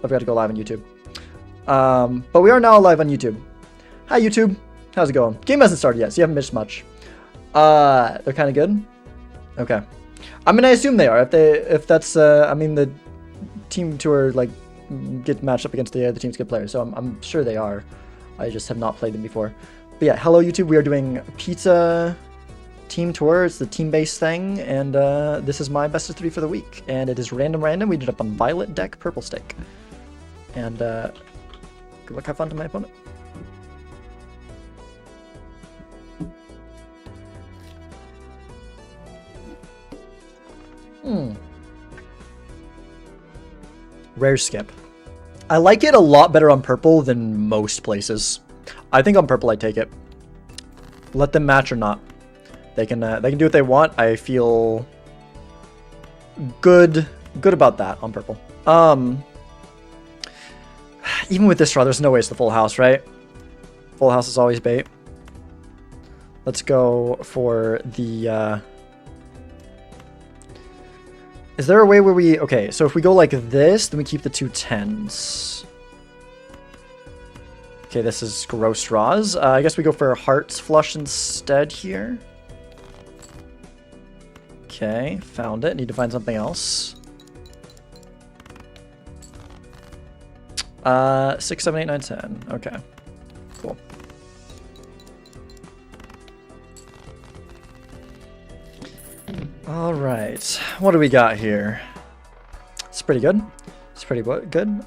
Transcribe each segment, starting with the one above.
I forgot to go live on YouTube. But we are now live on YouTube. Hi, YouTube. How's it going? Game hasn't started yet, so you haven't missed much. They're kind of good. Okay. I mean, I assume they are. If that's, I mean, the team tour like get matched up against the other team's good players, so I'm sure they are. I just have not played them before. But yeah, hello YouTube. We are doing pizza team tour. It's the team-based thing, and this is my best of 3 for the week, and it is random. We did up on violet deck, purple stake, and good luck, have fun to my opponent. Rare skip. I like it a lot better on purple than most places. I think on purple I take it. Let them match or not. They can do what they want. I feel good about that on purple. Even with this draw, there's no way it's the full house, right? Full house is always bait. Let's go for the is there a way where we... Okay, so if we go like this, then we keep the 2 10s. Okay, this is gross draws. I guess we go for hearts flush instead here. Okay, found it. Need to find something else. 6, 7, 8, 9, 10. Okay, cool. All right, what do we got here? It's pretty good. It's pretty good.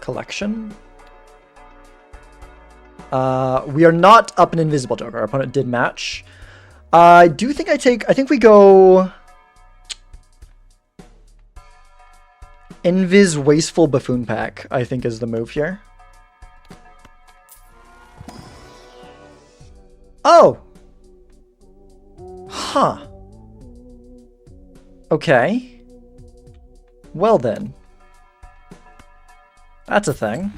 Collection. We are not up an invisible joker. Our opponent did match. I do think I think we go Invis Wasteful Buffoon Pack, I think is the move here. Oh! Huh. Okay. Well then. That's a thing.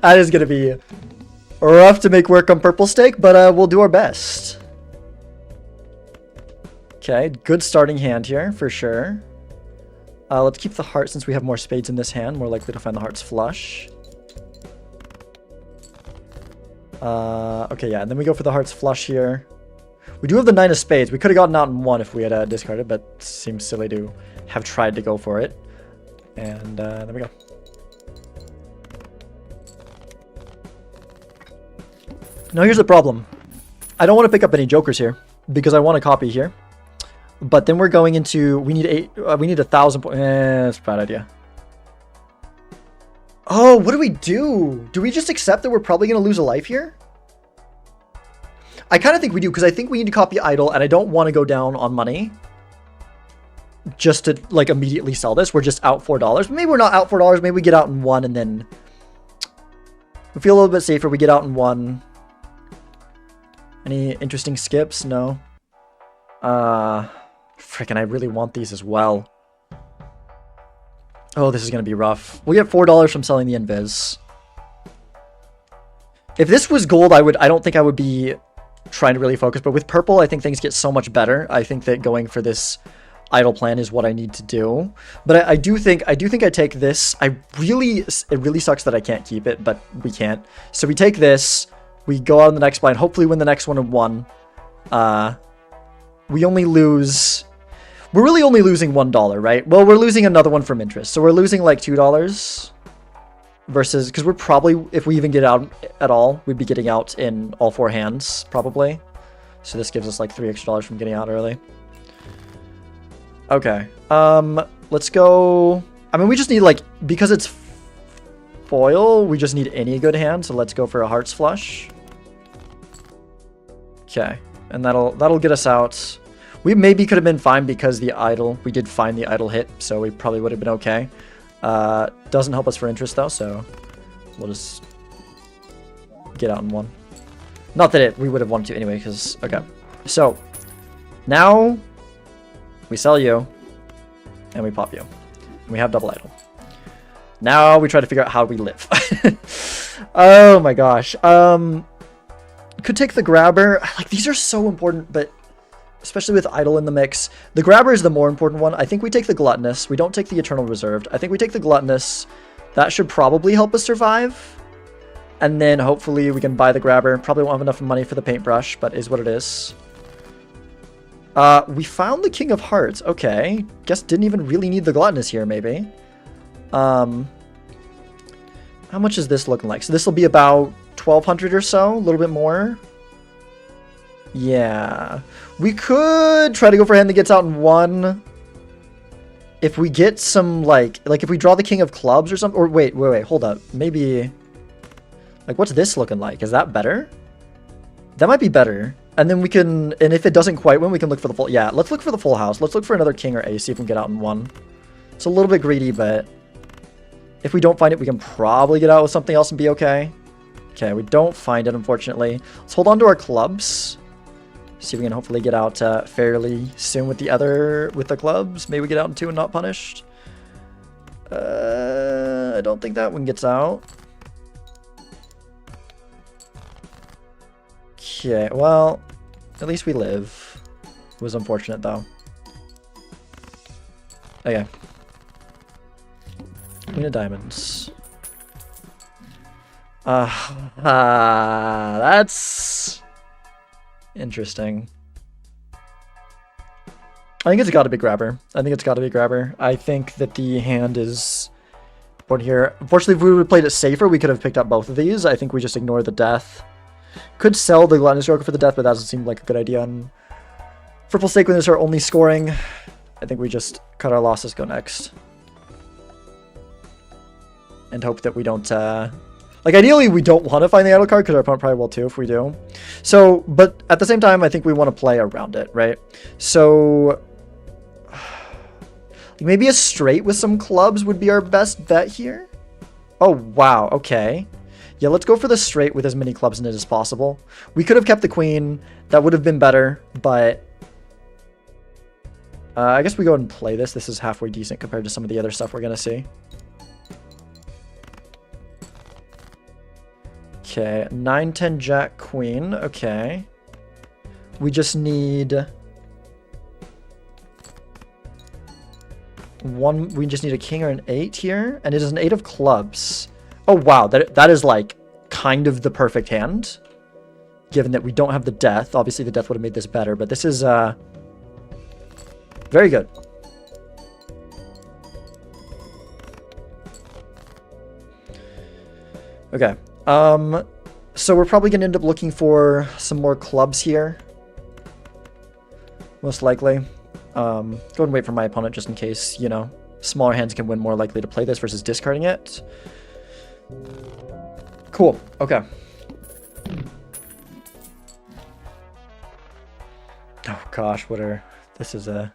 That is going to be rough to make work on purple stake, but we'll do our best. Okay, good starting hand here, for sure. Let's keep the heart since we have more spades in this hand. More likely to find the hearts flush. Okay, yeah, and then we go for the hearts flush here. We do have the 9 of spades. We could have gotten out in 1 if we had discarded, but seems silly to have tried to go for it. And there we go. Now here's the problem. I don't want to pick up any jokers here because I want to copy here. But then we're going into... We need 1,000 points. That's a bad idea. Oh, what do we do? Do we just accept that we're probably going to lose a life here? I kind of think we do, because I think we need to copy idle, and I don't want to go down on money just to, like, immediately sell this. We're just out $4. Maybe we're not out $4. Maybe we get out in 1, and then we feel a little bit safer. We get out in 1. Any interesting skips? No. Frickin', I really want these as well. Oh, this is going to be rough. We get $4 from selling the invis. If this was gold, I don't think I would be trying to really focus, but with purple, I think things get so much better. I think that going for this idle plan is what I need to do. But I do think I take this. It really sucks that I can't keep it, but we can't. So we take this, we go out on the next blind, hopefully win the next one in 1. We only lose... We're really only losing $1, right? Well, we're losing another one from interest. So we're losing like $2 versus... Because we're probably, if we even get out at all, we'd be getting out in all 4 hands, probably. So this gives us like $3 extra from getting out early. Okay. Let's go... I mean, we just need like... Because it's foil, we just need any good hand. So let's go for a hearts flush. Okay. And that'll get us out... We maybe could have been fine because the idle, we did find the idle hit, so we probably would have been okay. Doesn't help us for interest though, so we'll just get out in 1. Not that we would have wanted to anyway, because, okay. So, now we sell you, and we pop you. And we have double idle. Now we try to figure out how we live. Oh my gosh. Could take the grabber. Like, these are so important, but especially with Idol in the mix. The Grabber is the more important one. I think we take the Gluttonous. We don't take the Eternal Reserved. I think we take the Gluttonous. That should probably help us survive. And then hopefully we can buy the Grabber. Probably won't have enough money for the Paintbrush, but is what it is. We found the King of Hearts. Okay. Guess didn't even really need the Gluttonous here, maybe. How much is this looking like? So this will be about 1,200 or so, a little bit more. Yeah. We could try to go for a hand that gets out in one. If we get some, like if we draw the King of Clubs or something. Or wait, hold up. Maybe, like, what's this looking like? Is that better? That might be better. And then we can, and if it doesn't quite win, we can look for the full, yeah, let's look for the full house. Let's look for another king or ace, see if we can get out in one. It's a little bit greedy, but if we don't find it, we can probably get out with something else and be okay. Okay, we don't find it, unfortunately. Let's hold on to our clubs. See if we can hopefully get out fairly soon with the clubs. Maybe we get out in two and not punished. I don't think that one gets out. Okay, well, at least we live. It was unfortunate, though. Okay. Queen of Diamonds. That's interesting. I think it's got to be Grabber. I think that the hand is born here. Unfortunately, if we would have played it safer, we could have picked up both of these. I think we just ignore the death. Could sell the Gluttonous Joker for the death, but that doesn't seem like a good idea. And Purple Stake when it's our only scoring. I think we just cut our losses, go next. And hope that we don't, like, ideally, we don't want to find the idle card, because our opponent probably will too if we do. So, but at the same time, I think we want to play around it, right? So, maybe a straight with some clubs would be our best bet here. Oh, wow, okay. Yeah, let's go for the straight with as many clubs in it as possible. We could have kept the queen. That would have been better, but I guess we go ahead and play this. This is halfway decent compared to some of the other stuff we're going to see. Okay, 9, 10, Jack, Queen. Okay. We just need one. We just need a king or an 8 here, and it is an 8 of clubs. Oh, wow. That is, like, kind of the perfect hand, given that we don't have the death. Obviously, the death would have made this better, but this is very good. Okay. So we're probably going to end up looking for some more clubs here. Most likely. Go ahead and wait for my opponent just in case, you know, smaller hands can win, more likely to play this versus discarding it. Cool. Okay. Oh gosh, what are... This is a...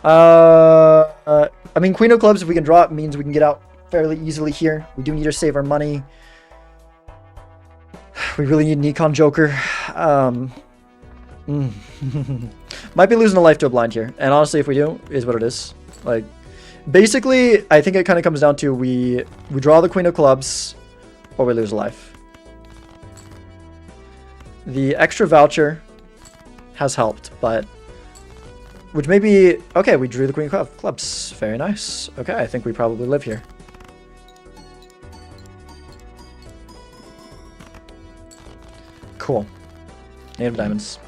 I mean, Queen of Clubs, if we can draw it, means we can get out fairly easily here. We do need to save our money. We really need Nikon Joker. Might be losing a life to a blind here. And honestly, if we do, is what it is. Like, basically, I think it kind of comes down to we draw the Queen of Clubs or we lose a life. The extra voucher has helped, but... Which may be... Okay, we drew the Queen of Clubs. Very nice. Okay, I think we probably live here. Cool. 8 of Diamonds.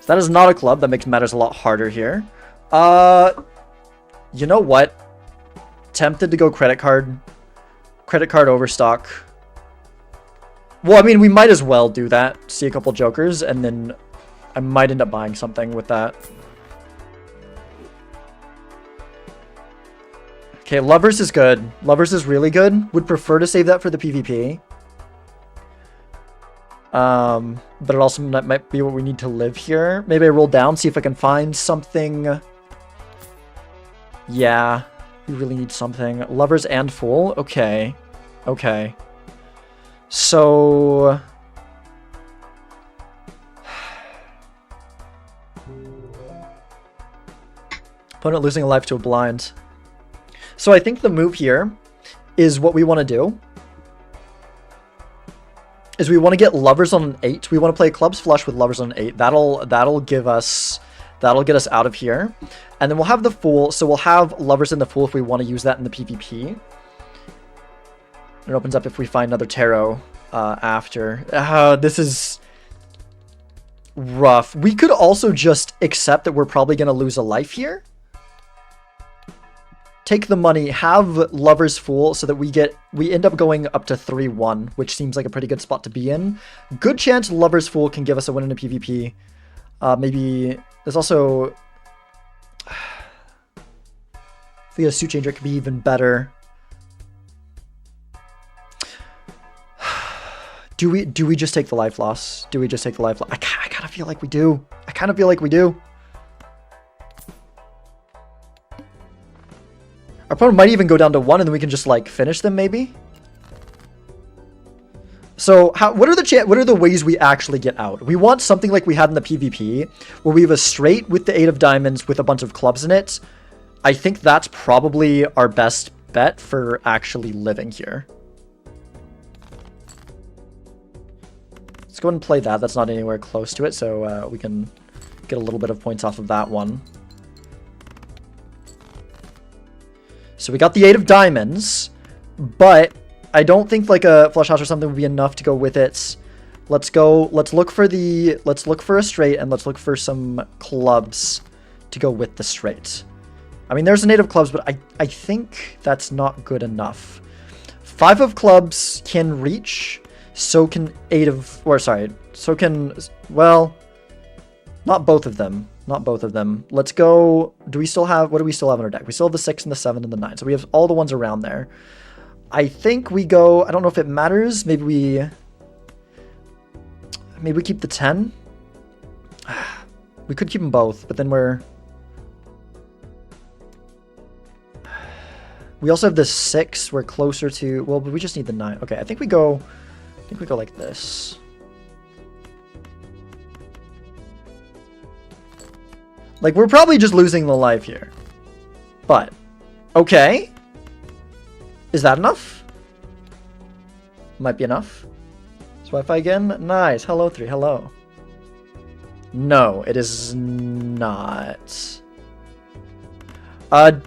So that is not a club. That makes matters a lot harder here. You know what? Tempted to go credit card. Credit card overstock. Well, I mean, we might as well do that. See a couple jokers, and then I might end up buying something with that. Okay, Lovers is good. Lovers is really good. Would prefer to save that for the PvP. But it also might be what we need to live here. Maybe I roll down, see if I can find something. Yeah, we really need something. Lovers and Fool. Okay. Okay. So... Opponent losing a life to a blind. So I think the move here is what we want to do. is we want to get lovers on an 8. We want to play clubs flush with lovers on an 8. That'll get us out of here. And then we'll have the fool. So we'll have lovers in the fool if we want to use that in the PvP. It opens up if we find another tarot after. This is rough. We could also just accept that we're probably going to lose a life here. Take the money, have Lover's Fool so that we end up going up to 3-1, which seems like a pretty good spot to be in. Good chance Lover's Fool can give us a win in a PvP. Maybe there's also I think a Suit Changer could be even better. Do we just take the life loss? Do we just take the life loss? I kind of feel like we do. I kind of feel like we do. Our opponent might even go down to 1 and then we can just like finish them maybe. So what are the ways we actually get out? We want something like we had in the PvP where we have a straight with the 8 of diamonds with a bunch of clubs in it. I think that's probably our best bet for actually living here. Let's go ahead and play that. That's not anywhere close to it, so we can get a little bit of points off of that one. So we got the 8 of diamonds, but I don't think like a flush house or something would be enough to go with it. Let's look for a straight and let's look for some clubs to go with the straight. I mean, there's an 8 of clubs, but I think that's not good enough. 5 of clubs can reach, so can 8 of, or sorry, so can, well, not both of them. Not both of them. Let's go. What do we still have on our deck? We still have the 6 and the 7 and the 9. So we have all the ones around there. I think we go, I don't know if it matters. Maybe we keep the 10. We could keep them both, but then we also have the 6. We're closer to, well, but we just need the 9. Okay, I think we go like this. Like, we're probably just losing the life here. But, okay. Is that enough? Might be enough. Wi-Fi again? Nice. Hello, 3. Hello. No, it is not. How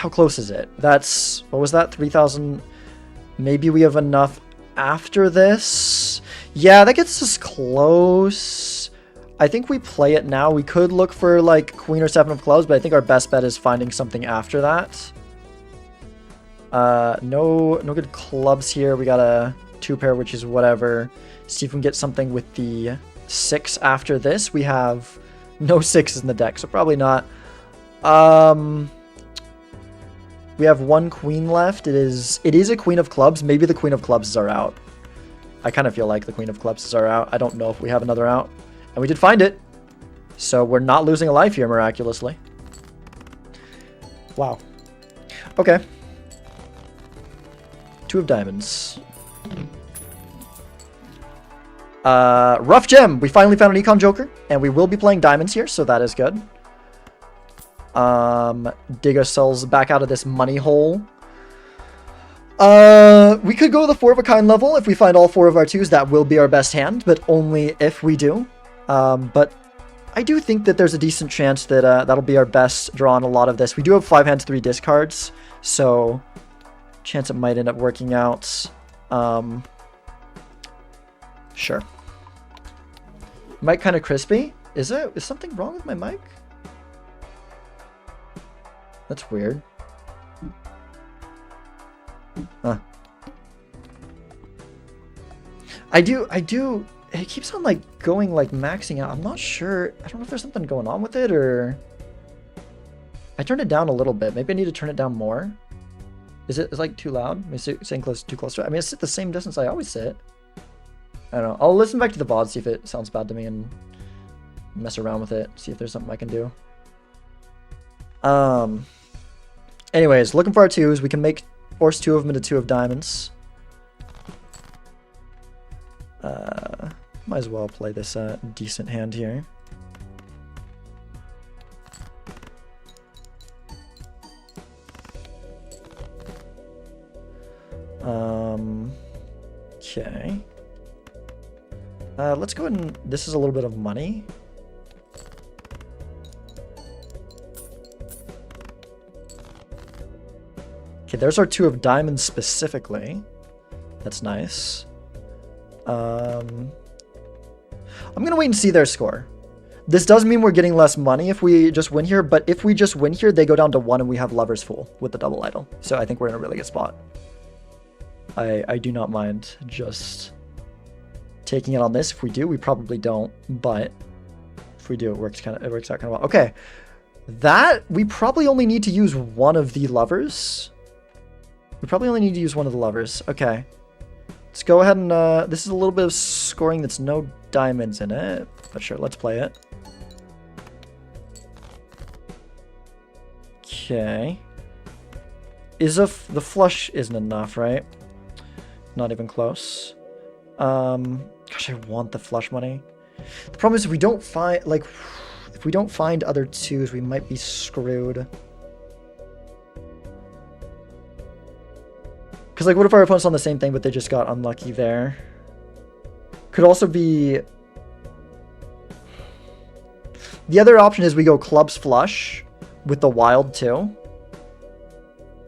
close is it? That's, what was that? 3,000. Maybe we have enough after this. Yeah, that gets us close. I think we play it now. We could look for like queen or 7 of clubs, but I think our best bet is finding something after that. No good clubs here. We got a 2 pair, which is whatever. See if we can get something with the 6 after this. We have no 6s in the deck, so probably not. We have 1 queen left. It is a queen of clubs. Maybe the queen of clubs is our out. I kind of feel like the queen of clubs is our out. I don't know if we have another out. And we did find it. So we're not losing a life here, miraculously. Wow. Okay. 2 of diamonds. Rough gem. We finally found an econ joker. And we will be playing diamonds here, so that is good. Dig ourselves back out of this money hole. We could go the 4 of a kind level. If we find all 4 of our 2s, that will be our best hand, but only if we do. But I do think that there's a decent chance that that'll be our best draw on a lot of this. We do have 5 hands, 3 discards, so chance it might end up working out. Sure. Mic kind of crispy. Is something wrong with my mic? That's weird. Huh. I do. It keeps on like going like maxing out. I'm not sure. I don't know if there's something going on with it or. I turned it down a little bit. Maybe I need to turn it down more. Is it like too loud? Am I saying too close to it? I mean, it's at the same distance I always sit. I don't know. I'll listen back to the VOD, see if it sounds bad to me, and mess around with it. See if there's something I can do. Anyways, looking for our 2s. We can force 2 of them into 2 of diamonds. Might as well play this decent hand here. Okay. Let's go ahead and... This is a little bit of money. Okay, there's our 2 of diamonds specifically. That's nice. I'm gonna wait and see their score. This does mean we're getting less money if we just win here, but if we just win here, they go down to 1 and we have lovers full with the double idol. So I think we're in a really good spot. I do not mind just taking it on this. If we do, we probably don't, but if we do, it works out kind of well. Okay, that we probably only need to use 1 of the lovers. We probably only need to use 1 of the lovers. Okay, let's go ahead and this is a little bit of scoring that's no diamonds in it, but sure, let's play it. Okay, the flush isn't enough, right? Not even close. Gosh, I want the flush money. The problem is if we don't find, like, if we don't find other 2s, we might be screwed. Because, like, what if our opponent's on the same thing, but they just got unlucky there? Could also be... The other option is we go clubs flush with the wild too.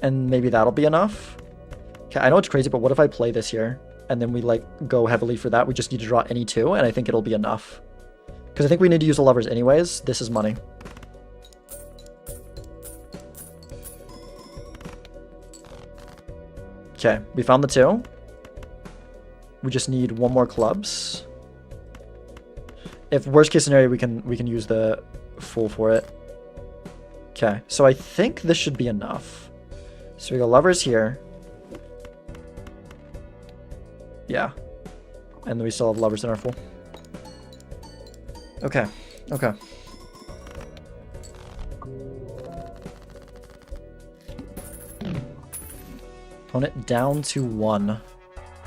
And maybe that'll be enough. Okay, I know it's crazy, but what if I play this here? And then we, like, go heavily for that. We just need to draw any 2, and I think it'll be enough. Because I think we need to use the lovers anyways. This is money. Okay, we found the 2. We just need 1 more clubs. If worst case scenario, we can use the full for it. Okay, so I think this should be enough. So we go lovers here. Yeah. And then we still have lovers in our full. Okay. Okay. Opponent down to 1.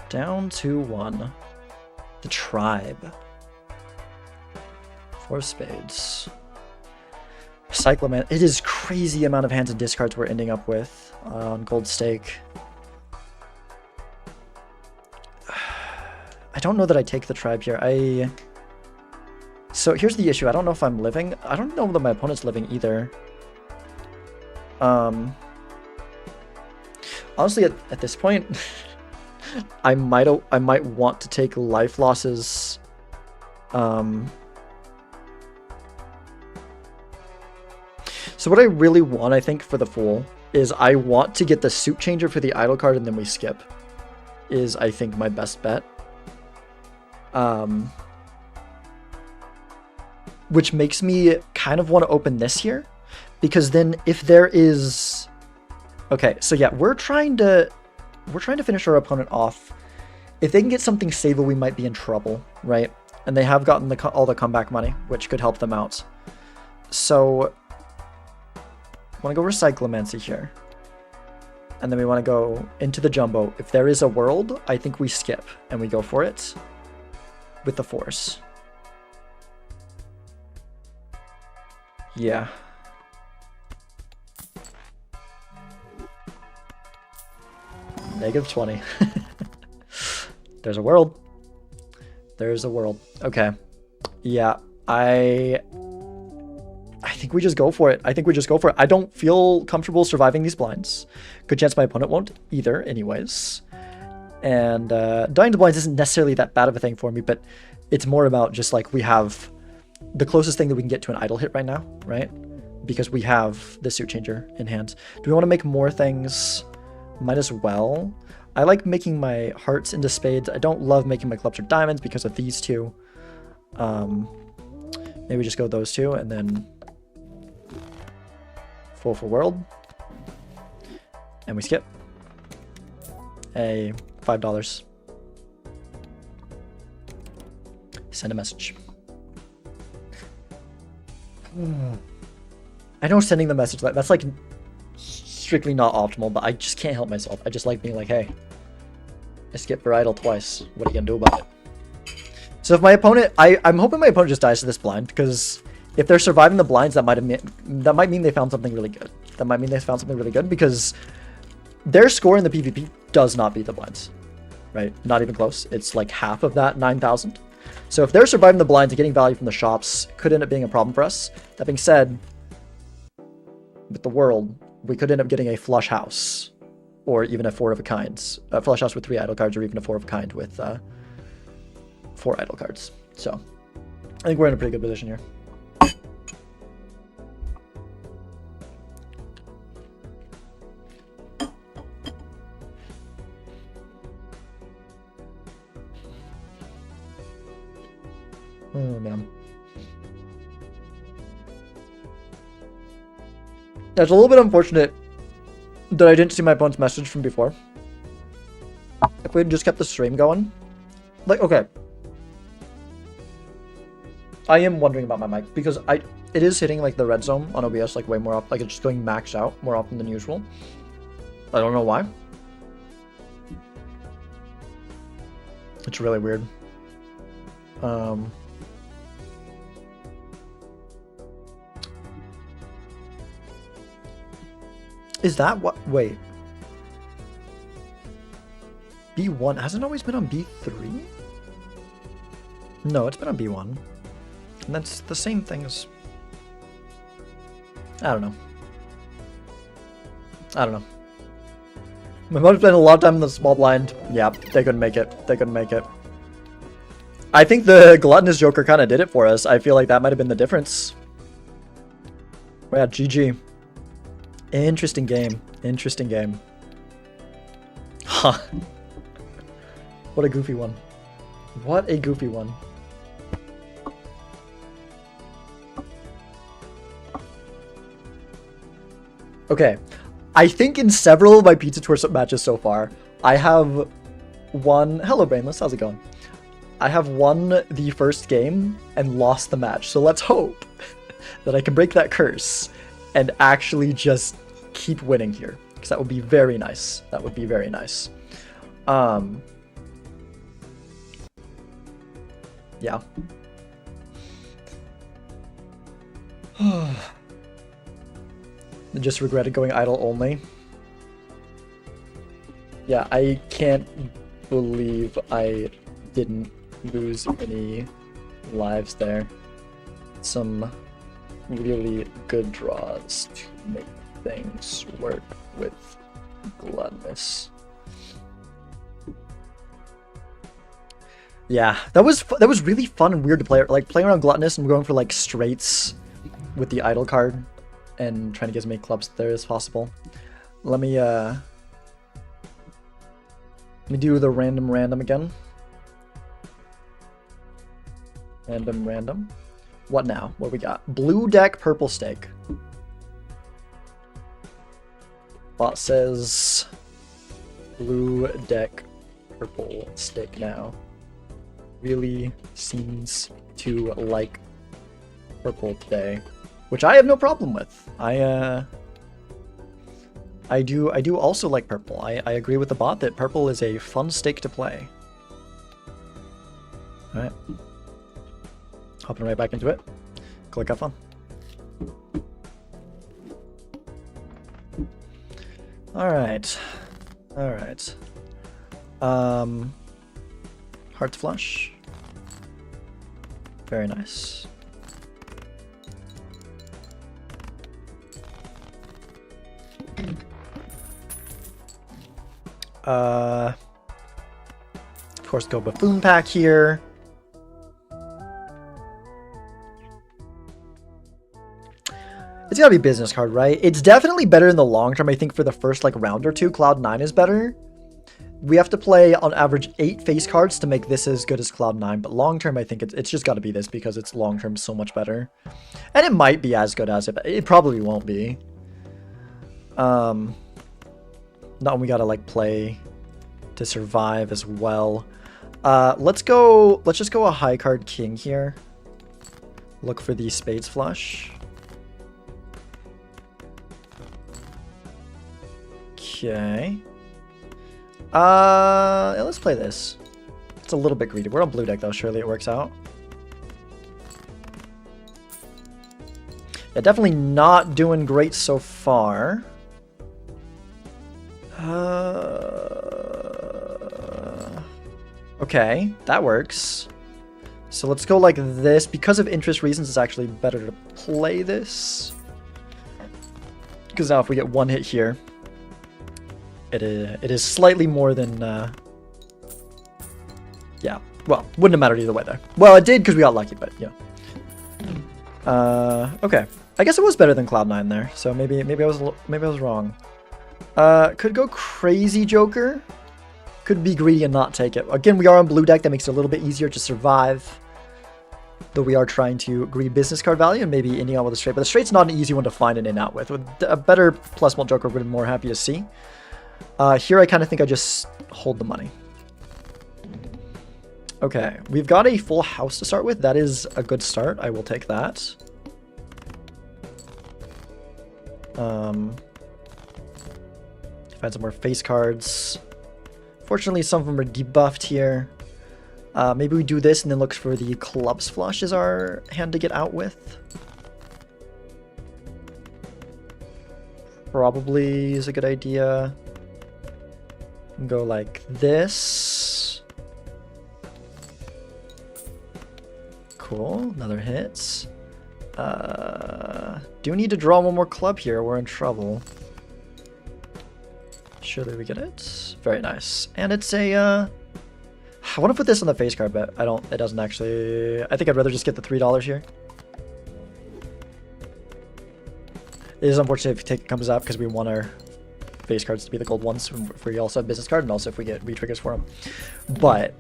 Down to 1. The tribe. 4 spades. Cyclamen. It is crazy amount of hands and discards we're ending up with on gold stake. I don't know that I take the tribe here. So here's the issue. I don't know if I'm living. I don't know that my opponent's living either. Honestly, at this point, I might want to take life losses. So what I really want, I think, for the Fool is I want to get the suit changer for the idol card and then we skip. Is, I think, my best bet. Which makes me kind of want to open this here. Because then if there is... Okay, so yeah, we're trying to finish our opponent off. If they can get something stable, we might be in trouble, right? And they have gotten all the comeback money, which could help them out. So, I want to go Recyclemancy here. And then we want to go into the Jumbo. If there is a world, I think we skip and we go for it with the Force. Yeah. -20. There's a world. There's a world. Okay. Yeah, I think we just go for it. I think we just go for it. I don't feel comfortable surviving these blinds. Good chance my opponent won't either anyways. And dying to blinds isn't necessarily that bad of a thing for me, but it's more about just like we have the closest thing that we can get to an idle hit right now, right? Because we have the suit changer in hand. Do we want to make more things? Might as well. I like making my hearts into spades. I don't love making my clubs or diamonds because of these two. Maybe just go those two and then full for world. And we skip. $5. Send a message. I know sending the message, that's like strictly not optimal, but I just can't help myself. I just like being like, hey, I skipped for idle twice. What are you gonna do about it? So if my opponent, I'm hoping my opponent just dies to this blind, because if they're surviving the blinds, that might mean they found something really good. That might mean they found something really good, because their score in the PvP does not beat the blinds, right? Not even close. It's like half of that 9,000. So if they're surviving the blinds and getting value from the shops, could end up being a problem for us. That being said, with the world, we could end up getting a flush house. Or even a 4 of a kind. A flush house with 3 idle cards, or even a 4 of a kind with 4 idle cards. So, I think we're in a pretty good position here. Oh, man. It's a little bit unfortunate that I didn't see my opponent's message from before. If we had just kept the stream going. Like, okay. I am wondering about my mic because it is hitting like the red zone on OBS like way more often. Like it's just going max out more often than usual. I don't know why. It's really weird. Is that what? Wait. B1 hasn't always been on B3? No, it's been on B1. And that's the same thing as... I don't know. I don't know. My mom spent a lot of time in the small blind. Yeah, they couldn't make it. They couldn't make it. I think the Gluttonous Joker kind of did it for us. I feel like that might have been the difference. Yeah, GG. Interesting game. Interesting game. Huh. What a goofy one. What a goofy one. Okay. I think in several of my Pizza Tour matches so far, I have won... Hello, Brainless. How's it going? I have won the first game and lost the match. So let's hope that I can break that curse and actually just keep winning here, because that would be very nice. That would be very nice. Yeah. I just regretted going idle only. Yeah, I can't believe I didn't lose any lives there. Some really good draws to make things work with Gluttonous. Yeah, that was really fun and weird to play. Like playing around Gluttonous and going for like straights with the idle card and trying to get as many clubs there as possible. Let me do the random again. Random. What now? What we got? Blue deck, purple stake. Bot says blue deck, purple stake now. Really seems to like purple today, which I have no problem with. I do also like purple. I agree with the bot that purple is a fun stake to play. All right. Hopping right back into it. Click have fun. Alright. Alright. Hearts flush. Very nice. Of course, go Buffoon Pack here. It's gotta be business card, right? It's definitely better in the long term. I think for the first like round or two, Cloud9 is better. We have to play on average 8 face cards to make this as good as Cloud9, but long term I think it's just gotta be this because it's long term so much better. And it might be as good as it. It probably won't be. Not when we gotta like play to survive as well. Let's just go a high card king here. Look for the spades flush. Okay. Yeah, let's play this. It's a little bit greedy. We're on blue deck though, surely it works out. Yeah, definitely not doing great so far. Okay, that works. So let's go like this. Because of interest reasons, it's actually better to play this. Because now if we get one hit here, it is slightly more than... yeah, well, wouldn't have mattered either way there. Well, it did because we got lucky, but, you know. Okay. I guess it was better than Cloud9 there, so maybe I was wrong. Could go crazy Joker. Could be greedy and not take it. Again, we are on blue deck. That makes it a little bit easier to survive. Though we are trying to greed business card value and maybe ending out with a straight. But the straight's not an easy one to find an in out with. With a better plus one Joker, would be more happy to see. Here I kind of think I just hold the money. Okay, we've got a full house to start with. That is a good start. I will take that. Find some more face cards. Fortunately, some of them are debuffed here. Maybe we do this and then look for the clubs flush as our hand to get out with. Probably is a good idea. Go like this. Cool, another hit. Do need to draw one more club here. We're in trouble. Surely we get it. Very nice. And it's a, I want to put this on the face card, but it doesn't actually, I think I'd rather just get the $3 here. It is unfortunate if Take comes out because we want our face cards to be the gold ones if we also have business card and also if we get re-triggers for them. But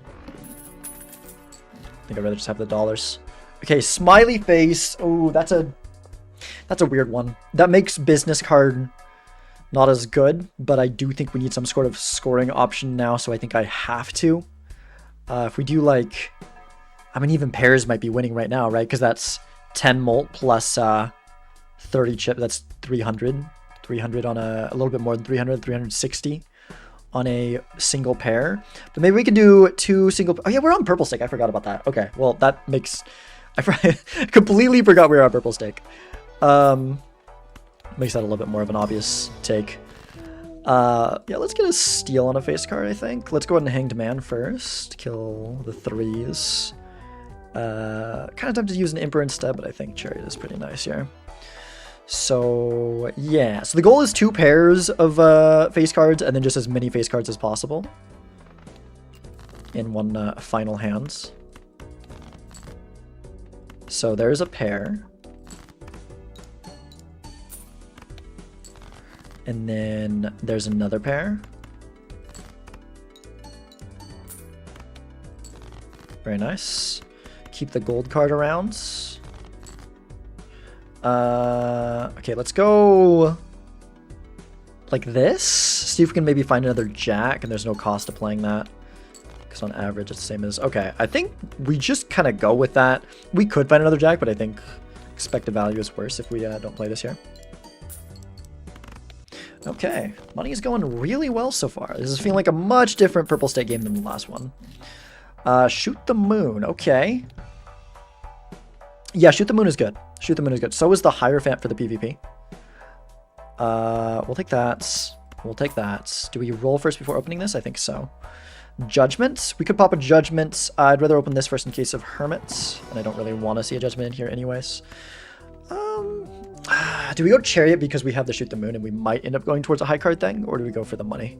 I think I'd rather just have the dollars. Okay, smiley face. Oh, that's a weird one. That makes business card not as good, but I do think we need some sort of scoring option now, so I think I have to. If we do like, I mean, even pairs might be winning right now, right? Because that's 10 molt plus 30 chip. That's 300. 300 on a little bit more than 300, 360 on a single pair. But maybe we can do two single. Oh yeah, we're on purple stake. I forgot about that. Okay, well that makes. I completely forgot we were on purple stake. Makes that a little bit more of an obvious take. Yeah, let's get a steal on a face card, I think. Let's go ahead and Hanged Man first. Kill the threes. Kind of tempted to use an Imper instead, but I think Chariot is pretty nice here. So, yeah. So the goal is 2 pairs of face cards, and then just as many face cards as possible in one final hand. So there's a pair. And then there's another pair. Very nice. Keep the gold card around. Okay, let's go like this. See if we can maybe find another jack, and there's no cost to playing that. Because on average, it's the same as... Okay, I think we just kind of go with that. We could find another jack, but I think expected value is worse if we don't play this here. Okay, money is going really well so far. This is feeling like a much different purple state game than the last one. Shoot the moon, okay. Yeah, shoot the moon is good. Shoot the moon is good. So is the Hierophant for the PvP. We'll take that. We'll take that. Do we roll first before opening this? I think so. Judgment. We could pop a Judgment. I'd rather open this first in case of Hermits. And I don't really want to see a Judgment in here anyways. Do we go Chariot because we have the Shoot the Moon and we might end up going towards a high card thing? Or do we go for the money?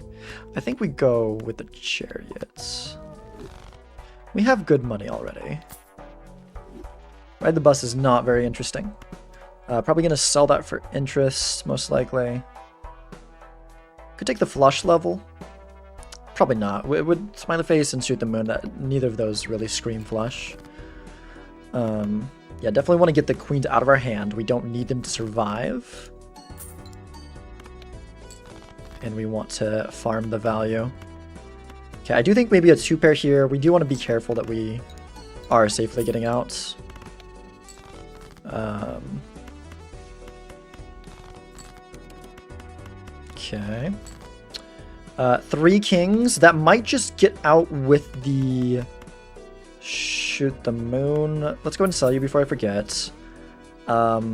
I think we go with the Chariots. We have good money already. Ride the Bus is not very interesting. Probably going to sell that for interest, most likely. Could take the flush level. Probably not. Would Smiley Face and Shoot the Moon, neither of those really scream flush. Yeah, definitely want to get the queens out of our hand. We don't need them to survive. And we want to farm the value. Okay, I do think maybe a 2-pair here. We do want to be careful that we are safely getting out. Okay. 3 kings. That might just get out with the... Shoot the Moon. Let's go ahead and sell you before I forget. Yeah,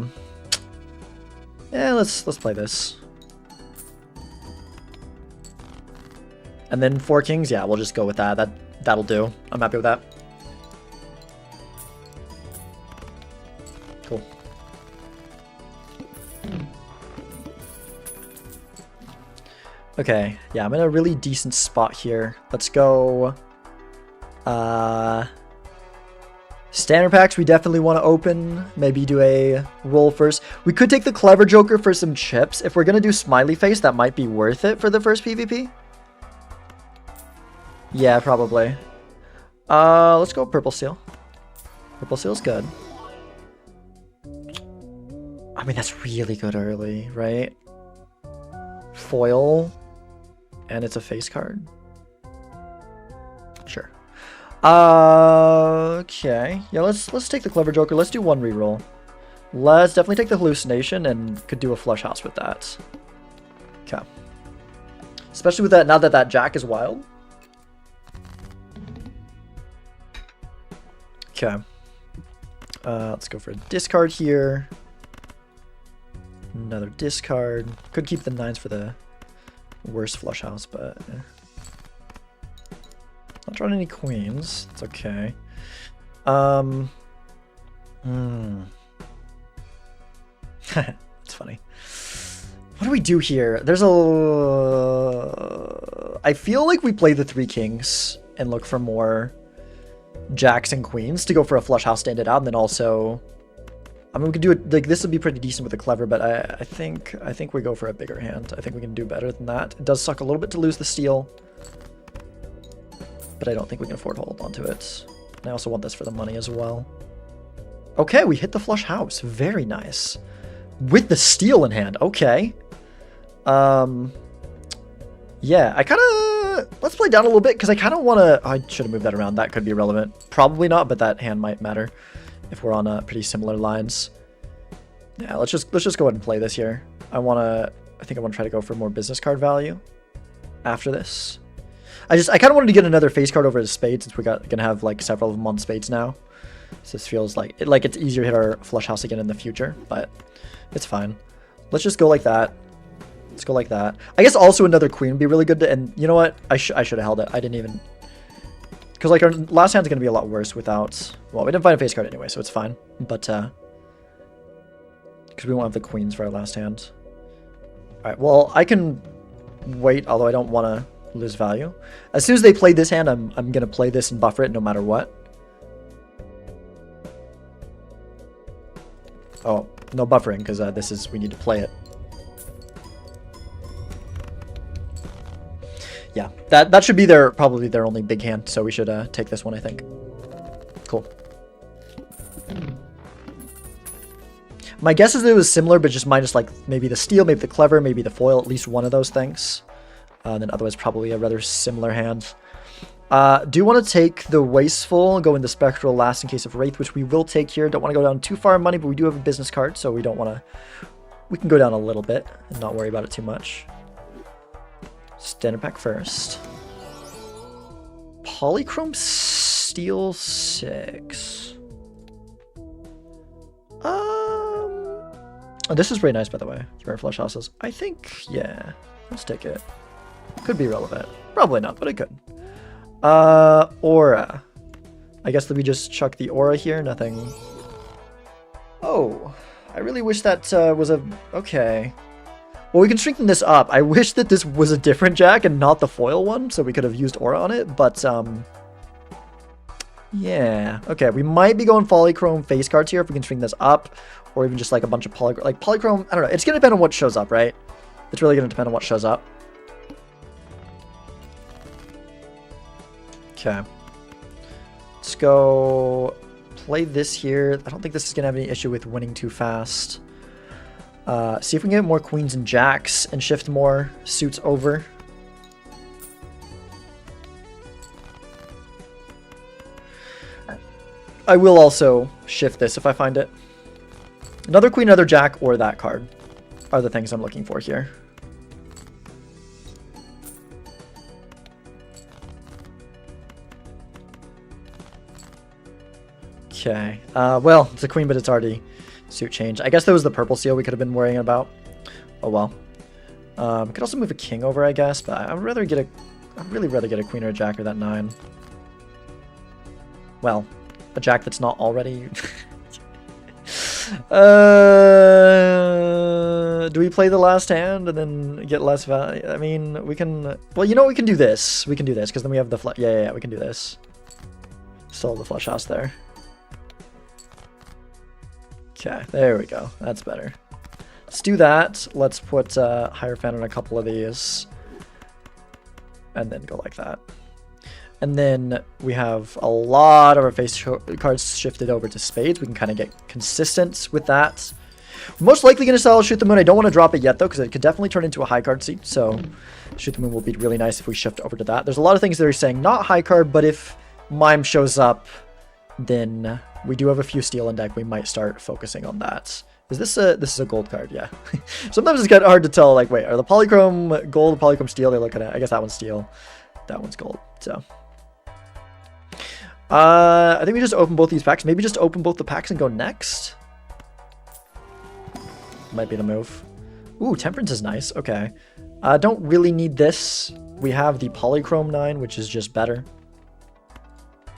let's play this. And then 4 kings. Yeah, we'll just go with that. That'll do. I'm happy with that. Okay, yeah, I'm in a really decent spot here. Let's go. Standard packs we definitely want to open. Maybe do a roll first. We could take the Clever Joker for some chips. If we're going to do Smiley Face, that might be worth it for the first PvP. Yeah, probably. Let's go Purple Seal. Purple Seal's good. I mean, that's really good early, right? Foil. And it's a face card. Sure. Okay. Yeah, let's take the Clever Joker. Let's do one reroll. Let's definitely take the Hallucination and could do a Flush House with that. Okay. Especially with that, now that that Jack is wild. Okay. Let's go for a discard here. Another discard. Could keep the 9s for the worst Flush House, but... Not drawing any queens. It's okay. It's funny. What do we do here? There's a... I feel like we play the 3 kings and look for more jacks and queens to go for a Flush House to end it out, and then also... I mean, we could do it... Like, this would be pretty decent with a Clever, but I think we go for a bigger hand. I think we can do better than that. It does suck a little bit to lose the steal, but I don't think we can afford to hold on to it. And I also want this for the money as well. Okay, we hit the Flush House. Very nice. With the steal in hand. Okay. Yeah, I kind of... Let's play down a little bit, because I kind of want to... I should have moved that around. That could be relevant. Probably not, but that hand might matter if we're on pretty similar lines. Yeah, let's just go ahead and play this here. I think I want to try to go for more business card value after this. I kind of wanted to get another face card over his spade, since we're gonna have like several of them on spades now. So this feels like it's easier to hit our Flush House again in the future, but it's fine. Let's just go like that. Let's go like that. I guess also another queen would be really good to, and you know what? I should have held it. I didn't even, because like our last hand's gonna be a lot worse without. Well, we didn't find a face card anyway, so it's fine. But because we won't have the queens for our last hand. All right. Well, I can wait, although I don't want to lose value. As soon as they play this hand, I'm gonna play this and buffer it no matter what. Oh, no buffering, because we need to play it. Yeah, that should be probably their only big hand, so we should take this one, I think. Cool. My guess is it was similar, but just minus like maybe the steal, maybe the Clever, maybe the foil, at least one of those things. And then otherwise probably a rather similar hand. Do want to take the Wasteful and go into Spectral last in case of Wraith, which we will take here. Don't want to go down too far in money, but we do have a business card, so we don't want to... We can go down a little bit and not worry about it too much. Standard pack first. Polychrome Steel 6. Oh, this is very nice, by the way. Rare Flush Houses. I think, yeah. Let's take it. Could be relevant. Probably not, but it could. Aura. I guess that we just chuck the Aura here. Nothing. Oh, I really wish that was a... Okay. Well, we can strengthen this up. I wish that this was a different Jack and not the foil one, so we could have used Aura on it, but, yeah. Okay, we might be going Polychrome face cards here if we can string this up, or even just like a bunch of Polychrome. Like, Polychrome, I don't know. It's going to depend on what shows up, right? It's really going to depend on what shows up. Okay. Let's go play this here. I don't think this is going to have any issue with winning too fast. See if we can get more queens and jacks and shift more suits over. I will also shift this if I find it. Another queen, another jack, or that card are the things I'm looking for here. Okay. Well, it's a queen, but it's already suit change. I guess there was the purple seal we could have been worrying about. Oh well. We could also move a king over, I guess, but I'd really rather get a queen or a jack or that 9. Well, a jack that's not already... Do we play the last hand and then get less value? I mean, we can... Well, you know, we can do this. We can do this, because then we have the... Yeah, we can do this. Still have the flush house there. Okay, there we go. That's better. Let's do that. Let's put Hierophant on a couple of these. And then go like that. And then we have a lot of our face cards shifted over to spades. We can kind of get consistent with that. We're most likely going to sell Shoot the Moon. I don't want to drop it yet, though, because it could definitely turn into a high card seat. So Shoot the Moon will be really nice if we shift over to that. There's a lot of things that are saying not high card, but if Mime shows up, then we do have a few steel in deck. We might start focusing on that. Is this is a gold card? Yeah. Sometimes it's kind of hard to tell, like, wait, are the polychrome gold, polychrome steel they're looking at? I guess that one's steel. That one's gold. So I think we just open both these packs. Maybe just open both the packs and go next. Might be the move. Ooh, Temperance is nice. Okay. Don't really need this. We have the Polychrome 9, which is just better.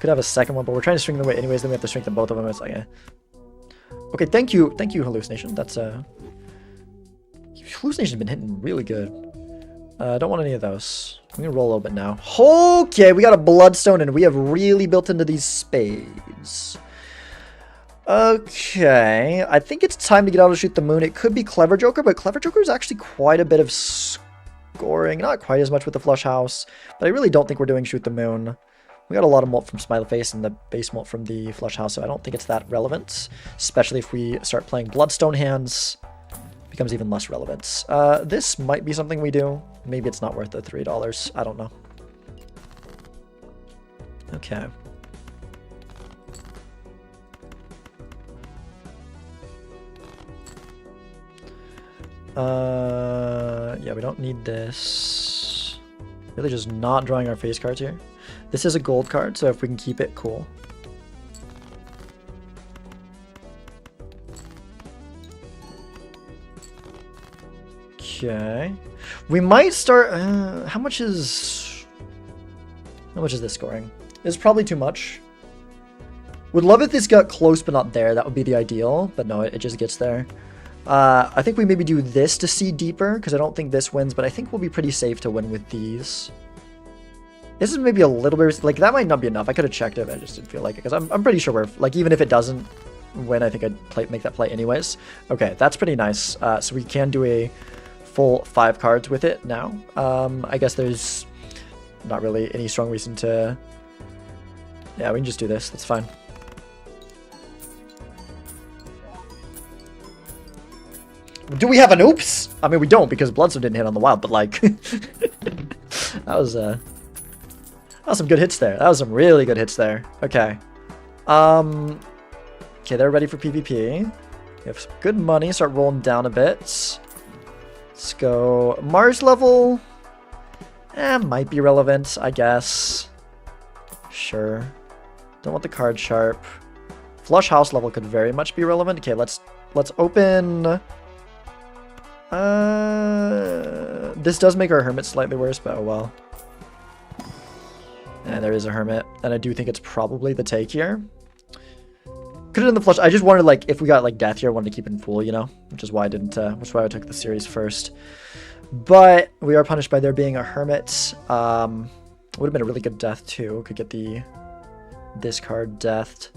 Could have a second one, but we're trying to string them away anyways. Then we have to strengthen both of them. It's like, eh. Okay, thank you, Hallucination. That's Hallucination's been hitting really good. I don't want any of those. I'm gonna roll a little bit now. Okay, we got a Bloodstone, and we have really built into these spades. Okay, I think it's time to get out of Shoot the Moon. It could be Clever Joker, but Clever Joker is actually quite a bit of scoring. Not quite as much with the Flush House, but I really don't think we're doing Shoot the Moon. We got a lot of molt from Smiley Face and the base molt from the Flush House, so I don't think it's that relevant. Especially if we start playing Bloodstone hands, it becomes even less relevant. This might be something we do. Maybe it's not worth the $3. I don't know. Okay. Yeah, we don't need this. Really just not drawing our face cards here. This is a gold card, so if we can keep it, cool. Okay. We might start... how much is this scoring? It's probably too much. Would love if this got close but not there. That would be the ideal, but no, it just gets there. I think we maybe do this to see deeper, because I don't think this wins, but I think we'll be pretty safe to win with these. This is maybe a little bit... Like, that might not be enough. I could have checked it, but I just didn't feel like it, because I'm pretty sure we're... Like, even if it doesn't win, I think I'd make that play anyways. Okay, that's pretty nice. So we can do a full 5 cards with it now. I guess there's not really any strong reason to... Yeah, we can just do this. That's fine. Do we have an oops? I mean, we don't, because Bloodstone didn't hit on the wild, but, like... that was some good hits there. That was some really good hits there. Okay. Okay, they're ready for PvP. We have some good money. Start rolling down a bit. Let's go Mars level. Might be relevant, I guess. Sure. Don't want the card sharp. Flush House level could very much be relevant. Okay, let's open... this does make our Hermit slightly worse, but oh well. And there is a Hermit, and I do think it's probably the take here. Could have done the flush. I just wanted, like, if we got like Death here, I wanted to keep it in Fool, you know, which is why I didn't. Which is why I took the series first. But we are punished by there being a Hermit. Would have been a really good Death too. Could get this card Deathed.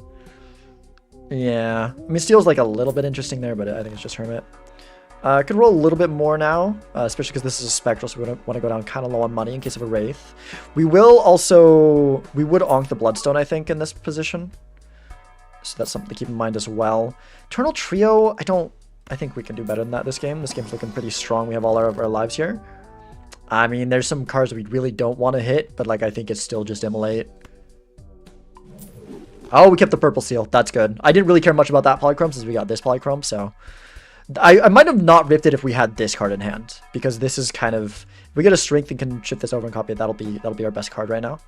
Yeah, I mean, Steel's like a little bit interesting there, but I think it's just Hermit. Could roll a little bit more now, especially because this is a Spectral, so we want to go down kind of low on money in case of a Wraith. We would onk the Bloodstone, I think, in this position. So that's something to keep in mind as well. Eternal Trio, I think we can do better than that this game. This game's looking pretty strong. We have all our lives here. I mean, there's some cards we really don't want to hit, but, like, I think it's still just Immolate. Oh, we kept the purple seal. That's good. I didn't really care much about that Polychrome since we got this Polychrome, so... I might have not ripped it if we had this card in hand, because this is kind of... If we get a Strength and can shift this over and copy it, that'll be our best card right now.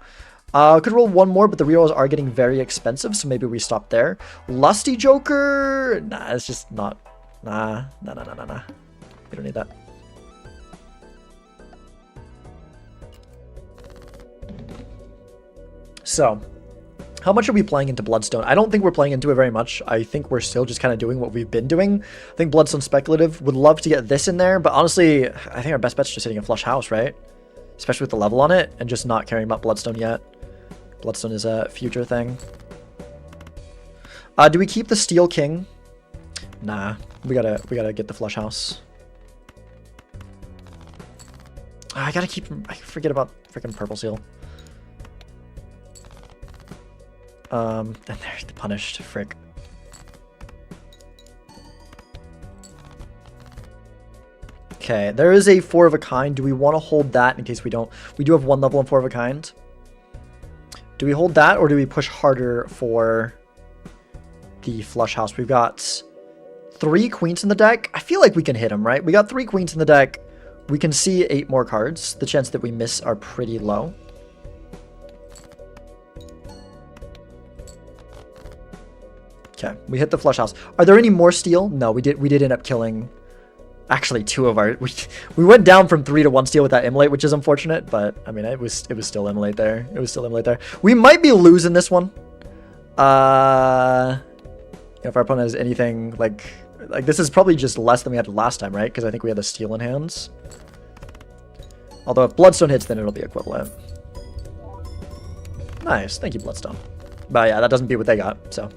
Could roll one more, but the rerolls are getting very expensive, so maybe we stop there. Lusty Joker? Nah, it's just not... Nah. We don't need that. So, How much are we playing into Bloodstone? I don't think we're playing into it very much. I think we're still just kind of doing what we've been doing. I think Bloodstone speculative. Would love to get this in there, but honestly, I think our best bet's just hitting a flush house, right? Especially with the level on it, and just not caring about Bloodstone yet. Bloodstone is a future thing. Do we keep the Steel King? Nah, we gotta get the flush house. I forget about freaking Purple Seal. And there's the punished, frick. Okay, there is a 4 of a kind. Do we want to hold that in case we don't? We do have 1 level and 4 of a kind. Do we hold that, or do we push harder for the flush house? We've got 3 queens in the deck. I feel like we can hit them, right? We got 3 queens in the deck. We can see 8 more cards. The chance that we miss are pretty low. Okay, we hit the flush house. Are there any more steel? No, we did end up killing actually 2 of our we went down from 3 to 1 steel with that immolate, which is unfortunate, but I mean it was still immolate there. It was still immolate there. We might be losing this one. If our opponent has anything like this is probably just less than we had last time, right? Because I think we had the steel in hands. Although if Bloodstone hits, then it'll be equivalent. Nice, thank you, Bloodstone. But yeah, that doesn't beat what they got, so.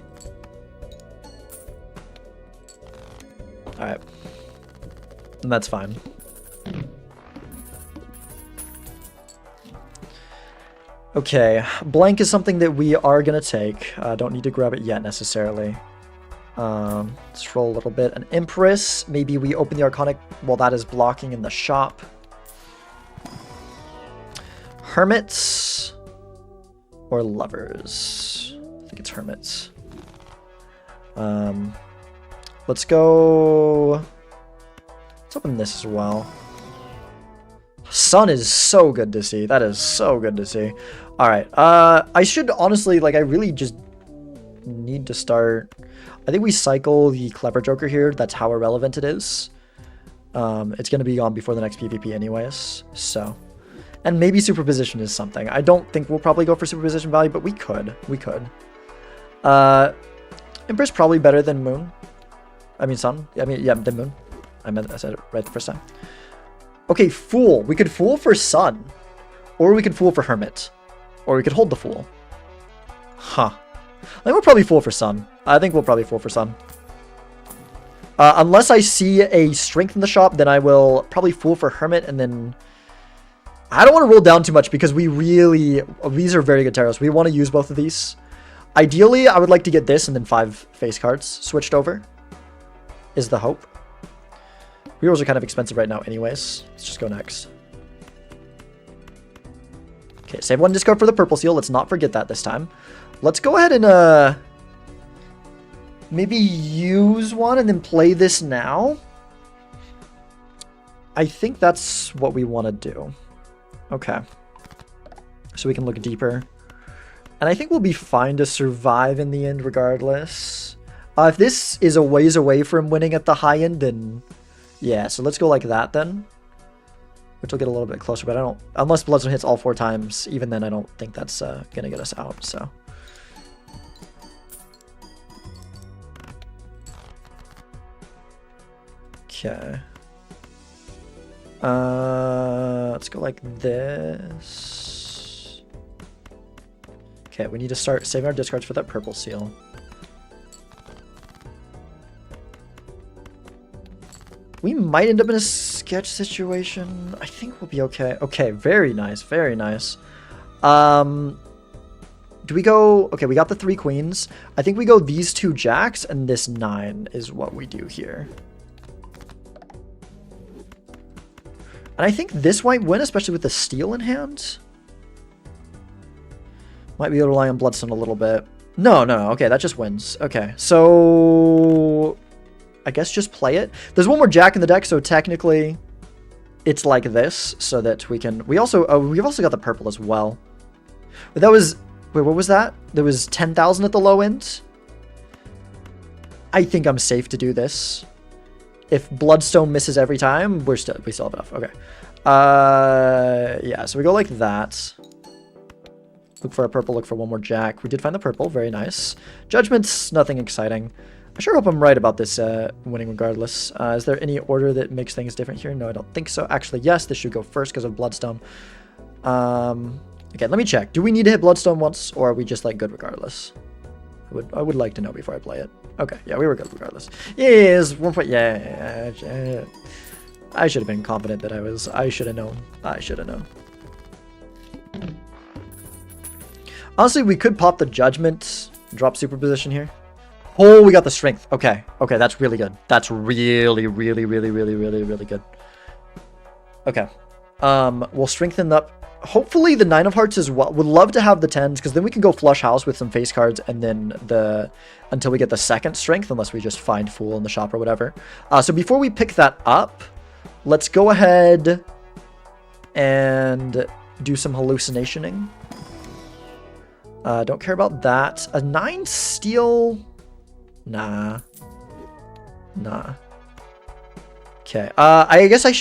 Alright. And that's fine. Okay, blank is something that we are going to take. Don't need to grab it yet, necessarily. Let's roll a little bit. An Empress. Maybe we open the Arcanic while that is blocking in the shop. Hermits. Or Lovers. I think it's Hermits. Let's go... Let's open this as well. Sun is so good to see. That is so good to see. Alright, I should honestly, like, I really just need to start... I think we cycle the Clever Joker here. That's how irrelevant it is. It's going to be gone before the next PvP anyways, so... And maybe Superposition is something. I don't think we'll probably go for Superposition value, but we could. We could. Empress probably better than Moon. I mean Sun. I mean, yeah, than Moon. I said it right the first time. Okay, Fool. We could Fool for Sun. Or we could Fool for Hermit. Or we could hold the Fool. Huh. I think we'll probably Fool for Sun. I think we'll probably Fool for Sun. Unless I see a Strength in the shop, then I will probably Fool for Hermit, and then... I don't want to roll down too much because we really... These are very good tarots. We want to use both of these. Ideally, I would like to get this and then 5 face cards switched over. Is the hope. Rerolls are kind of expensive right now anyways. Let's just go next. Okay, save 1 discard for the purple seal. Let's not forget that this time. Let's go ahead and maybe use 1 and then play this now. I think that's what we want to do. Okay. So we can look deeper. And I think we'll be fine to survive in the end regardless. If this is a ways away from winning at the high end, then... Yeah, so let's go like that then. Which will get a little bit closer, but I don't... Unless Bloodstone hits all 4 times, even then I don't think that's going to get us out, so... Okay. Let's go like this. Okay, we need to start saving our discards for that purple seal. We might end up in a sketch situation. I think we'll be okay. Okay, very nice, very nice. Do we go... Okay, we got the 3 queens. I think we go these 2 jacks, and this 9 is what we do here. And I think this might win, especially with the steel in hand. Might be able to rely on Bloodstone a little bit. No. Okay, that just wins. Okay, so... I guess just play it. There's 1 more jack in the deck, so technically it's like this, so that we can... we've also got the purple as well. But that was... Wait, what was that? There was 10,000 at the low end? I think I'm safe to do this. If Bloodstone misses every time, we still have enough. Okay. Yeah, so we go like that. Look for a purple, look for one more jack. We did find the purple, very nice. Judgment's nothing exciting. I sure hope I'm right about this winning regardless. Is there any order that makes things different here? No, I don't think so. Actually, yes, this should go first because of Bloodstone. Okay, let me check. Do we need to hit Bloodstone once, or are we just like good regardless? I would like to know before I play it. Okay, yeah, we were good regardless. Yes, 1 point. Yeah, I should have been confident that I should have known. I should have known. Honestly, we could pop the Judgment, drop superposition here. Oh, we got the Strength. Okay, okay, that's really good. That's really, really, really, really, really, really good. Okay, we'll strengthen up. Hopefully the 9 of Hearts as well. Would love to have the 10s because then we can go flush house with some face cards and then until we get the second strength, unless we just find Fool in the shop or whatever. So before we pick that up, let's go ahead and do some hallucinationing. Don't care about that. A 9 steel? Nah. Okay. I guess I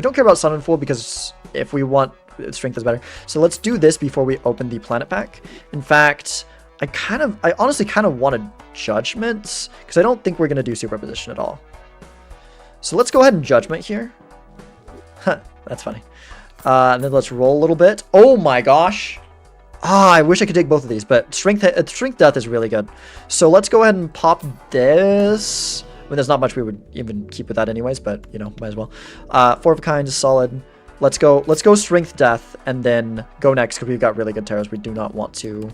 don't care about Sun and Fool because if we want strength is better. So let's do this before we open the planet pack. In fact, I honestly kind of wanted Judgments because I don't think we're going to do superposition at all. So let's go ahead and Judgment here. Huh, that's funny. And then let's roll a little bit. Oh my gosh. I wish I could take both of these, but Strength Death is really good. So let's go ahead and pop this. I mean, there's not much we would even keep with that anyways, but, you know, might as well. 4 of a kind is solid. Let's go Strength Death and then go next because we've got really good tarots. We do not want to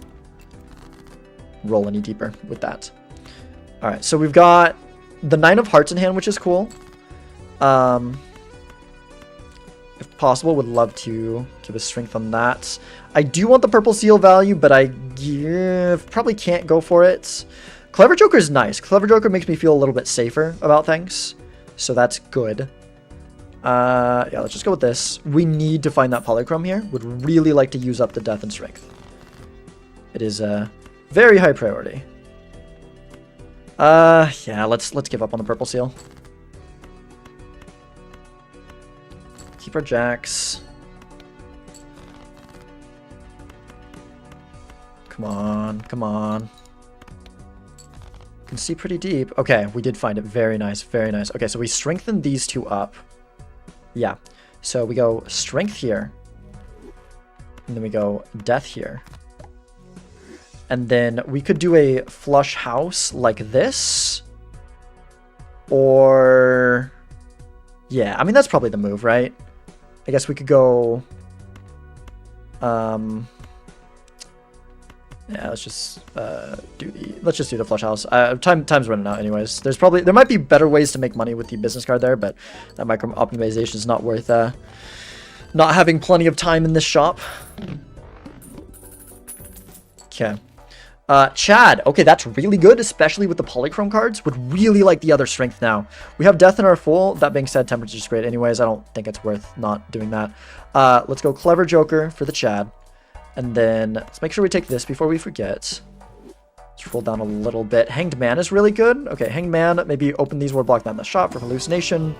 roll any deeper with that. All right, so we've got the 9 of Hearts in hand, which is cool. If possible, would love to give us strength on that. I do want the purple seal value, but I probably can't go for it. Clever Joker is nice. Clever Joker makes me feel a little bit safer about things, so that's good. Yeah, let's just go with this. We need to find that polychrome here. Would really like to use up the death and strength. It is a very high priority. Yeah, let's give up on the purple seal. Keep our jacks. Come on, come on. Can see pretty deep. Okay, we did find it. Very nice, very nice. Okay, so we strengthen these two up. Yeah, so we go strength here. And then we go death here. And then we could do a flush house like this. Or... yeah, I mean, that's probably the move, right? I guess we could go... yeah, let's just do the flush house. Time's running out anyways. There might be better ways to make money with the business card there, but that micro optimization is not worth not having plenty of time in this shop. Okay. Chad. Okay, that's really good, especially with the polychrome cards. Would really like the other strength now. We have death in our full. That being said, temperature is great anyways. I don't think it's worth not doing that. Let's go Clever Joker for the Chad. And then let's make sure we take this before we forget. Let's roll down a little bit. Hanged Man is really good. Okay, Hanged Man. Maybe open these or block that in the shop for hallucination.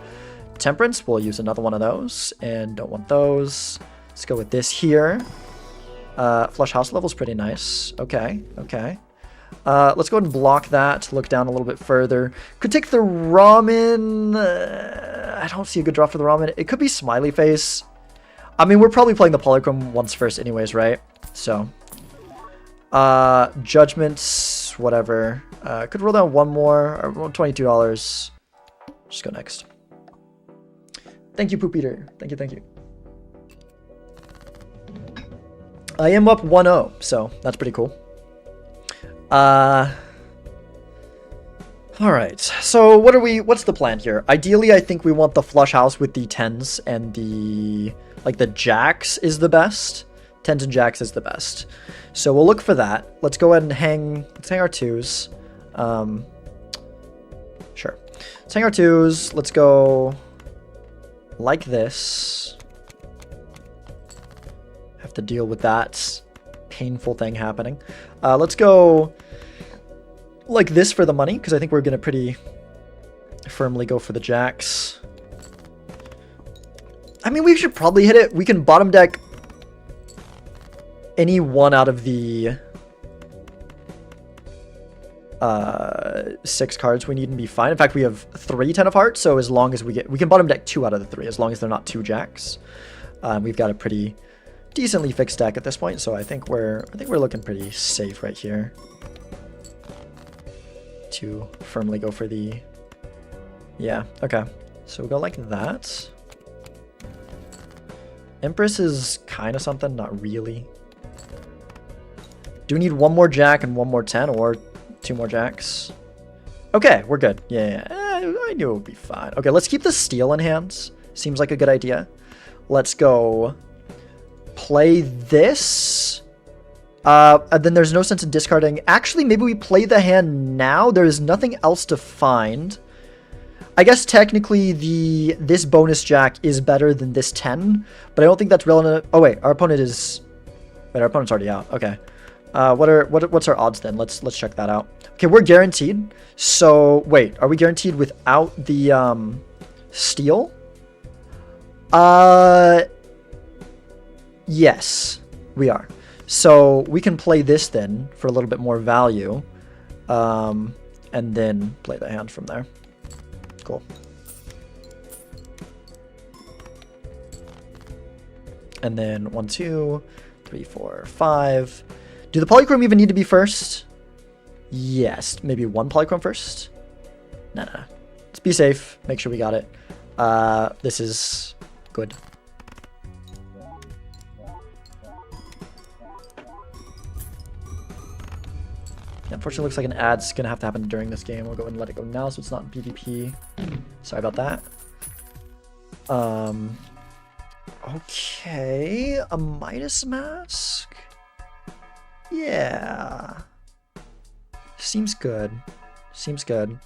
Temperance. We'll use another one of those. And don't want those. Let's go with this here. Flush house level is pretty nice. Okay, okay. Let's go ahead and block that. Look down a little bit further. Could take the ramen. I don't see a good draw for the ramen. It could be Smiley Face. I mean, we're probably playing the polychrome once first anyways, right? So, Judgments, whatever. Could roll down one more, or $22. Just go next. Thank you, Poop Eater. Thank you, thank you. I am up 1-0, so that's pretty cool. Alright, so what's the plan here? Ideally, I think we want the flush house with the 10s and the jacks is the best. 10s and jacks is the best. So we'll look for that. Let's go ahead and let's hang our 2s. Sure. Let's hang our 2s. Let's go like this. Have to deal with that painful thing happening. Let's go like this for the money, because I think we're going to pretty firmly go for the jacks. I mean, we should probably hit it. We can bottom deck any one out of the 6 cards we need and be fine. In fact, we have 3 10 of hearts, so as long as we can bottom deck 2 out of the 3, as long as they're not 2 jacks. We've got a pretty decently fixed deck at this point, so I think we're looking pretty safe right here to firmly go for the... Yeah, okay. So we'll go like that. Empress is kind of something, not really. Do we need 1 more jack and 1 more 10, or 2 more jacks? Okay, we're good. Yeah. I knew it would be fine. Okay, let's keep the steel in hand. Seems like a good idea. Let's go play this. And then there's no sense in discarding. Actually, maybe we play the hand now. There's nothing else to find. I guess technically this bonus jack is better than this 10, but I don't think that's relevant. Oh wait, our opponent's already out. Okay. What's our odds then? Let's check that out. Okay, we're guaranteed. So wait, are we guaranteed without the steel? Yes, we are. So we can play this then for a little bit more value, and then play the hand from there. Cool. And then 1, 2, 3, 4, 5. Do the polychrome even need to be first? Yes. Maybe 1 polychrome first? No. Let's be safe. Make sure we got it. This is good. Unfortunately, looks like an ad's gonna have to happen during this game. We'll go and let it go now so it's not in PvP. Sorry about that. Okay, a Midas mask? Yeah. Seems good. Seems good.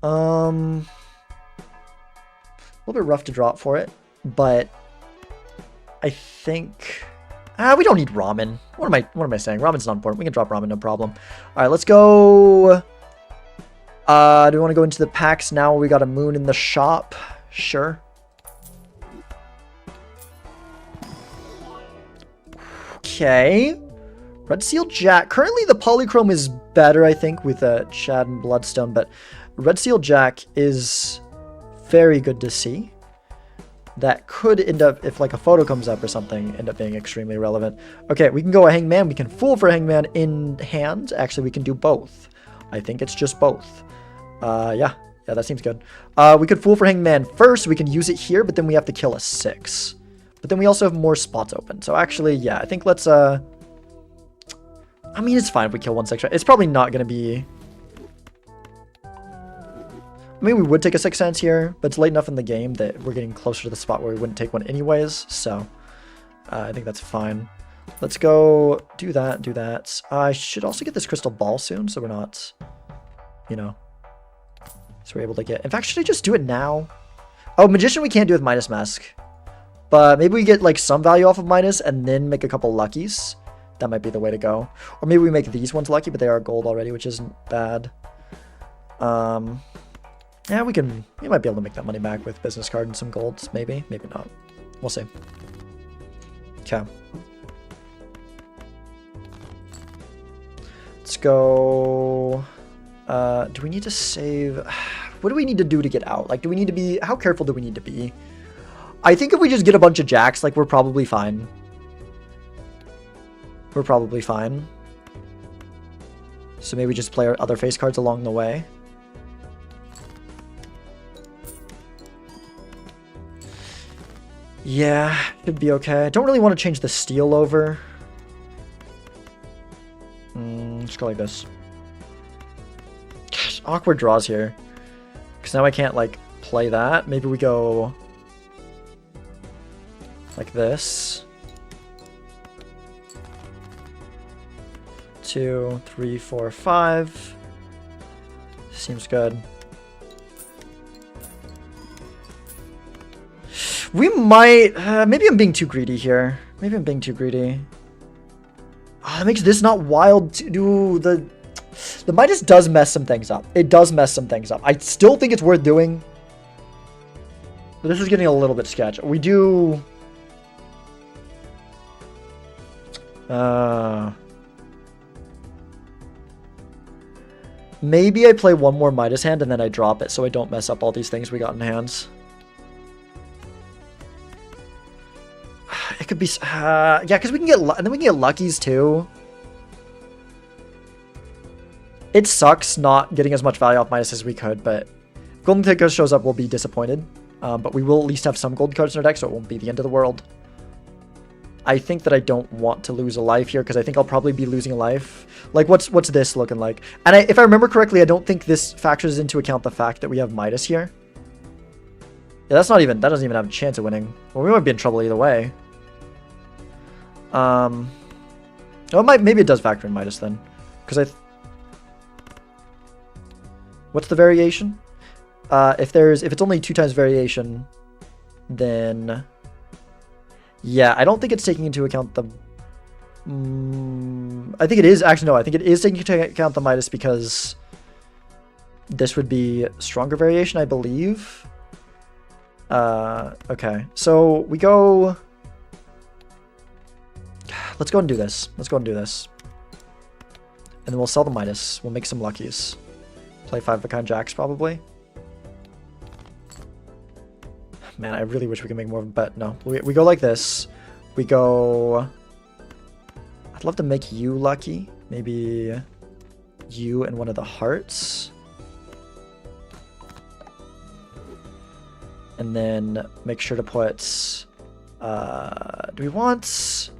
A little bit rough to drop for it, but I think... we don't need ramen. What am I saying? Ramen's not important. We can drop ramen, no problem. All right, let's go. Do we want to go into the packs now? We got a moon in the shop. Sure. Okay. Red Seal Jack. Currently, the polychrome is better, I think, with Chad and Bloodstone, but Red Seal Jack is very good to see. That could end up, if like a photo comes up or something, end up being extremely relevant. Okay, we can go a Hangman. We can fool for Hangman in hand. Actually, we can do both. I think it's just both. Yeah, that seems good. We could fool for Hangman first. We can use it here, but then we have to kill a 6. But then we also have more spots open. So actually, yeah, I think let's... I mean, it's fine if we kill 1 6. It's probably not going to be... I mean, we would take a 6 cents here, but it's late enough in the game that we're getting closer to the spot where we wouldn't take one anyways, so I think that's fine. Let's go do that. I should also get this crystal ball soon, so we're not, you know, so we're able to get... In fact, should I just do it now? Oh, Magician we can't do with Midas Mask, but maybe we get, like, some value off of Midas and then make a couple luckies. That might be the way to go. Or maybe we make these ones lucky, but they are gold already, which isn't bad. Yeah, we might be able to make that money back with business card and some golds, maybe not. We'll see. Okay. Let's go. Do we need to save? What do we need to do to get out? Like, do we need to be, how careful do we need to be? I think if we just get a bunch of jacks, like, we're probably fine. We're probably fine. So maybe just play our other face cards along the way. Yeah, should be okay. I don't really want to change the steel over. Let's go like this. Gosh, awkward draws here. Because now I can't, like, play that. Maybe we go like this. 2, 3, 4, 5. Seems good. We might... maybe I'm being too greedy here. Maybe I'm being too greedy. Oh, that makes this not wild to do... The Midas does mess some things up. It does mess some things up. I still think it's worth doing. But this is getting a little bit sketch. We do... Maybe I play one more Midas hand and then I drop it so I don't mess up all these things we got in hands. It could be... yeah, because we can get... And then we can get luckies too. It sucks not getting as much value off Midas as we could, but... Golden Ticket shows up, we'll be disappointed. But we will at least have some gold cards in our deck, so it won't be the end of the world. I think that I don't want to lose a life here, because I think I'll probably be losing a life. Like, what's this looking like? And if I remember correctly, I don't think this factors into account the fact that we have Midas here. Yeah, that doesn't even have a chance of winning. Well, we might be in trouble either way. Oh, maybe it does factor in Midas then. Because what's the variation? If it's only 2 times variation, then... Yeah, I don't think it's taking into account the... I think it is. Actually, no, I think it is taking into account the Midas because this would be stronger variation, I believe. Okay, so we go... Let's go and do this. Let's go and do this. And then we'll sell the Midas. We'll make some luckies. Play 5-of-a-kind jacks, probably. Man, I really wish we could make more of a bet. No, we go like this. We go... I'd love to make you lucky. Maybe you and one of the hearts. And then make sure to put... do we want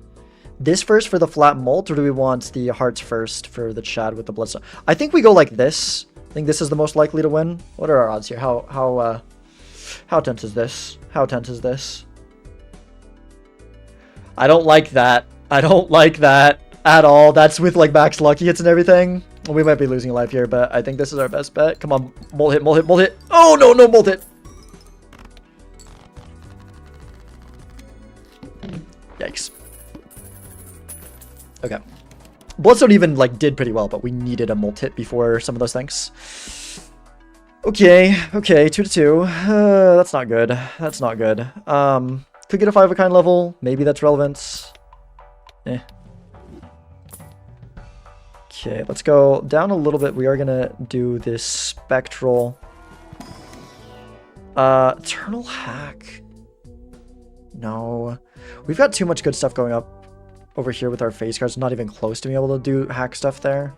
this first for the flat mult, or do we want the hearts first for the Chad with the bloodstone? I think we go like this. I think this is the most likely to win. What are our odds here? How tense is this? How tense is this? I don't like that. I don't like that at all. That's with like max lucky hits and everything. We might be losing a life here, but I think this is our best bet. Come on, molt hit, molt hit, molt hit. Oh no, no molt hit. Yikes. Okay. Bloodstone even like did pretty well, but we needed a molt hit before some of those things. Okay, 2-2. That's not good. That's not good. Could get a 5-of-a-kind level. Maybe that's relevant. Eh. Okay, let's go down a little bit. We are gonna do this spectral. Eternal hack. No. We've got too much good stuff going up over here with our face cards. Not even close to being able to do hack stuff there.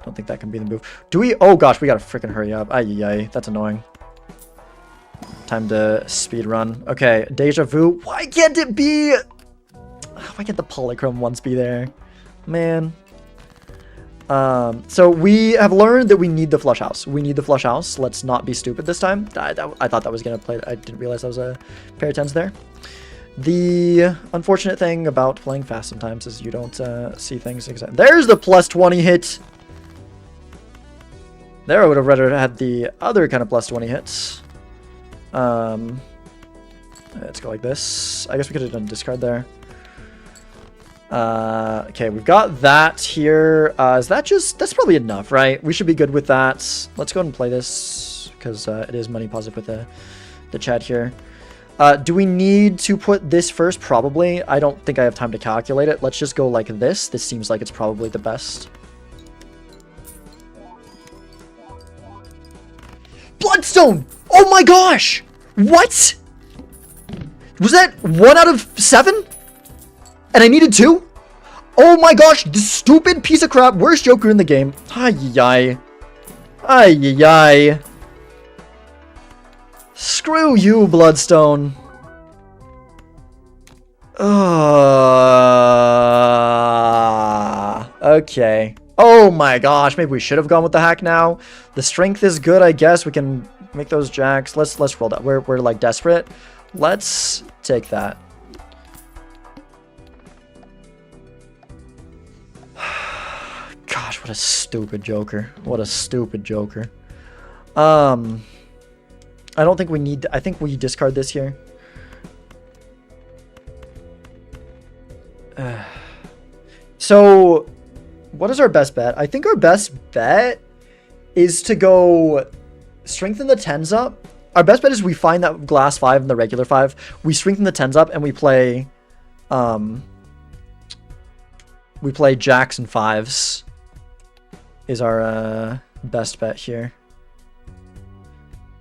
Don't think that can be the move. Do we? Oh gosh, we gotta freaking hurry up. Ay, that's annoying. Time to speed run. Okay, Deja Vu. Why can't it be? Why can't the Polychrome ones be there? Man. So we have learned that we need the flush house. We need the flush house. Let's not be stupid this time. I thought that was gonna play. I didn't realize that was a pair of 10s there. The unfortunate thing about playing fast sometimes is you don't see things exactly. There's the plus 20 hit. There I would have rather had the other kind of plus 20 hits. Let's go like this. I guess we could have done discard there. Okay, we've got that here. Is that just... That's probably enough, right? We should be good with that. Let's go ahead and play this, because it is money positive with the chat here. Do we need to put this first? Probably. I don't think I have time to calculate it. Let's just go like this. This seems like it's probably the best. Bloodstone! Oh my gosh! What? Was that 1 out of 7? And I needed 2? Oh my gosh, this stupid piece of crap. Worst Joker in the game. Ay-yi-yi. Ay-yi-yi. Screw you, Bloodstone. Okay. Oh my gosh, maybe we should have gone with the hack now. The strength is good, I guess. We can make those jacks. Let's roll that. We're like desperate. Let's take that. Gosh, what a stupid Joker. What a stupid Joker. I don't think we need... I think we discard this here. So, what is our best bet? I think our best bet is to go strengthen the 10s up. Our best bet is we find that glass 5 and the regular 5. We strengthen the 10s up and we play... we play jacks and fives is our best bet here.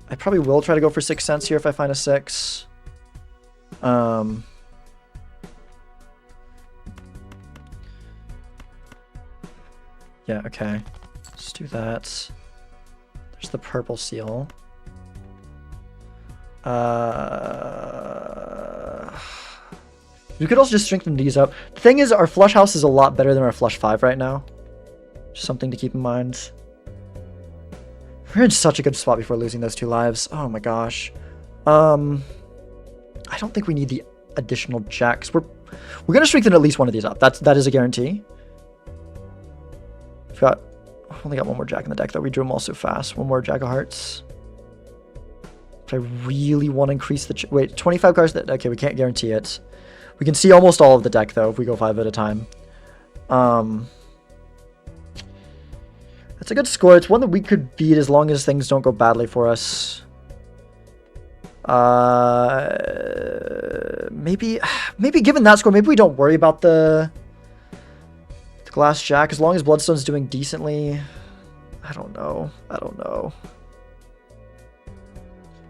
I probably will try to go for 6 cents here if I find a 6. Yeah, okay. Let's do that. There's the purple seal. We could also just strengthen these up. The thing is, our flush house is a lot better than our flush 5 right now. Just something to keep in mind. We're in such a good spot before losing those 2 lives. Oh my gosh. I don't think we need the additional jacks. We're gonna strengthen at least one of these up. That is a guarantee. We've only got one more jack in the deck though. We drew them all so fast. One more jack of hearts. But I really want to increase the... Wait, 25 cards... Okay, we can't guarantee it. We can see almost all of the deck though if we go 5 at a time. That's a good score. It's one that we could beat as long as things don't go badly for us. Maybe given that score, maybe we don't worry about the glass jack as long as Bloodstone's doing decently. I don't know.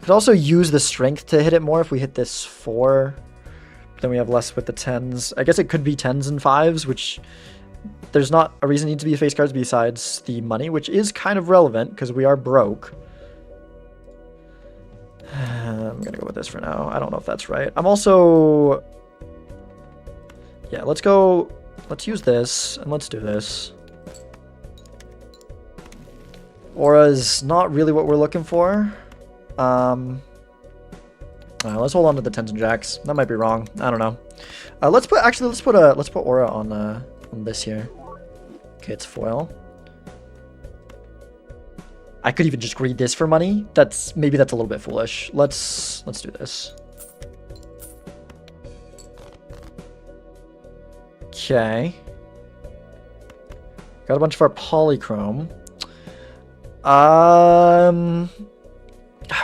Could also use the strength to hit it more if we hit this 4. But then we have less with the 10s. I guess it could be 10s and 5s, which there's not a reason it needs to be face cards besides the money, which is kind of relevant because we are broke. I'm gonna go with this for now. I don't know if that's right. I'm also... Yeah, let's go... Let's use this, and let's do this. Aura's not really what we're looking for. Let's hold on to the 10s and jacks. That might be wrong. I don't know. Let's put Aura on this here. Okay, it's foil. I could even just greed this for money. Maybe that's a little bit foolish. Let's do this. Okay. Got a bunch of our polychrome.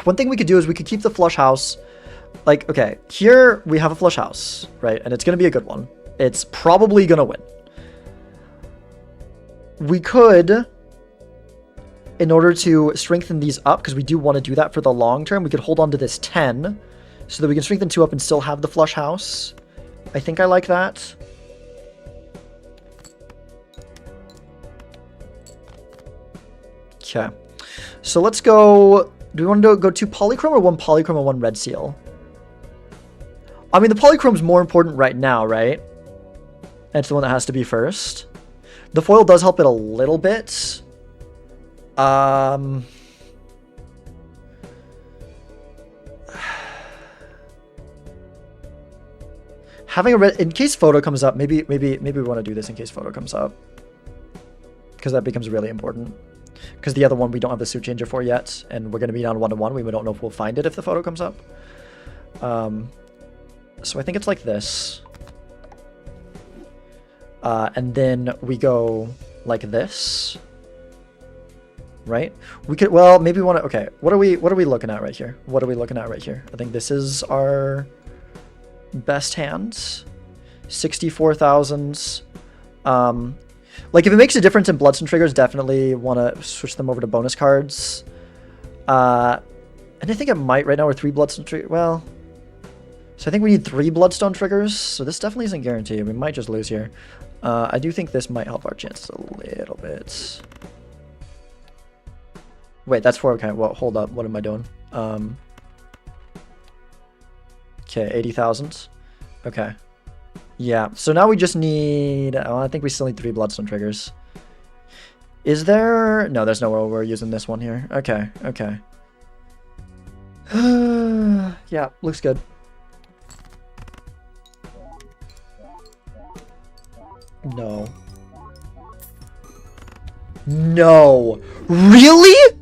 One thing we could do is we could keep the flush house. Like, okay, here we have a flush house, right? And it's going to be a good one. It's probably going to win. We could, in order to strengthen these up, because we do want to do that for the long term, we could hold on to this 10 so that we can strengthen 2 up and still have the flush house. I think I like that. Okay. So let's go... Do we want to go 2 polychrome or 1 polychrome and 1 red seal? I mean, the polychrome's more important right now, right? It's the one that has to be first. The foil does help it a little bit. Having a red... In case photo comes up, maybe we want to do this in case photo comes up. Because that becomes really important. Because the other one we don't have the suit changer for yet, and we're going to be down 1-1. We don't know if we'll find it if the photo comes up. So I think it's like this. And then we go like this. Right? We could, well, maybe we want to, okay. What are we looking at right here? What are we looking at right here? I think this is our best hands. 64,000. Like, if it makes a difference in Bloodstone triggers, definitely want to switch them over to bonus cards. And I think it might right now, we're 3 Bloodstone triggers. Well, so I think we need 3 Bloodstone triggers. So this definitely isn't guaranteed. We might just lose here. I do think this might help our chances a little bit. Wait, that's 4. Okay, well, hold up. What am I doing? Okay, 80,000. Okay. Yeah, so now we just need... Oh, I think we still need 3 Bloodstone triggers. Is there... No, there's nowhere we're using this one here. Okay, okay. Yeah, looks good. No. No. Really?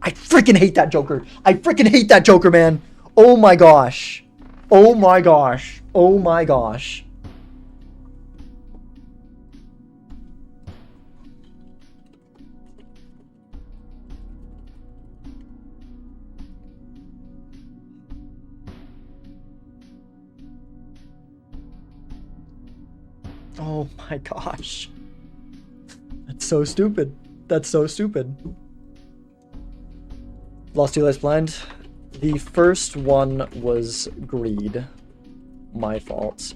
I freaking hate that Joker. I freaking hate that Joker, man. Oh my gosh. Oh my gosh. Oh my gosh. Oh my gosh. That's so stupid. That's so stupid. Lost 2 lives blind. The first one was greed. My fault.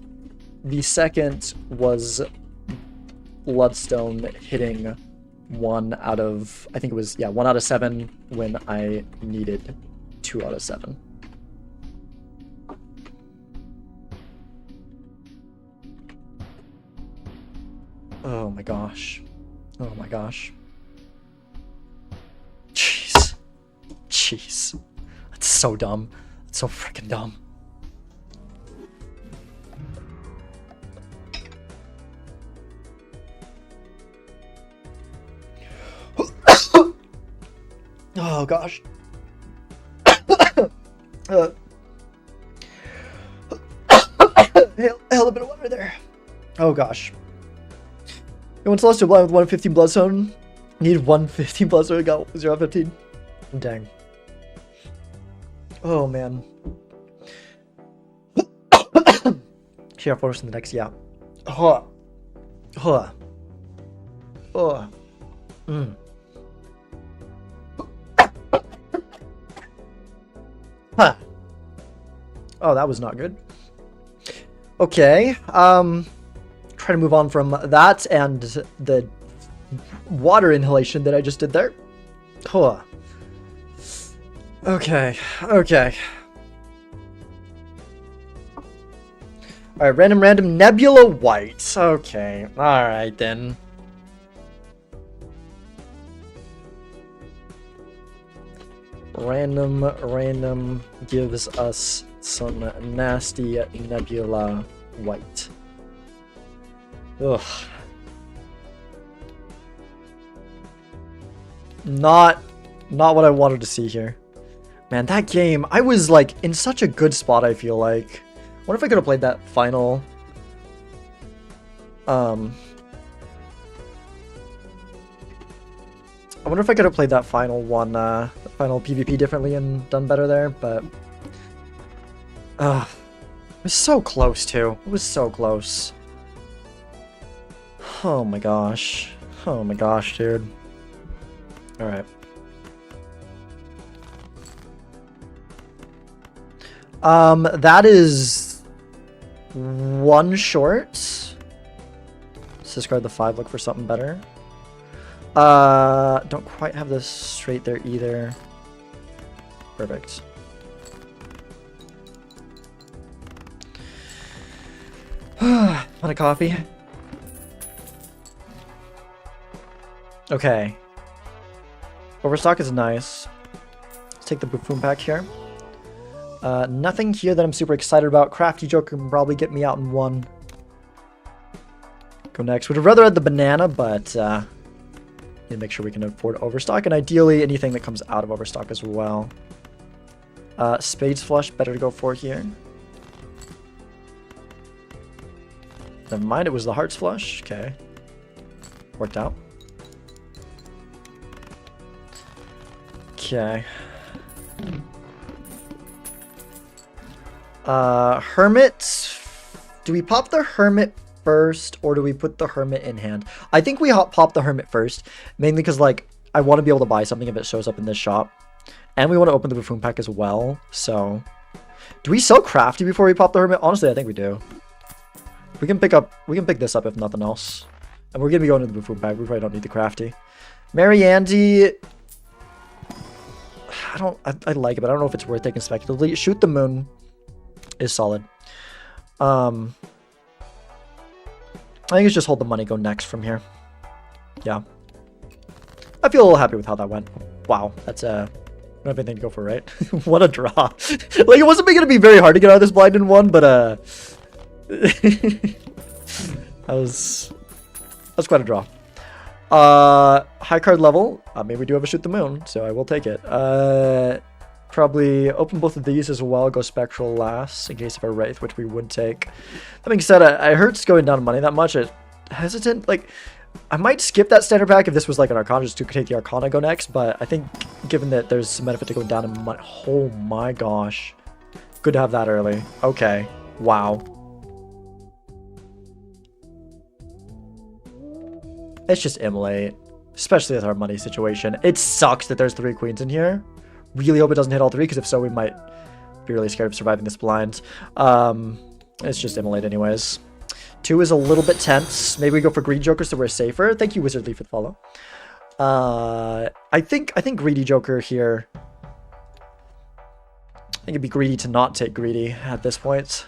The second was bloodstone hitting 1 out of, I think it was, yeah, 1 out of 7 when I needed 2 out of 7. Oh my gosh. Oh my gosh. Jeez. Jeez. That's so dumb. That's so freaking dumb. Oh gosh. Hell, a bit of water there. Oh gosh. It went celestial blind with 115 bloodstone. Needed 115 bloodstone. Got 015. Dang. Oh man. Share force in the next, yeah. Huh. Huh. Oh. Mm. Huh. Oh, that was not good. Okay. Try to move on from that and the water inhalation that I just did there. Huh. Okay. Okay. Alright, random nebula white. Okay. Alright then. Random gives us some nasty nebula white. Ugh. Not what I wanted to see here. Man, that game, I was like in such a good spot, I feel like. What if I could have played that final I wonder if I could have played that final one, final PvP differently and done better there, but it was so close too. It was so close. Oh my gosh. Oh my gosh, dude. Alright. That is 1 short. Let's discard the 5, look for something better. Don't quite have this straight there either. Perfect. Want a coffee? Okay. Overstock is nice. Let's take the buffoon pack here. Nothing here that I'm super excited about. Crafty Joker can probably get me out in 1. Go next. Would have rather had the banana, but need to make sure we can afford Overstock, and ideally anything that comes out of Overstock as well. Spades Flush, better to go for here. Never mind, it was the Hearts Flush. Okay. Worked out. Okay. Hermit. Do we pop the Hermit first, or do we put the Hermit in hand? I think we pop the Hermit first, mainly because, like, I want to be able to buy something if it shows up in this shop. And we want to open the Buffoon pack as well, so... Do we sell Crafty before we pop the Hermit? Honestly, I think we do. We can pick this up if nothing else. And we're going to be going to the Buffoon pack. We probably don't need the Crafty. Mary Andy... I like it, but I don't know if it's worth taking speculatively. Shoot the Moon is solid. I think it's just hold the money, go next from here. Yeah. I feel a little happy with how that went. Wow, that's I don't have anything to go for, right? What a draw. Like, it wasn't going to be very hard to get out of this blind in 1, but that was quite a draw. High card level. Maybe we do have a shoot the moon, so I will take it. Probably open both of these as well. Go spectral last in case of a wraith, which we would take. That being said, I heard it's going down in money that much. Hesitant, like, I might skip that standard pack if this was like an Arcana, just to take the Arcana go next. But I think given that there's some benefit to going down in money, oh my gosh, good to have that early. Okay, wow. It's just immolate, especially with our money situation. It sucks that there's 3 queens in here. Really hope it doesn't hit all 3, because if so, we might be really scared of surviving this blind. It's just immolate anyways. 2 is a little bit tense. Maybe we go for Greedy Joker so we're safer. Thank you, Wizardly, for the follow. I think Greedy Joker here. I think it'd be greedy to not take Greedy at this point.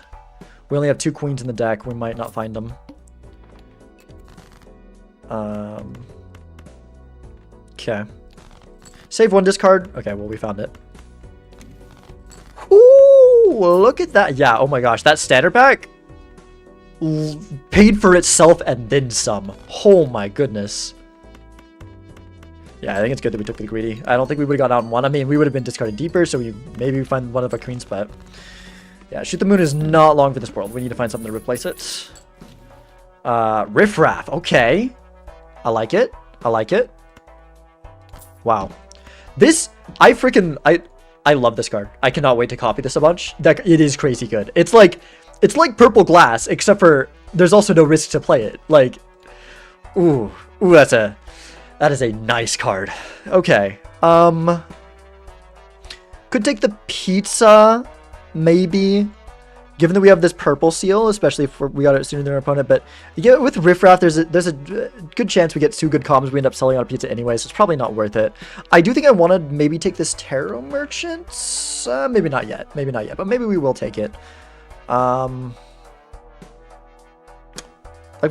We only have 2 queens in the deck. We might not find them. Okay. Save 1 discard. Okay, well, we found it. Ooh, look at that. Yeah, oh my gosh. That standard pack paid for itself and then some. Oh my goodness. Yeah, I think it's good that we took the Greedy. I don't think we would have got out in 1. I mean, we would have been discarded deeper, so maybe we find one of our queens, but yeah, Shoot the Moon is not long for this world. We need to find something to replace it. Riffraff. Okay. I like it. I like it. Wow. This, I love this card. I cannot wait to copy this a bunch. It is crazy good. It's like Purple Glass, except for there's also no risk to play it. Like, ooh, that is a nice card. Okay. Could take the pizza, maybe. Given that we have this purple seal, especially if we got it sooner than our opponent, but yeah, with Riffraff, there's a good chance we get 2 good combos. We end up selling out a pizza anyway, so it's probably not worth it. I do think I want to maybe take this Tarot Merchant. Maybe not yet. Maybe not yet, but maybe we will take it. Like,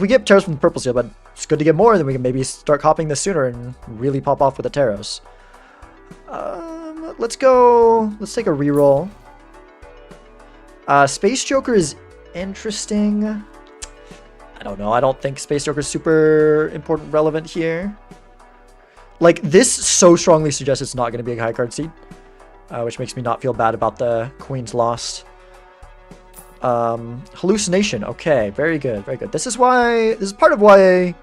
we get Taros from the purple seal, but it's good to get more, then we can maybe start copying this sooner and really pop off with the Taros. Let's take a reroll. Space Joker is interesting. I don't know. I don't think Space Joker is super important, relevant here. Like, this so strongly suggests it's not going to be a high card seed, which makes me not feel bad about the Queen's lost. Hallucination. Okay, very good, very good. This is part of why you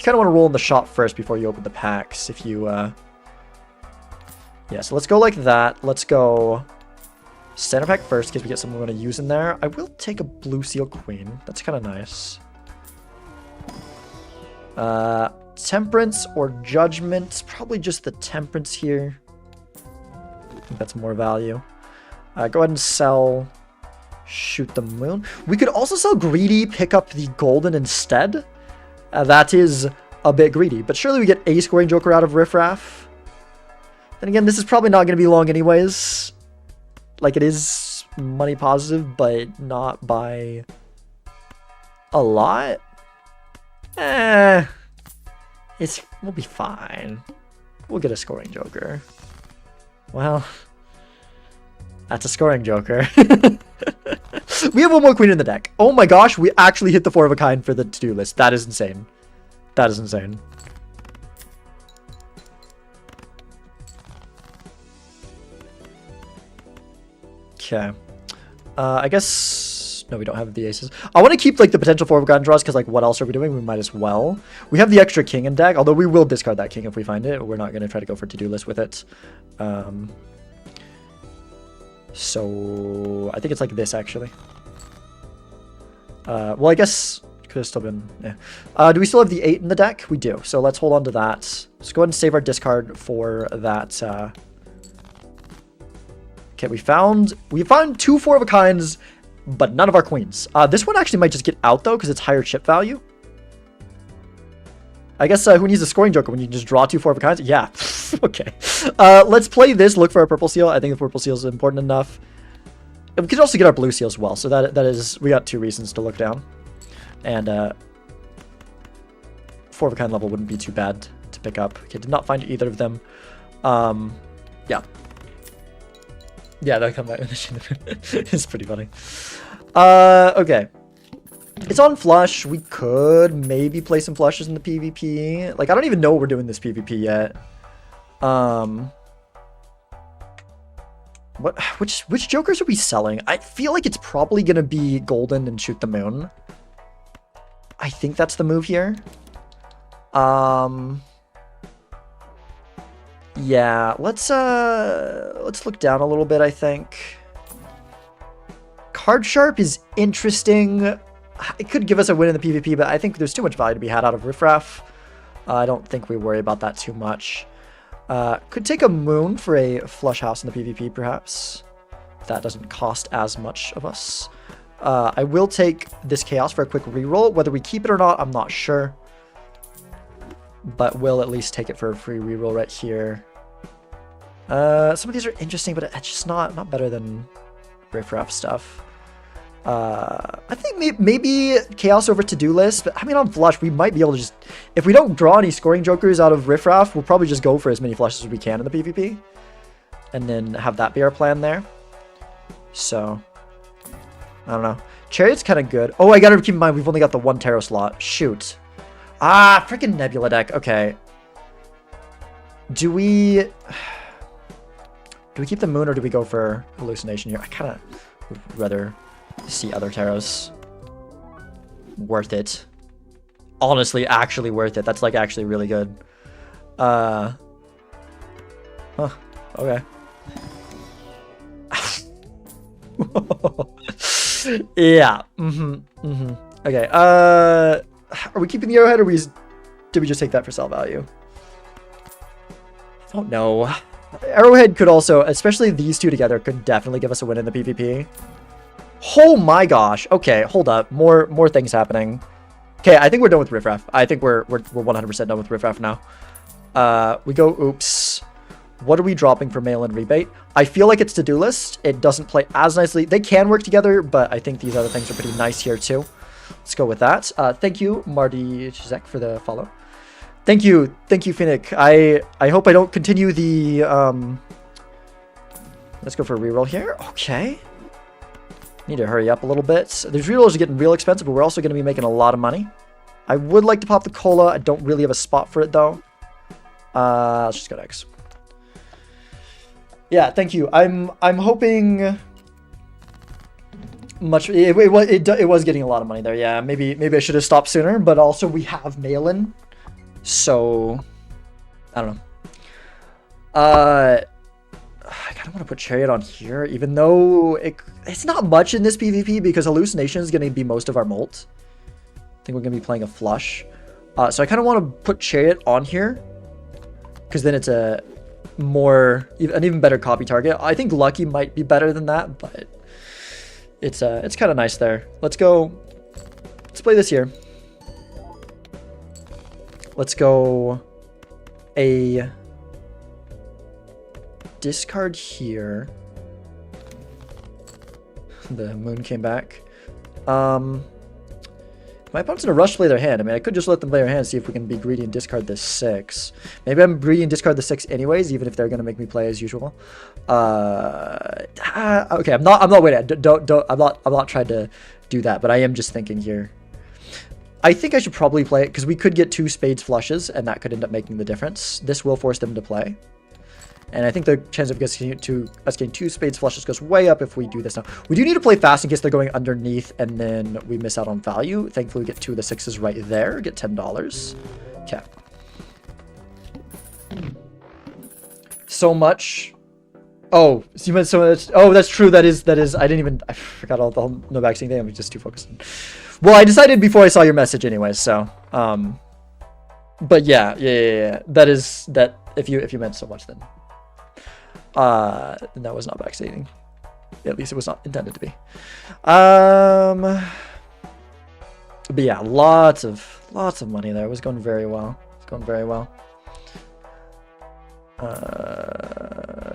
kind of want to roll in the shop first before you open the packs. If you, yeah, so let's go like that. Let's go standard pack first, in case we get something we want to use in there. I will take a blue seal queen. That's kind of nice. Temperance or Judgment. Probably just the Temperance here. I think that's more value. Go ahead and sell Shoot the Moon. We could also sell Greedy, pick up the Golden instead. That is a bit greedy, but surely we get a scoring Joker out of Riffraff. Then again, this is probably not going to be long anyways. Like, it is money positive, but not by a lot. We'll be fine. We'll get a scoring Joker. Well, that's a scoring Joker. We have 1 more queen in the deck. Oh my gosh, we actually hit the 4 of a kind for the to-do list. That is insane. That is insane. Okay. I guess... No, we don't have the aces. I want to keep, like, the potential 4 of a kind draws, because, like, what else are we doing? We might as well. We have the extra king in deck, although we will discard that king if we find it. We're not going to try to go for to-do list with it. So, I think it's like this, actually. Well, I guess could have still been... Yeah. Do we still have the 8 in the deck? We do. So let's hold on to that. Let's go ahead and save our discard for that. Okay, we found 2 4 of a kinds, but none of our queens. This one actually might just get out, though, because it's higher chip value. I guess who needs a scoring Joker when you can just draw 2 4 of a kinds? Yeah. Okay. Let's play this. Look for our purple seal. I think the purple seal is important enough. And we could also get our blue seal as well. So that is, we got 2 reasons to look down. And 4 of a kind level wouldn't be too bad to pick up. Okay, did not find either of them. Yeah. Yeah, they'll come back. It's pretty funny. Okay. It's on flush. We could maybe play some flushes in the PvP. Like, I don't even know what we're doing this PvP yet. Which Jokers are we selling? I feel like it's probably gonna be Golden and Shoot the Moon. I think that's the move here. Yeah, let's look down a little bit, I think. Card Sharp is interesting. It could give us a win in the PvP, but I think there's too much value to be had out of Riffraff. I don't think we worry about that too much. Could take a moon for a flush house in the PvP, perhaps. That doesn't cost as much of us. I will take this chaos for a quick reroll. Whether we keep it or not, I'm not sure. But we'll at least take it for a free reroll right here. Some of these are interesting, but it's just not better than riffraff stuff. I think maybe chaos over to-do list, but I mean on flush we might be able to just, if we don't draw any scoring jokers out of riffraff, we'll probably just go for as many flushes as we can in the PvP, and then have that be our plan there. So I don't know. Chariot's kind of good. Oh, I gotta keep in mind we've only got the one tarot slot. Shoot. Ah, freaking Nebula deck. Okay. Do we keep the moon or do we go for hallucination here? I kind of would rather see other tarots. Worth it. Honestly, actually worth it. That's like actually really good. Huh. Okay. Yeah. Okay. Are we keeping the arrowhead, or did we just take that for sell value? I don't know. Arrowhead could also, especially these two together, could definitely give us a win in the PvP. Oh my gosh. Okay, hold up. More things happening. Okay, I think we're done with riffraff. I think we're 100% done with riffraff now. We go oops. What are we dropping for mail-in rebate? I feel like it's to-do list. It doesn't play as nicely. They can work together, but I think these other things are pretty nice here too. Let's go with that. Thank you, Marty Chizek, for the follow. Thank you, Finnick. I hope I don't continue the let's go for a reroll here. Okay. Need to hurry up a little bit. These rerolls are getting real expensive, but we're also going to be making a lot of money. I would like to pop the cola. I don't really have a spot for it though. Let's just go to X. Yeah, thank you. I'm hoping much. It was getting a lot of money there. Yeah, maybe I should have stopped sooner. But also we have mail-in, so I don't know. I kind of want to put Chariot on here, even though it's not much in this PvP because hallucination is going to be most of our molt. I think we're going to be playing a flush, so I kind of want to put Chariot on here because then it's an even better copy target. I think Lucky might be better than that, but it's kind of nice there. Let's go. Let's play this here. Let's go a discard here. The moon came back. My opponent's in a rush to play their hand. I mean, I could just let them play their hand, see if we can be greedy and discard this 6. Maybe I'm greedy and discard the 6 anyways, even if they're gonna make me play as usual. Okay, I'm not waiting. I'm not trying to do that, but I am just thinking here. I think I should probably play it because we could get 2 spades flushes, and that could end up making the difference. This will force them to play. And I think the chance of us getting 2 spades flushes goes way up if we do this now. We do need to play fast in case they're going underneath and then we miss out on value. Thankfully, we get 2 of the 6s right there. Get $10. Okay. So much. Oh, so you meant so much. Oh, that's true. That is. I forgot all the whole no vaccine thing. I'm just too focused. Well, I decided before I saw your message anyway. So, but yeah. That is that. If you meant so much, then that was not vaccinating. At least it was not intended to be. But yeah, lots of money there. It was going very well.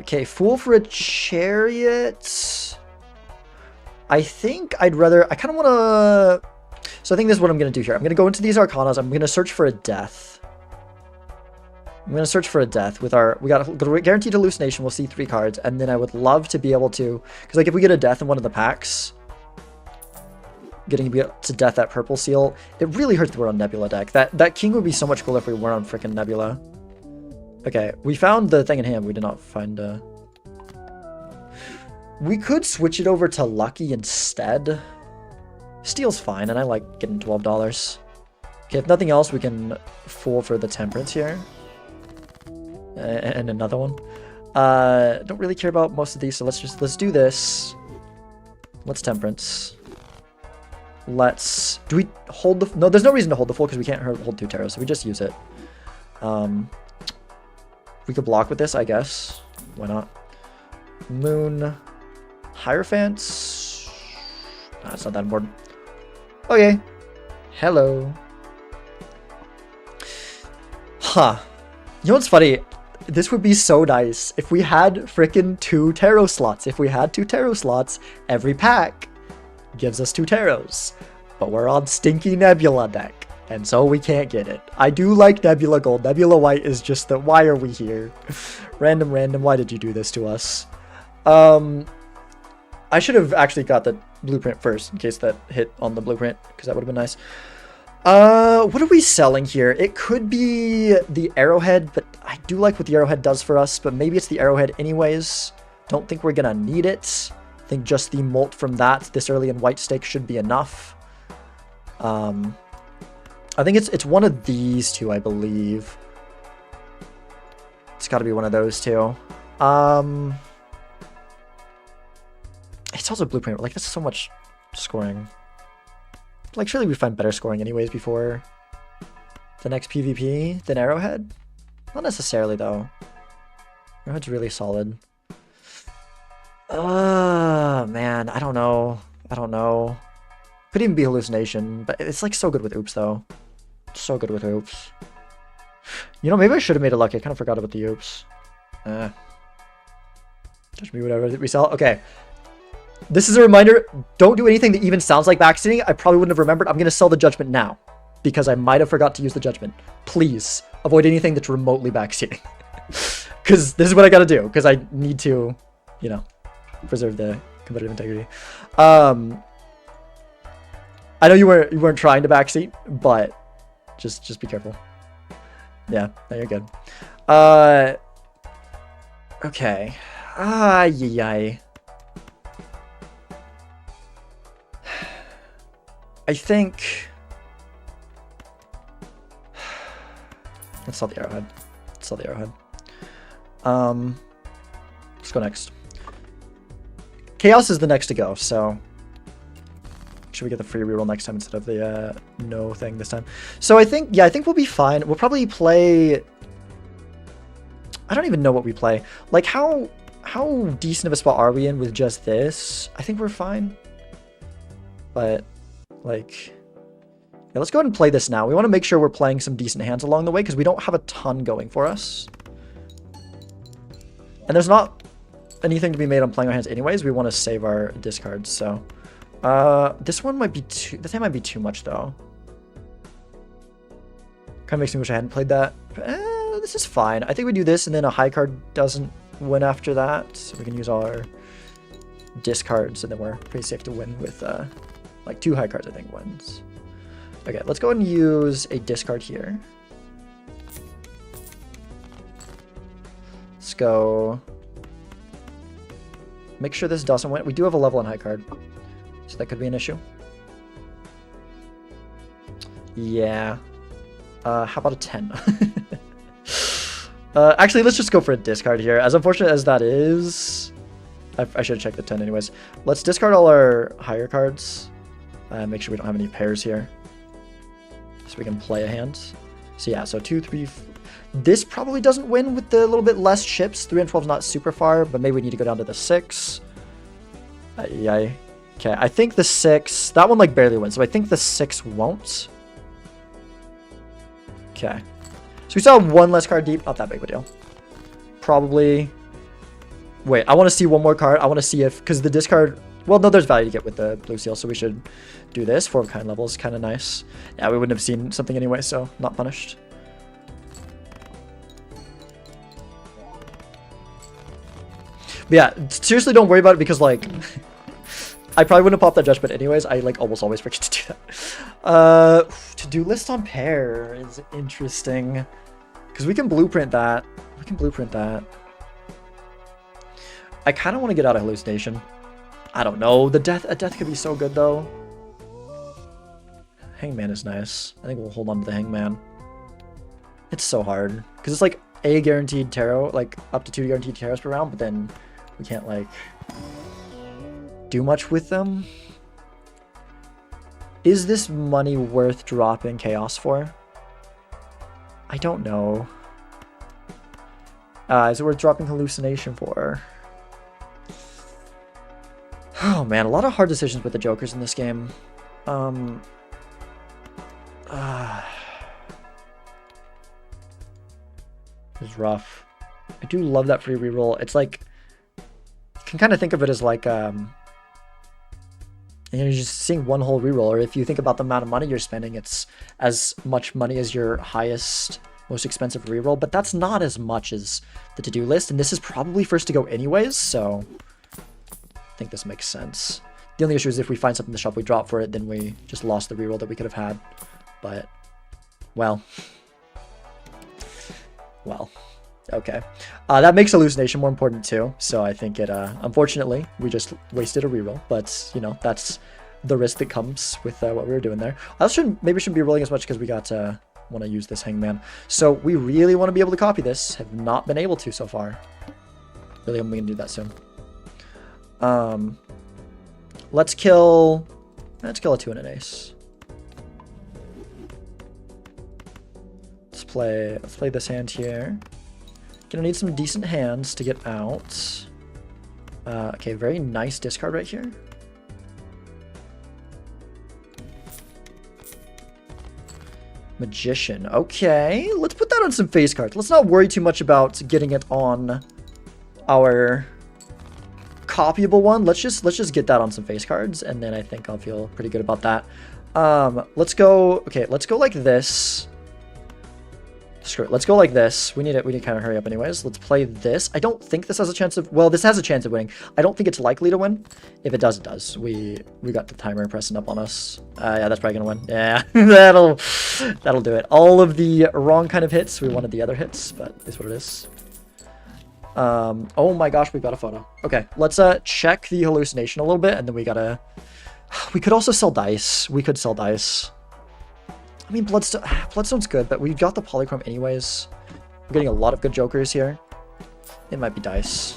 Okay, fool for a chariot. I think I kind of want to. So I think this is what I'm going to do here. I'm going to go into these arcanas. I'm going to search for a death. With our, we got a guaranteed hallucination. We'll see 3 cards, and then I would love to be able to, because like if we get a death in one of the packs, getting to death that purple seal, it really hurts that we're on Nebula deck. That king would be so much cooler if we weren't on freaking Nebula. Okay, we found the thing in hand. We did not find we could switch it over to Lucky instead. Steel's fine, and I like getting $12. Okay, if nothing else, we can fool for the temperance here. And another one. Don't really care about most of these, so let's do this. Let's temperance. Do we hold the? No, there's no reason to hold the full because we can't hold 2 tarots, so we just use it. We could block with this, I guess. Why not? Moon. Hierophants. That's not that important. Okay. Hello. Huh. You know what's funny? This would be so nice if we had frickin' 2 tarot slots. If we had 2 tarot slots, every pack gives us 2 tarots. But we're on stinky Nebula deck, and so we can't get it. I do like Nebula Gold. Nebula White is just the, why are we here? Random, why did you do this to us? I should have actually got the blueprint first in case that hit on the blueprint, because that would have been nice. What are we selling here? It could be the arrowhead, but I do like what the arrowhead does for us, but maybe it's the arrowhead anyways. Don't think we're gonna need it. I think just the molt from that this early in white stake should be enough. I think it's one of these two, I believe. It's got to be one of those two. It's also blueprint. Like, that's so much scoring. Like, surely we find better scoring anyways before the next PvP than Arrowhead? Not necessarily, though. Arrowhead's really solid. Man, I don't know. Could even be Hallucination, but it's, like, so good with Oops, though. So good with Oops. You know, maybe I should have made it lucky. I kind of forgot about the Oops. Touch me, whatever we sell. Okay. This is a reminder, don't do anything that even sounds like backseating. I probably wouldn't have remembered. I'm going to sell the Judgment now because I might have forgot to use the Judgment. Please avoid anything that's remotely backseating. Because this is what I got to do because I need to, you know, preserve the competitive integrity. I know you weren't trying to backseat, but just be careful. Yeah, no, you're good. Okay. Yay. I think... Let's sell the arrowhead. Let's go next. Chaos is the next to go, so... Should we get the free reroll next time instead of the no thing this time? So I think we'll be fine. We'll probably play... I don't even know what we play. Like, how decent of a spot are we in with just this? I think we're fine. But... Like, yeah, let's go ahead and play this now. We want to make sure we're playing some decent hands along the way because we don't have a ton going for us. And there's not anything to be made on playing our hands anyways. We want to save our discards, so... this one might be too... This hand might be too much, though. Kind of makes me wish I hadn't played that. This is fine. I think we do this, and then a high card doesn't win after that. So we can use all our discards, and then we're pretty safe to win with... like 2 high cards, I think, wins. Okay, let's go ahead and use a discard here. Let's go. Make sure this doesn't win. We do have a level on high card, so that could be an issue. Yeah. How about a 10? Actually, let's just go for a discard here. As unfortunate as that is, I should have checked the 10 anyways. Let's discard all our higher cards. Make sure we don't have any pairs here. So we can play a hand. So yeah, so 2, 3, this probably doesn't win with the little bit less chips. 3 and 12 is not super far, but maybe we need to go down to the 6. Yeah. Okay, I think the 6, that one like barely wins, so I think the 6 won't. Okay. So we still have 1 less card deep, not that big of a deal. Probably. Wait, I want to see one more card. I want to see if, because the discard... Well, no, there's value to get with the blue seal, so we should do this. 4 of kind level is kind of nice. Yeah, we wouldn't have seen something anyway, so not punished. But yeah, seriously don't worry about it because, like, I probably wouldn't have popped that judgment anyways. I, like, almost always forget to do that. To-do list on pair is interesting because we can blueprint that. I kind of want to get out of hallucination. I don't know. A death could be so good, though. Hangman is nice. I think we'll hold on to the Hangman. It's so hard. Because it's like a guaranteed tarot, like up to 2 guaranteed tarots per round, but then we can't, like, do much with them. Is this money worth dropping Chaos for? I don't know. Is it worth dropping hallucination for? Oh man, a lot of hard decisions with the jokers in this game. It's rough. I do love that free reroll. It's like, you can kind of think of it as like, you're just seeing one whole reroll, or if you think about the amount of money you're spending, it's as much money as your highest, most expensive reroll, but that's not as much as the to-do list, and this is probably first to go anyways, so I think this makes sense. The only issue is if we find something in the shop we drop for it, then we just lost the reroll that we could have had, but, well, okay. That makes hallucination more important too, so I think it, unfortunately, we just wasted a reroll, but, you know, that's the risk that comes with what we were doing there. I also maybe shouldn't be rolling as much because we got, want to use this hangman. So we really want to be able to copy this, have not been able to so far. Really hoping we can do that soon. Let's kill a 2 and an ace. Let's play this hand here. Gonna need some decent hands to get out. Okay, very nice discard right here. Magician. Okay, let's put that on some face cards. Let's not worry too much about getting it on our copyable one. Let's just get that on some face cards, and then I think I'll feel pretty good about that. Let's go. Okay, let's go like this. Screw it. Let's go like this. We need to kind of hurry up anyways. Let's play this. I don't think this has a chance of... Well, this has a chance of winning. I don't think it's likely to win. If it does, it does. We got the timer pressing up on us. Yeah, that's probably going to win. Yeah, that'll do it. All of the wrong kind of hits. We wanted the other hits, but it's what it is. Oh my gosh, we've got a photo. Okay, let's check the hallucination a little bit, and then we gotta... We could also sell dice. We could sell dice. I mean, Bloodstone's good, but we've got the polychrome anyways. We're getting a lot of good jokers here. It might be dice.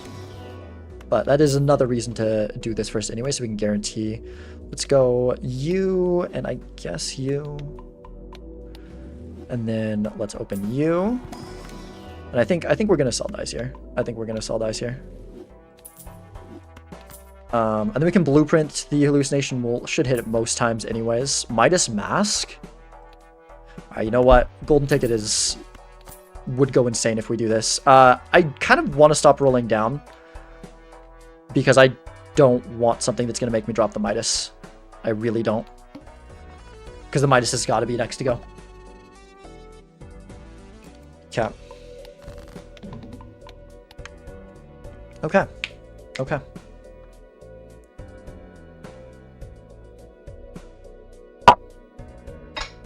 But that is another reason to do this first anyway, so we can guarantee. Let's go you, and I guess you. And then let's open you. And I think we're gonna sell dice here. And then we can blueprint the hallucination. Should hit it most times anyways. Midas Mask. You know what? Golden Ticket would go insane if we do this. I kind of want to stop rolling down because I don't want something that's going to make me drop the Midas. I really don't. Because the Midas has got to be next to go. Okay. Okay.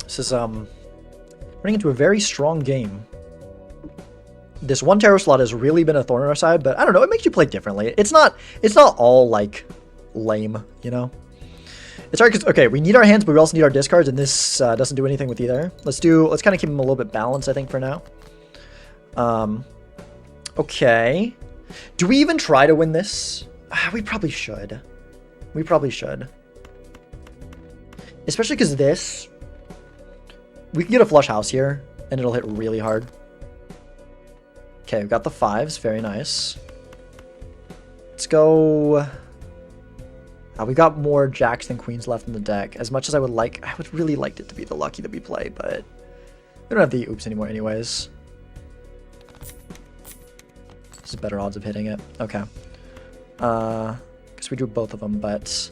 This is, running into a very strong game. This one tarot slot has really been a thorn in our side, but I don't know, it makes you play differently. It's not all, like, lame, you know? It's hard because, okay, we need our hands, but we also need our discards, and this doesn't do anything with either. Let's kind of keep them a little bit balanced, I think, for now. Okay. Do we even try to win this? We probably should. Especially because this... We can get a flush house here, and it'll hit really hard. Okay, we've got the 5s. Very nice. Let's go... we got more jacks than queens left in the deck. As much as I would really like it to be the lucky that we play, but... We don't have the oops anymore anyways. This is better odds of hitting it. Okay. Guess we drew both of them, but...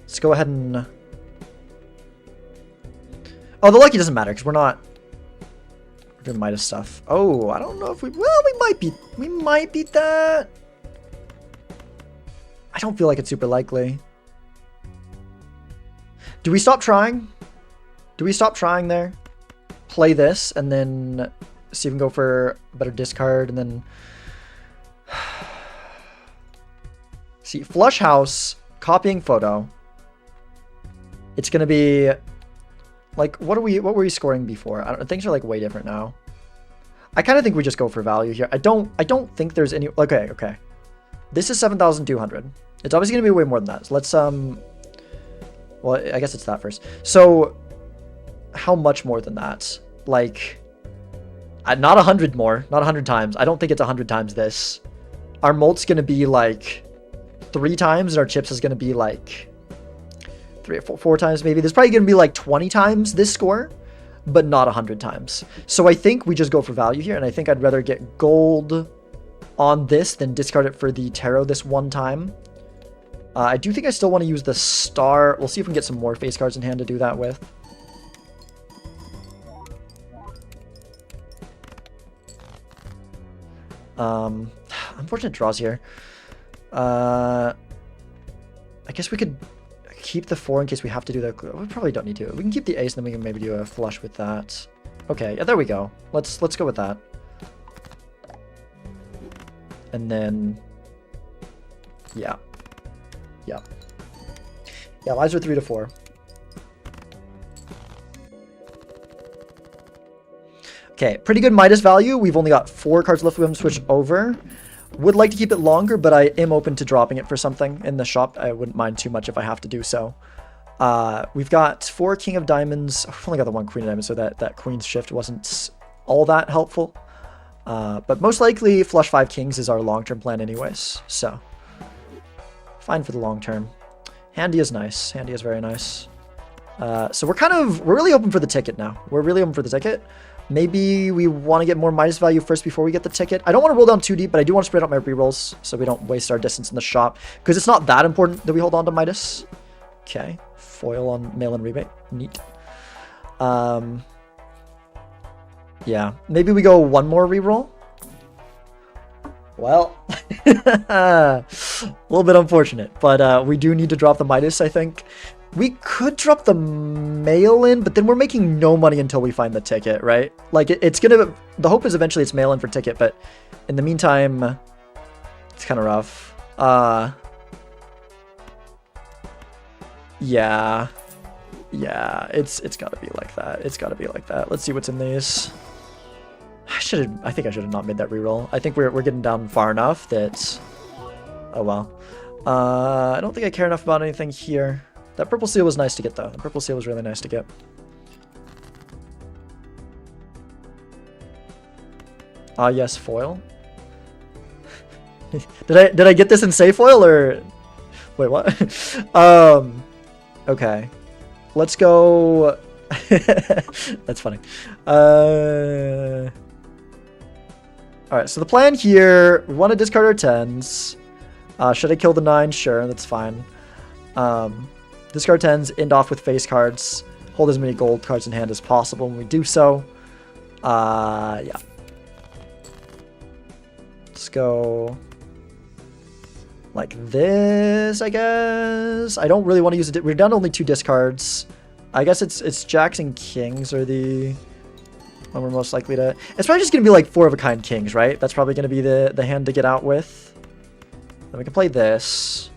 Let's go ahead and... Oh, the lucky doesn't matter because we're doing Midas stuff. Oh, I don't know if we might beat that. I don't feel like it's super likely. Do we stop trying? There? Play this and then see if we can go for a better discard and then see flush house, copying photo. It's gonna be like, what were we scoring before? Things are like way different now. I kind of think we just go for value here. I don't think there's any... Okay. This is 7,200. It's obviously going to be way more than that. So let's, well, I guess it's that first. So, how much more than that? Like, Not 100 more. Not 100 times. I don't think it's 100 times this. Our molt's going to be like 3 times, and our chips is going to be like 3 or 4 times maybe. There's probably going to be like 20 times this score, but not 100 times. So I think we just go for value here, and I think I'd rather get gold on this than discard it for the tarot this one time. I do think I still want to use the star. We'll see if we can get some more face cards in hand to do that with. Unfortunate draws here. I guess we could keep the 4 in case we have to do that. We probably don't need to. We can keep the ace, and then we can maybe do a flush with that. Okay, yeah, there we go. Let's go with that. And then, yeah. Lives are 3 to 4. Okay, pretty good Midas value. We've only got 4 cards left. We haven't switched over. Would like to keep it longer, but I am open to dropping it for something in the shop. I wouldn't mind too much if I have to do so. We've got 4 King of Diamonds. We've only got the 1 Queen of Diamonds, so that Queen's shift wasn't all that helpful. But most likely, flush 5 Kings is our long-term plan anyways. So, fine for the long term. Handy is nice. Handy is very nice. So we're really open for the ticket now. We're really open for the ticket. Maybe we want to get more Midas value first before we get the ticket. I don't want to roll down too deep, but I do want to spread out my rerolls so we don't waste our distance in the shop. Because it's not that important that we hold on to Midas. Okay. Foil on mail-in rebate. Neat. Yeah. Maybe we go 1 more reroll. Well, a little bit unfortunate, but we do need to drop the Midas, I think. We could drop the mail-in, but then we're making no money until we find the ticket, right? Like, it's gonna... The hope is eventually it's mail-in for ticket, but in the meantime, it's kind of rough. Yeah, it's gotta be like that. It's gotta be like that. Let's see what's in these. I think I should have not made that reroll. I think we're getting down far enough that... Oh, well. I don't think I care enough about anything here. That purple seal was nice to get, though. The purple seal was really nice to get. Ah, yes, foil. Did I get this in safe foil, or... Wait, what? Okay. Let's go... That's funny. Alright, so the plan here, we want to discard our 10s. Should I kill the 9? Sure, that's fine. Discard 10s, end off with face cards. Hold as many gold cards in hand as possible when we do so. Yeah. Let's go like this, I guess. I don't really want to use it. We're down to only 2 discards. I guess it's jacks and kings are the one we're most likely to... It's probably just going to be like 4 of a kind kings, right? That's probably going to be the hand to get out with. Then we can play this.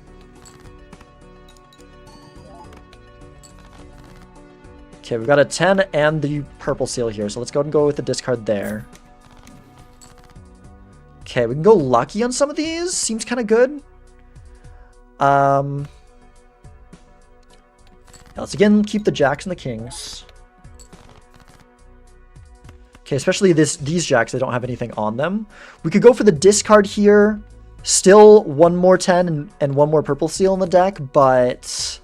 Okay, we've got a 10 and the purple seal here, so let's go ahead and go with the discard there. Okay, we can go lucky on some of these. Seems kind of good. Yeah, let's again keep the jacks and the kings. Okay, especially these jacks, they don't have anything on them. We could go for the discard here. Still 1 more 10 and 1 more purple seal in the deck, but...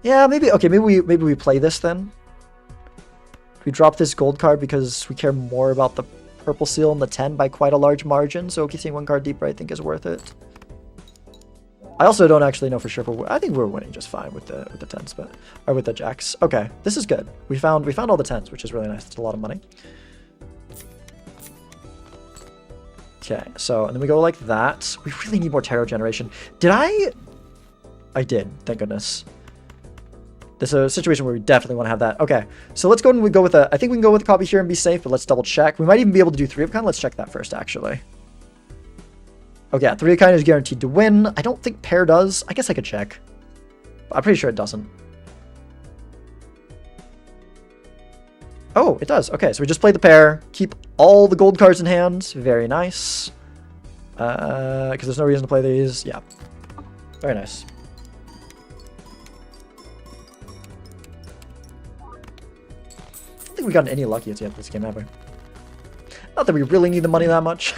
Yeah, maybe... Okay, maybe we play this then. We drop this gold card because we care more about the purple seal and the 10 by quite a large margin, so seeing 1 card deeper I think is worth it. I also don't actually know for sure, but I think we're winning just fine with the 10s, but or with the jacks. Okay, this is good. We found all the 10s, which is really nice. It's a lot of money. Okay, so and then we go like that. We really need more tarot generation. Did I did, thank goodness. This is a situation where we definitely want to have that. Okay, so let's go and we go with a... I think we can go with a copy here and be safe, but let's double check. We might even be able to do 3 of a kind. Let's check that first, actually. Okay, yeah, 3 of a kind is guaranteed to win. I don't think pair does. I guess I could check. I'm pretty sure it doesn't. Oh, it does. Okay, so we just play the pair. Keep all the gold cards in hand. Very nice. Because there's no reason to play these. Yeah. Very nice. I don't think we've gotten any luckies yet this game, have we? Not that we really need the money that much.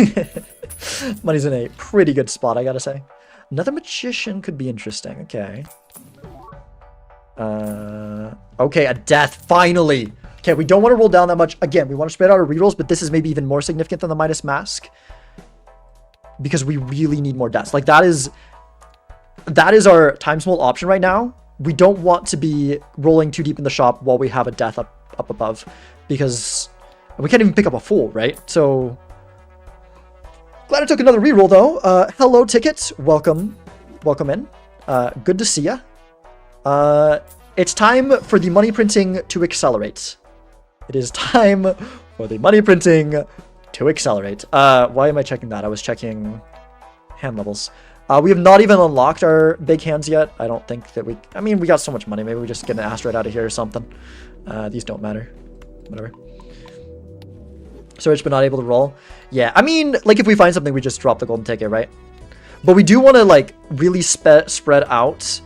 Money's in a pretty good spot, I gotta say. Another magician could be interesting. Okay. Okay, a death, finally. Okay, we don't want to roll down that much. Again, we want to spread out our rerolls, but this is maybe even more significant than the Midas Mask. Because we really need more deaths. Like, that is our time small option right now. We don't want to be rolling too deep in the shop while we have a death up above. Because we can't even pick up a full, right? So, glad I took another reroll, though. Hello, Tickets. Welcome. Welcome in. Good to see ya. It's time for the money printing to accelerate. It is time for the money printing to accelerate. Why am I checking that? I was checking hand levels. We have not even unlocked our big hands yet. I don't think that we... I mean, we got so much money. Maybe we just get an asteroid out of here or something. These don't matter. Whatever. So it's been not able to roll. Yeah, I mean, like, if we find something, we just drop the golden ticket, right? But we do want to, like, really spread out.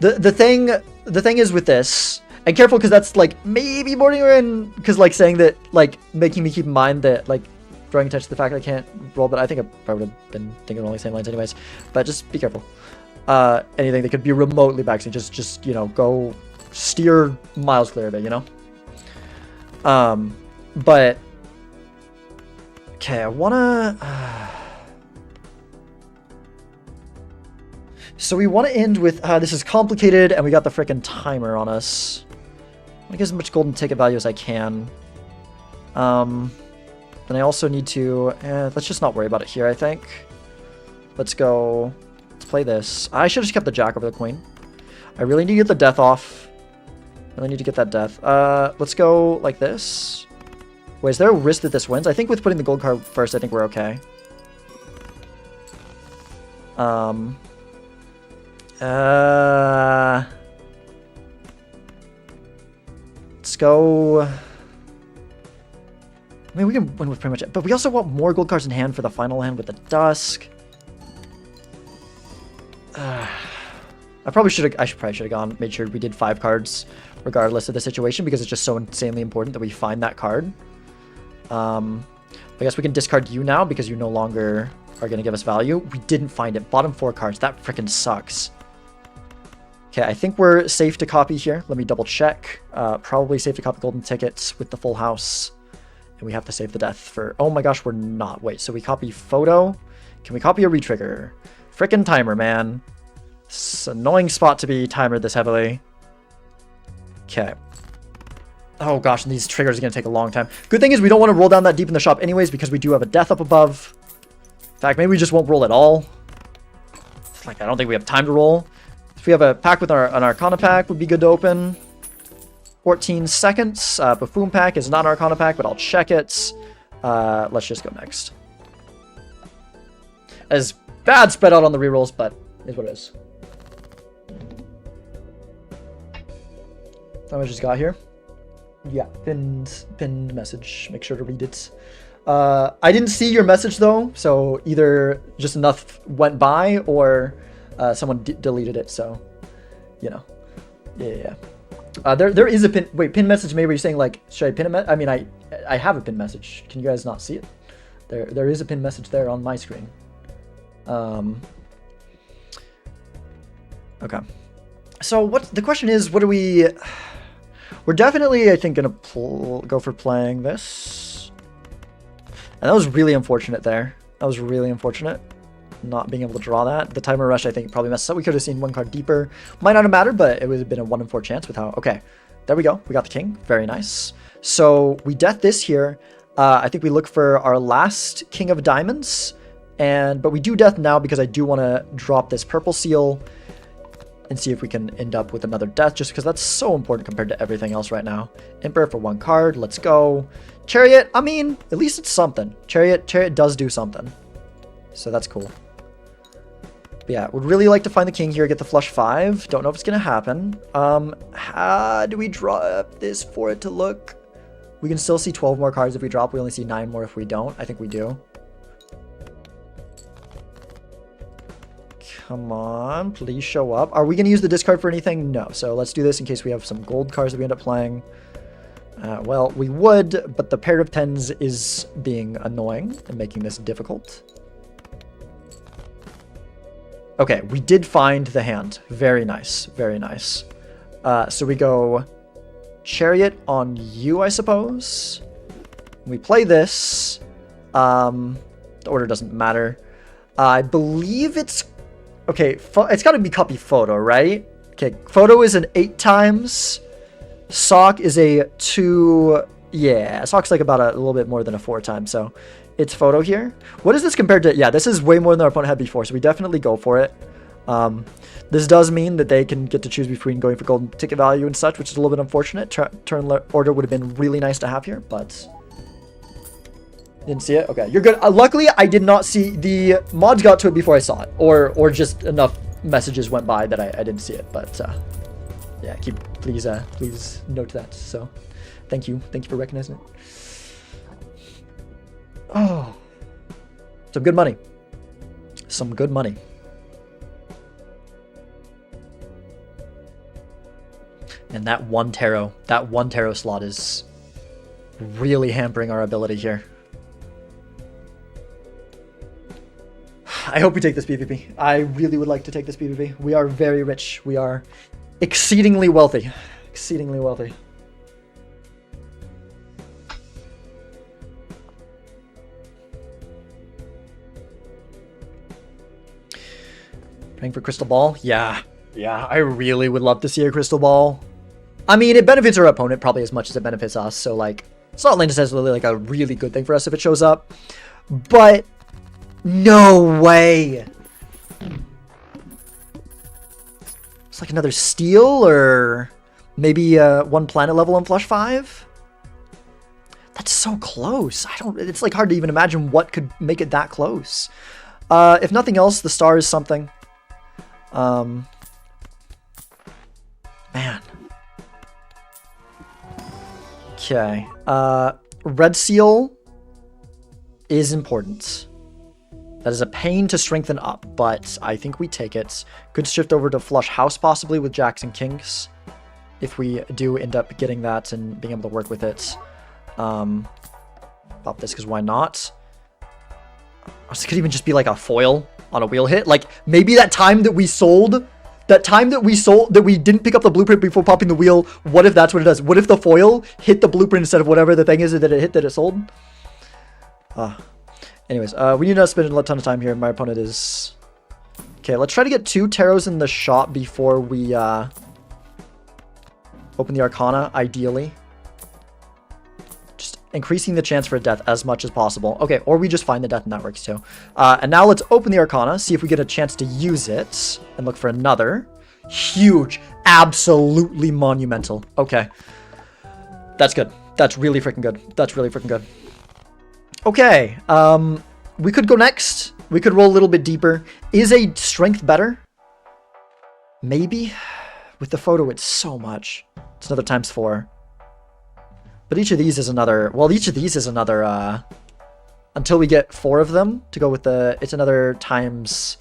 The thing is with this... And careful, because that's, like, maybe boarding her in... Because, like, saying that, like, making me keep in mind that, like, drawing attention to the fact that I can't roll, but I think I probably would have been thinking along the same lines anyways. But just be careful. Anything that could be remotely backseat, just you know, go steer miles clear of it, you know? But... Okay, I wanna... So we want to end with, this is complicated, and we got the frickin' timer on us. I want to get as much golden ticket value as I can. Then I also need to, let's just not worry about it here, I think. Let's go, let's play this. I should have just kept the jack over the queen. I really need to get the death off. Really need to get that death. Let's go like this. Wait, is there a risk that this wins? I think with putting the gold card first, I think we're okay. Let's go. I mean, we can win with pretty much, but we also want more gold cards in hand for the final hand with the Dusk. I probably should have gone, made sure we did 5 cards regardless of the situation, because it's just so insanely important that we find that card. I guess we can discard you now because you no longer are going to give us value. We didn't find it. Bottom 4 cards. That freaking sucks. Okay, I think we're safe to copy here. Let me double check. Probably safe to copy golden tickets with the full house. And we have to save the death for... Oh my gosh, we're not. Wait, so we copy photo. Can we copy a retrigger? Frickin' timer, man. It's an annoying spot to be timered this heavily. Okay. Oh gosh, and these triggers are going to take a long time. Good thing is we don't want to roll down that deep in the shop anyways, because we do have a death up above. In fact, maybe we just won't roll at all. Like, I don't think we have time to roll. If we have a pack with an Arcana pack, would be good to open. 14 seconds. Buffoon pack is not an Arcana pack, but I'll check it. Let's just go next. As bad spread out on the rerolls, but is what it is. How much just got here? Yeah, pinned message. Make sure to read it. I didn't see your message though, so either just enough went by or someone deleted it. So, you know, yeah. There is a pin. Wait, pin message. Maybe you're saying like, should I pin it? I mean, I have a pin message. Can you guys not see it? There is a pin message there on my screen. Okay. So the question is, what do we? We're definitely, I think, gonna go for playing this. And that was really unfortunate there. That was really unfortunate. Not being able to draw that. The timer rush, I think, probably messed up. We could have seen 1 card deeper. Might not have mattered, but it would have been a 1 in 4 chance with how... Okay, there we go. We got the king. Very nice. So we death this here. I think we look for our last king of diamonds. But we do death now because I do want to drop this purple seal and see if we can end up with another death, just because that's so important compared to everything else right now. Emperor for 1 card. Let's go. Chariot, I mean, at least it's something. Chariot does do something. So that's cool. But yeah, would really like to find the king here, get the flush 5. Don't know if it's going to happen. How do we draw up this for it to look? We can still see 12 more cards if we drop. We only see 9 more if we don't. I think we do. Come on, please show up. Are we going to use the discard for anything? No. So let's do this in case we have some gold cards that we end up playing. Well, we would, but the pair of 10s is being annoying and making this difficult. Okay, we did find the hand. Very nice, very nice. So we go chariot on you, I suppose. We play this. The order doesn't matter. I believe it's... Okay, it's got to be copy photo, right? Okay, photo is an 8 times. Sock is a 2... Yeah, sock's like about a little bit more than a 4 times, so it's photo here. What is this compared to? Yeah, this is way more than our opponent had before, so we definitely go for it. This does mean that they can get to choose between going for golden ticket value and such, which is a little bit unfortunate. Turn order would have been really nice to have here, but... Didn't see it? Okay, you're good. Luckily, I did not see... The mods got to it before I saw it, or just enough messages went by that I didn't see it, but... yeah, please note that. So, thank you for recognizing it. Oh, some good money. Some good money. And that one tarot slot is really hampering our ability here. I hope we take this PvP. I really would like to take this PvP. We are very rich. We are exceedingly wealthy. Exceedingly wealthy. Praying for crystal ball? Yeah. Yeah, I really would love to see a crystal ball. I mean, it benefits our opponent probably as much as it benefits us. So, like, it's not necessarily like a really good thing for us if it shows up. But no way. It's like another steal, or maybe one planet level on Flush 5. That's so close. It's like hard to even imagine what could make it that close. If nothing else, the star is something. Man. Okay. Red seal is important. That is a pain to strengthen up, but I think we take it. Could shift over to flush house possibly with jacks and kings if we do end up getting that and being able to work with it. Pop this because why not? This could even just be like a foil on a wheel hit. Like maybe that time that we didn't pick up the blueprint before popping the wheel. What if that's what it does? What if the foil hit the blueprint instead of whatever the thing is that it hit that it sold? Anyways, we need to not spend a ton of time here. My opponent is... Okay, let's try to get 2 tarots in the shop before we open the Arcana, ideally. Just increasing the chance for a death as much as possible. Okay, or we just find the death and that works too. And now let's open the Arcana, see if we get a chance to use it, and look for another. Huge. Absolutely monumental. Okay. That's good. That's really freaking good. That's really freaking good. Okay, we could go next. We could roll a little bit deeper. Is a strength better? Maybe? With the photo, it's so much. It's another ×4. But each of these is another... Well, each of these is another... until we get 4 of them to go with the... It's another times...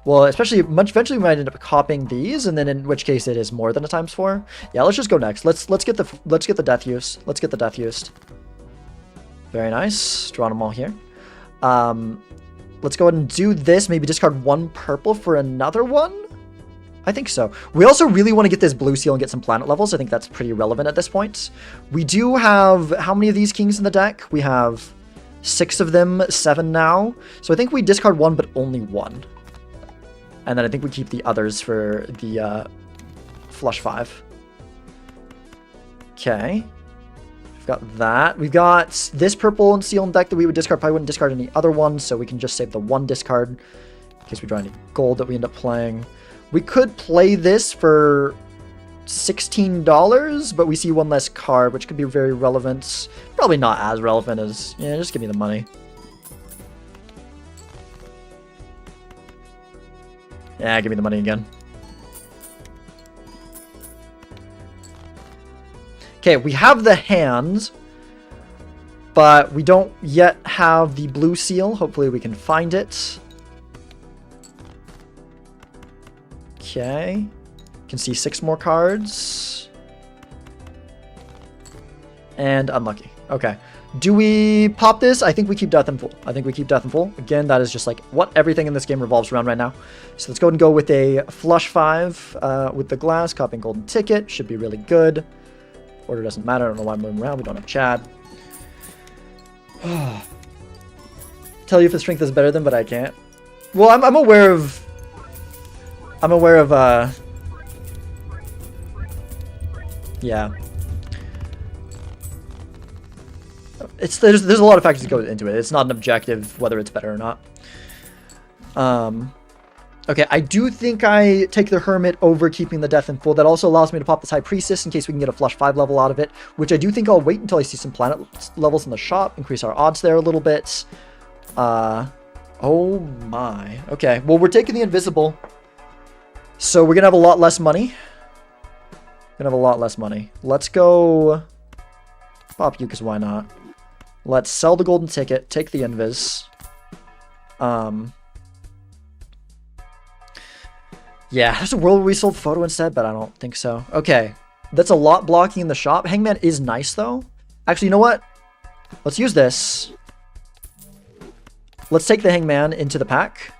Well, eventually we might end up copying these, and then in which case it is more than a ×4. Yeah, let's just go next. Let's get the death use. Let's get the death used. Very nice. Drawing them all here. Let's go ahead and do this. Maybe discard 1 purple for another one? I think so. We also really want to get this blue seal and get some planet levels. I think that's pretty relevant at this point. We do have... How many of these kings in the deck? We have 6 of them, 7 now. So I think we discard 1, but only 1. And then I think we keep the others for the flush 5. Okay. Got that. We've got this purple and seal in deck that we would discard. Probably wouldn't discard any other ones, so we can just save the 1 discard in case we draw any gold that we end up playing. We could play this for $16, but we see 1 less card, which could be very relevant. Probably not as relevant as... Yeah, just give me the money. Yeah, give me the money again. Okay, we have the hand, but we don't yet have the blue seal. Hopefully we can find it. Okay. Can see 6 more cards. And unlucky. Okay. Do we pop this? I think we keep Death in Full. I think we keep Death in Full. Again, that is just like what everything in this game revolves around right now. So let's go ahead and go with a flush 5 with the glass. Copying golden ticket. Should be really good. Order doesn't matter. I don't know why I'm moving around. We don't have Chad. Tell you if the strength is better than, but I can't. Well, I'm aware of... Yeah. There's a lot of factors that go into it. It's not an objective whether it's better or not. Okay, I do think I take the Hermit over keeping the Death in Full. That also allows me to pop this High Priestess in case we can get a flush 5 level out of it, which I do think I'll wait until I see some planet levels in the shop, increase our odds there a little bit. Oh my. Okay, well, we're taking the Invisible, so we're gonna have a lot less money. Let's go pop you, because why not? Let's sell the golden ticket, take the Invis. Yeah, there's a world where we sold photo instead, but I don't think so. Okay, that's a lot blocking in the shop. Hangman is nice, though. Actually, you know what? Let's use this. Let's take the Hangman into the pack.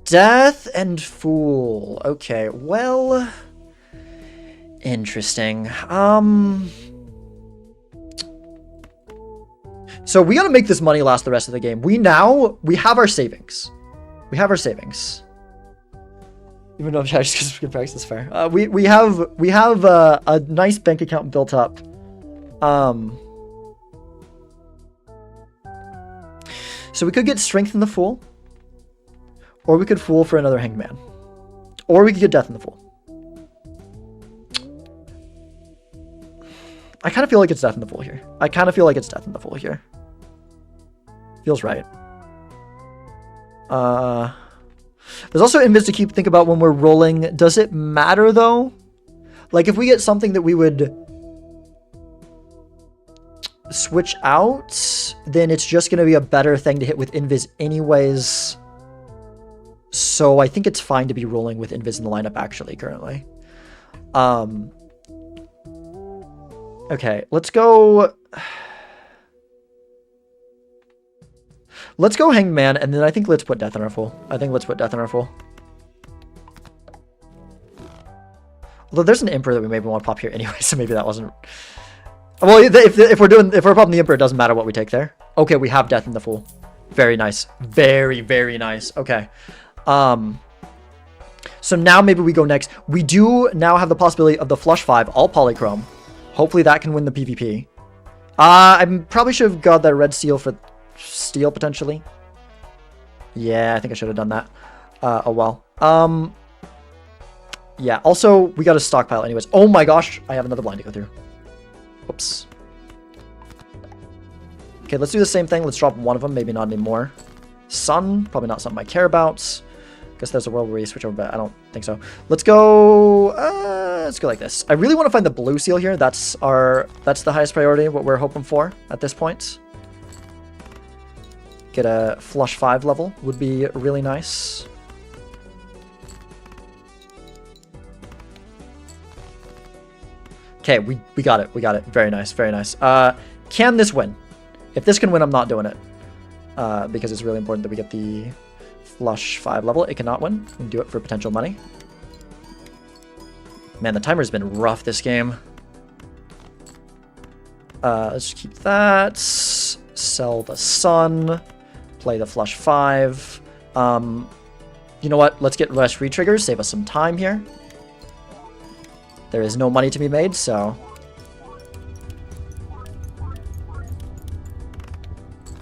Death and Fool. Okay, well... Interesting. So we gotta make this money last the rest of the game. We have our savings. Even though I'm just because we can practice this fair. We have a nice bank account built up. So we could get Strength in the Fool. Or we could Fool for another Hangman. Or we could get Death in the Fool. I kind of feel like it's Death in the Fool here. Feels right. There's also Invis to think about when we're rolling. Does it matter, though? Like, if we get something that we would switch out, then it's just going to be a better thing to hit with Invis anyways. So I think it's fine to be rolling with Invis in the lineup, actually, currently. Okay, let's go... Let's go Hangman, and then I think let's put Death in our Fool. Although there's an Emperor that we maybe want to pop here anyway, so maybe that wasn't... Well, if we're popping the Emperor, it doesn't matter what we take there. Okay, we have Death in the Fool. Very nice. Very, very nice. Okay. So now maybe we go next. We do now have the possibility of the Flush 5, all Polychrome. Hopefully that can win the PvP. I probably should have got that red seal for steel, potentially. Yeah, I think I should have done that. Oh well. Yeah, also, we got a stockpile anyways. Oh my gosh, I have another blind to go through. Oops. Okay, let's do the same thing. Let's drop one of them, maybe not anymore. Sun, probably not something I care about. Guess there's a world where you switch over, but I don't think so. Let's go like this. I really want to find the blue seal here. That's the highest priority, what we're hoping for at this point. Get a flush 5 level would be really nice. Okay, we got it. Very nice, very nice. Can this win? If this can win, I'm not doing it. Because it's really important that we get the flush 5 level. It cannot win. We can do it for potential money. Man, the timer's been rough this game. Let's just keep that. Sell the Sun. Play the flush 5. You know what? Let's get less re-triggers. Save us some time here. There is no money to be made, so...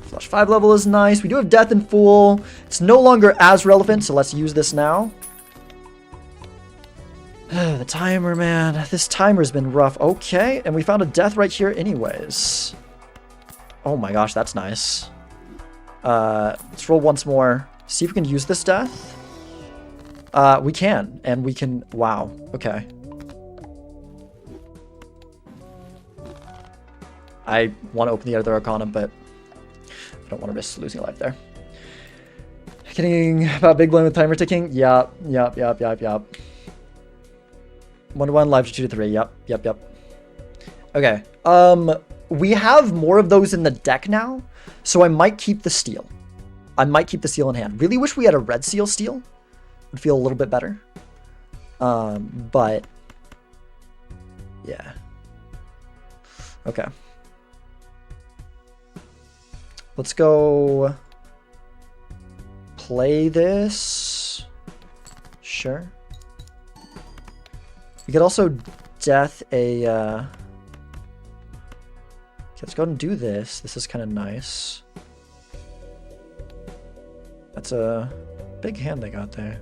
Flush 5 level is nice. We do have Death and Fool. It's no longer as relevant, so let's use this now. The timer, man. This timer's been rough. Okay, and we found a death right here anyways. Oh my gosh, that's nice. Let's roll once more. See if we can use this death. We can, and we can... Wow, okay. I want to open the other Arcana, but I don't want to risk losing a life there. Kidding about big blind with timer ticking? Yup. 1 to 1, live to 2 to 3. Yup. Okay. We have more of those in the deck now, so I might keep the steel. I might keep the seal in hand. Really wish we had a red seal steel. Would feel a little bit better. But yeah. Okay. Let's go play this. Sure. We could also death a okay, let's go ahead and do this. This is kind of nice. That's a big hand they got there.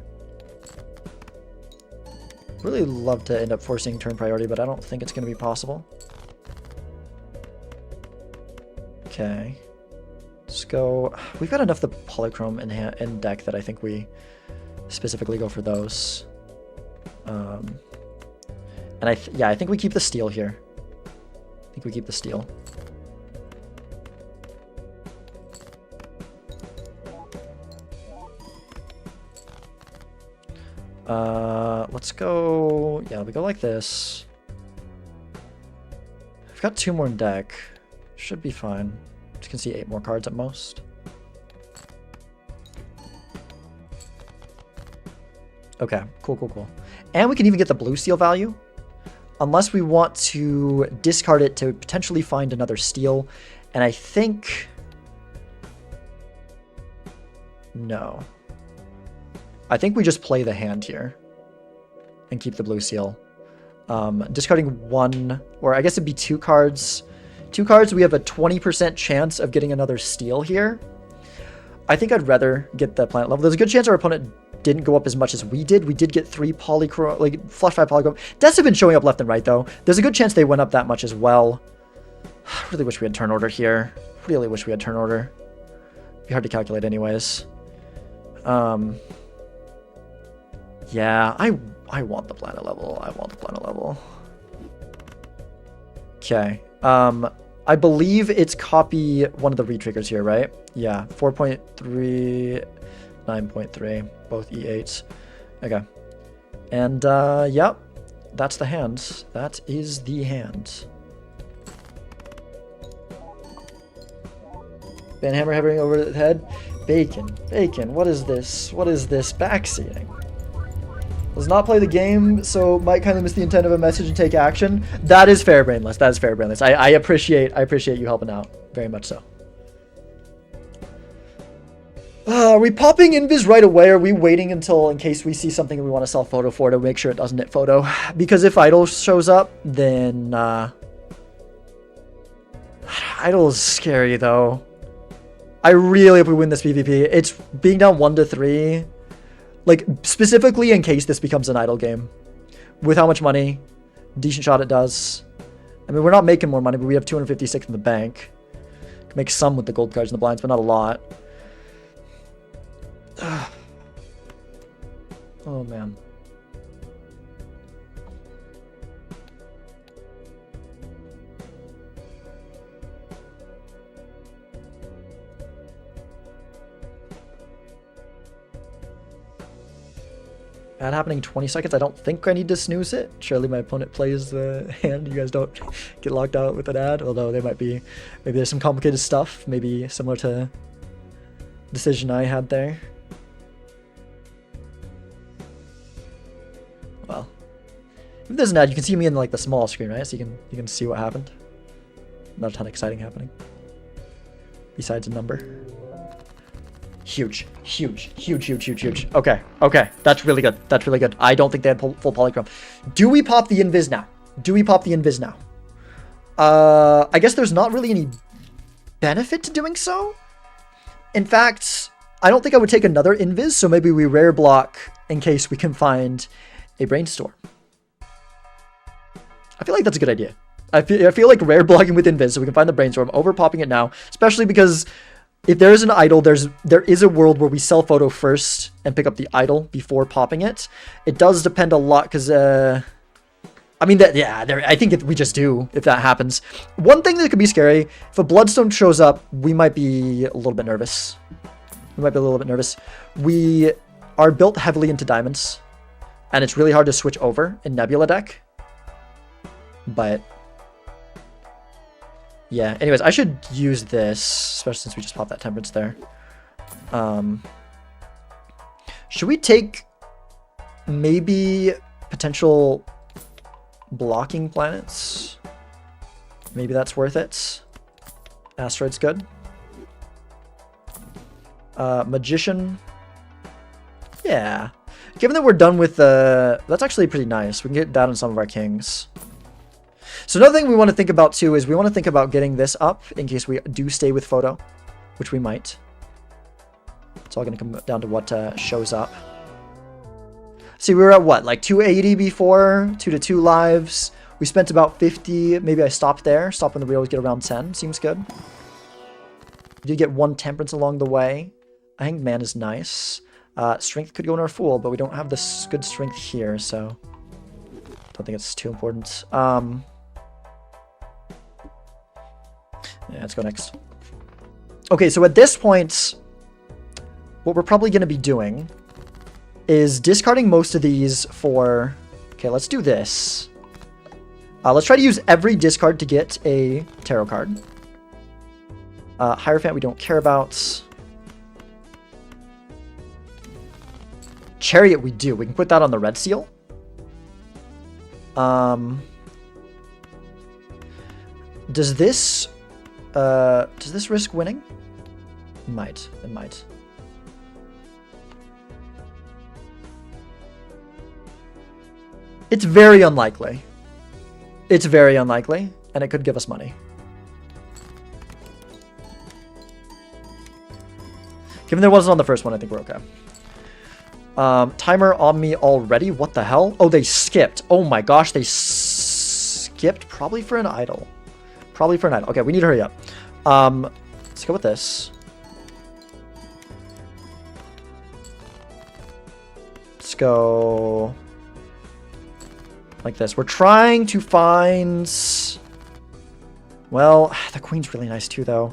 Really love to end up forcing turn priority, but I don't think it's going to be possible. Okay. Let's go. We've got enough of the polychrome in deck that I think we specifically go for those. And I think we keep the steel here. I think we keep the steel. Let's go. Yeah, we go like this. I've got 2 more in deck. Should be fine. You can see 8 more cards at most. Okay, cool. And we can even get the blue steel value. Unless we want to discard it to potentially find another steel. And I think... No. I think we just play the hand here. And keep the blue seal. Discarding 1, or I guess it'd be 2 cards. 2 cards, we have a 20% chance of getting another steel here. I think I'd rather get the planet level. There's a good chance our opponent didn't go up as much as we did. We did get 3 polychrome, like flush 5 polychrome. Deaths have been showing up left and right though. There's a good chance they went up that much as well. Really wish we had turn order here. Really wish we had turn order. It'd be hard to calculate anyways. Yeah, I want the planet level. I want the planet level. Okay. I believe it's copy one of the retriggers here, right? Yeah, 4.3, 9.3, both E8s. Okay. And, yep, that's the hand. That is the hand. Banhammer hovering over the head. Bacon, what is this? What is this backseating? Does not play the game, so might kind of miss the intent of a message and take action. That is fair, Brainless. That is fair, Brainless. I appreciate you helping out. Very much so. Are we popping invis right away? Or are we waiting until, in case we see something that we want to sell photo for, to make sure it doesn't hit photo? Because if idol shows up, then idol is scary though. I really hope we win this PvP. It's being down 1-3. Like, specifically in case this becomes an idle game. With how much money, decent shot it does. I mean, we're not making more money, but we have 256 in the bank. Can make some with the gold cards and the blinds, but not a lot. Oh, man. That happening 20 seconds. I don't think I need to snooze it. Surely my opponent plays the hand. You guys don't get locked out with an ad. Although they might be, maybe there's some complicated stuff. Maybe similar to the decision I had there. Well, if there's an ad, you can see me in like the small screen, right? So you can see what happened. Not a ton of exciting happening. Besides a number. Huge. Okay. That's really good. I don't think they had full polychrome. Do we pop the invis now? I guess there's not really any benefit to doing so. In fact, I don't think I would take another invis, so maybe we rare block in case we can find a brainstorm. I feel like that's a good idea. I feel like rare blocking with invis so we can find the brainstorm over popping it now, especially because if there is an idol, there is a world where we sell photo first and pick up the idol before popping it. It does depend a lot because, I mean, I think we just do if that happens. One thing that could be scary, if a bloodstone shows up, we might be a little bit nervous. We are built heavily into diamonds, and it's really hard to switch over in Nebula deck. But Yeah, anyways, I should use this, especially since we just popped that temperance there. Should we take maybe potential blocking planets? Maybe that's worth it. Asteroid's good. Magician. Yeah. Given that we're done with the... That's actually pretty nice. We can get that on some of our kings. So another thing we want to think about too is we want to think about getting this up in case we do stay with photo, which we might. It's all going to come down to what shows up. See, we were at what, like 280 before, 2 to 2 lives. We spent about 50. Maybe I stopped there. Stop when we always get around 10. Seems good. We did get 1 temperance along the way. I think man is nice. Strength could go in our fool, but we don't have this good strength here, so don't think it's too important. Yeah, let's go next. Okay, so at this point, what we're probably going to be doing is discarding most of these for... Okay, let's do this. Let's try to use every discard to get a tarot card. Hierophant we don't care about. Chariot we do. We can put that on the red seal. Does this risk winning? It might. It might. It's very unlikely. It's very unlikely, and it could give us money. Given there wasn't on the first one, I think we're okay. Timer on me already? What the hell? Oh, they skipped. Oh my gosh, they skipped? Probably for an idol. Probably for an idol. Okay, we need to hurry up. Let's go with this. Let's go like this. We're trying to find... Well, the queen's really nice too, though.